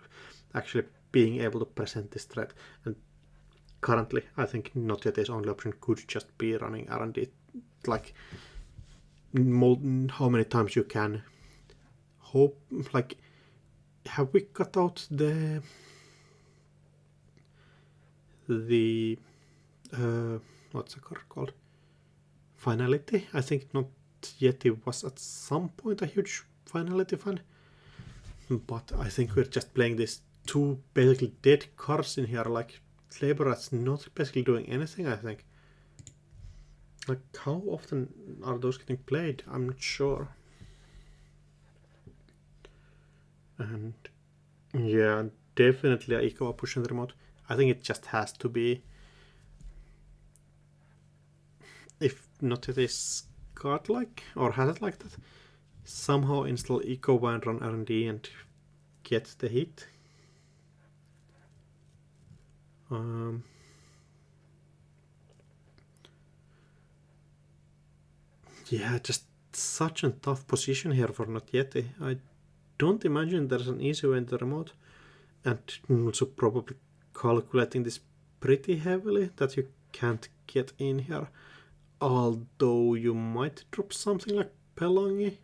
actually being able to present this threat. And currently, I think not yet his only option could just be running R&D. Like, how many times you can hope, like, have we cut out the what's the card called? Finality? I think not yet. It was at some point a huge finality fan, but I think we're just playing these two basically dead cards in here. Like, Laborat's not basically doing anything, I think. Like, how often are those getting played? I'm not sure. And yeah, definitely a Eco push in the remote. I think it just has to be. If not it is godlike, or has it like that, somehow install Eco Wine, run R&D and get the hit. Yeah, just such a tough position here for Not Yeti. I don't imagine there's an easy way in the remote, and also probably calculating this pretty heavily that you can't get in here. Although you might drop something like Pelongi.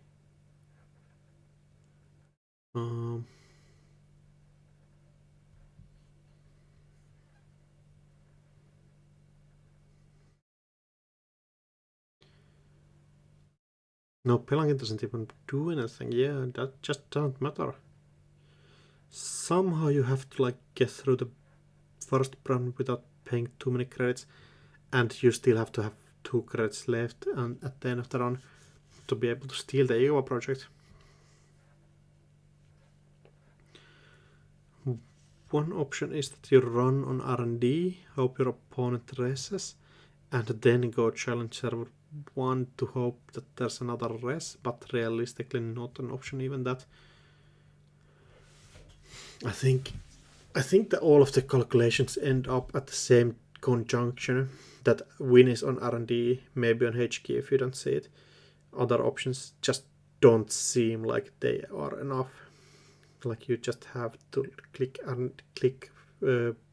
No, Pelongi doesn't even do anything. Yeah, that just doesn't matter. Somehow you have to like get through the first run without paying too many credits. and you still have to have 2 credits left and at the end of the run to be able to steal the Igawa project. One option is that you run on R&D, hope your opponent reses, and then go challenge server 1 to hope that there's another res, but realistically not an option even that. I think that all of the calculations end up at the same conjunction, that win is on R&D, maybe on HQ if you don't see it. Other options just don't seem like they are enough. Like you just have to click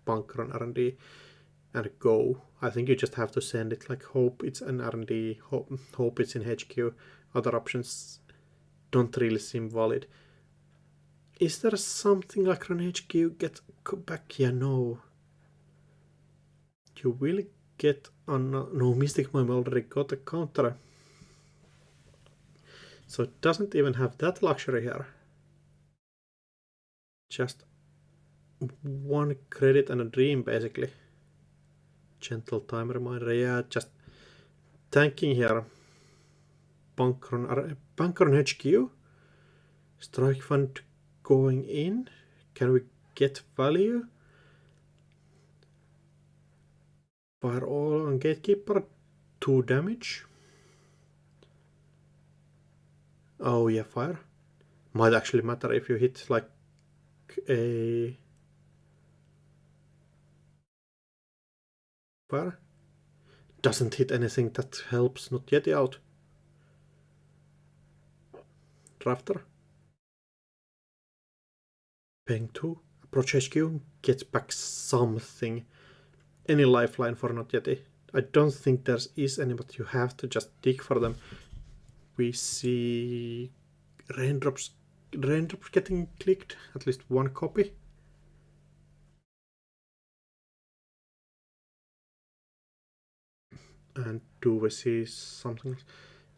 bunker on R&D and go. I think you just have to send it, like hope it's an R&D, hope it's in HQ. Other options don't really seem valid. Is there something like run HQ, get back? Yeah, no. You will get on. No, Mystic Mime already got a counter. So it doesn't even have that luxury here. Just 1 credit and a dream, basically. Gentle time reminder, yeah, just tanking here. Bunker on HQ. Strike fund going in. Can we get value? Fire all on Gatekeeper. 2 damage. Oh yeah, fire. Might actually matter if you hit like a fire. Doesn't hit anything that helps not yet out. Drafter. Paying 2. Approach HQ. Gets back something. Any lifeline for not yet. I don't think there is any, but you have to just dig for them. We see raindrops getting clicked. At least 1 copy. And do we see something?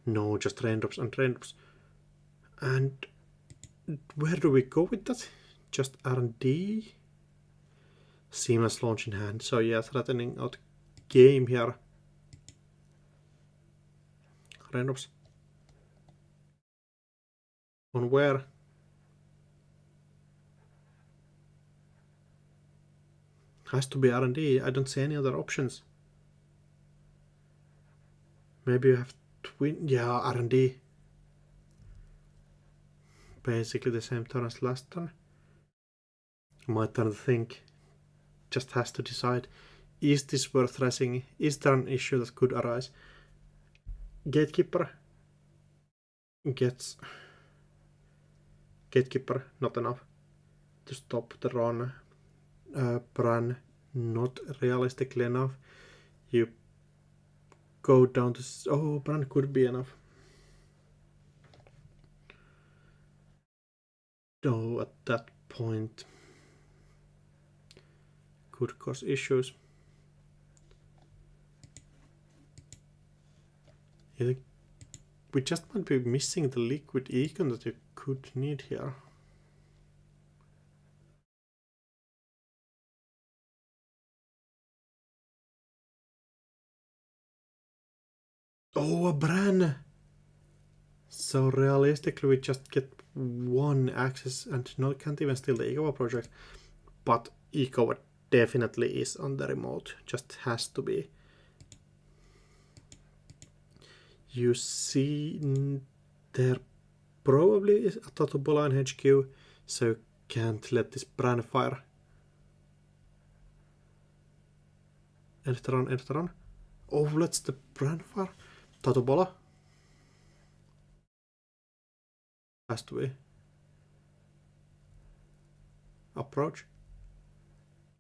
No, just raindrops and raindrops. And where do we go with that? Just R&D? Seamless launch in hand. So yeah, threatening out game here. Raindrops. On where? Has to be R&D. I don't see any other options. Maybe you have twin. Yeah, R&D. Basically the same turn as last turn. My turn to think. Just has to decide. Is this worth racing? Is there an issue that could arise? Gatekeeper gets Gatekeeper, not enough to stop the run. Bran, not realistically enough. You go down to... Oh, Bran could be enough. Though at that point could cause issues. Yeah, we just might be missing the liquid econ that you could need here. Oh, a Bran! So realistically we just get 1 access and can't even steal the Igawa project. But Igawa definitely is on the remote, just has to be. You see there probably is a Tatobola in HQ, so you can't let this Bran fire. End the run. Oh, let's the Bran fire. Tatobola. Has to be. Approach.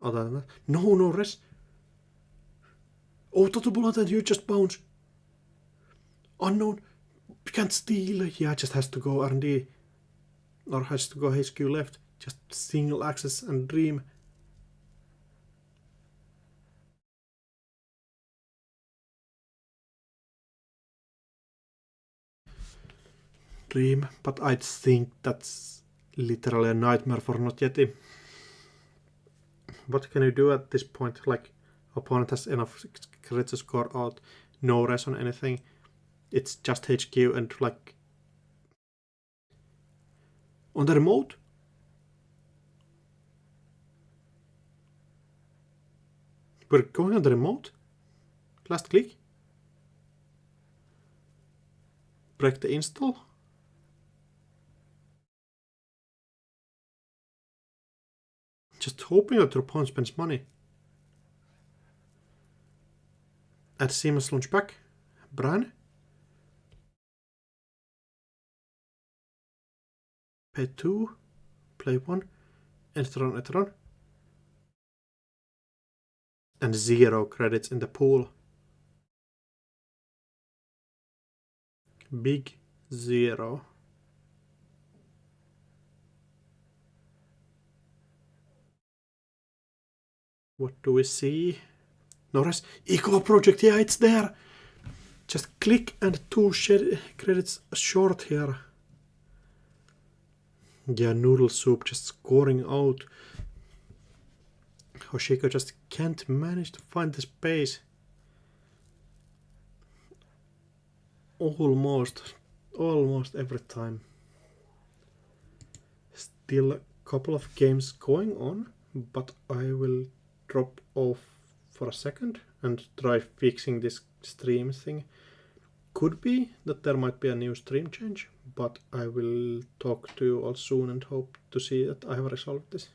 Other than that. No res. Oh, Tatobola, then you just bounce. Unknown. You can't steal. Yeah, just has to go R&D. Or has to go HQ left. Just single access and dream. Dream, but I think that's literally a nightmare for Not Yeti. What can you do at this point? Like, opponent has enough credits a score out, no res on anything. It's just HQ and like on the remote. We're going on the remote. Last click. Break the install. Just hoping that your opponent spends money. Add seamless launch back. Bran. Pay 2. Play 1. Enter on. And 0 credits in the pool. Big 0. What do we see? Norris, Eco Project, yeah, it's there. Just click and 2 credits short here. Yeah, Noodle Soup just scoring out. Hoshiko just can't manage to find the space. Almost every time. Still a couple of games going on, but I will drop off for a second and try fixing this stream thing. Could be that there might be a new stream change, but I will talk to you all soon and hope to see that I have resolved this.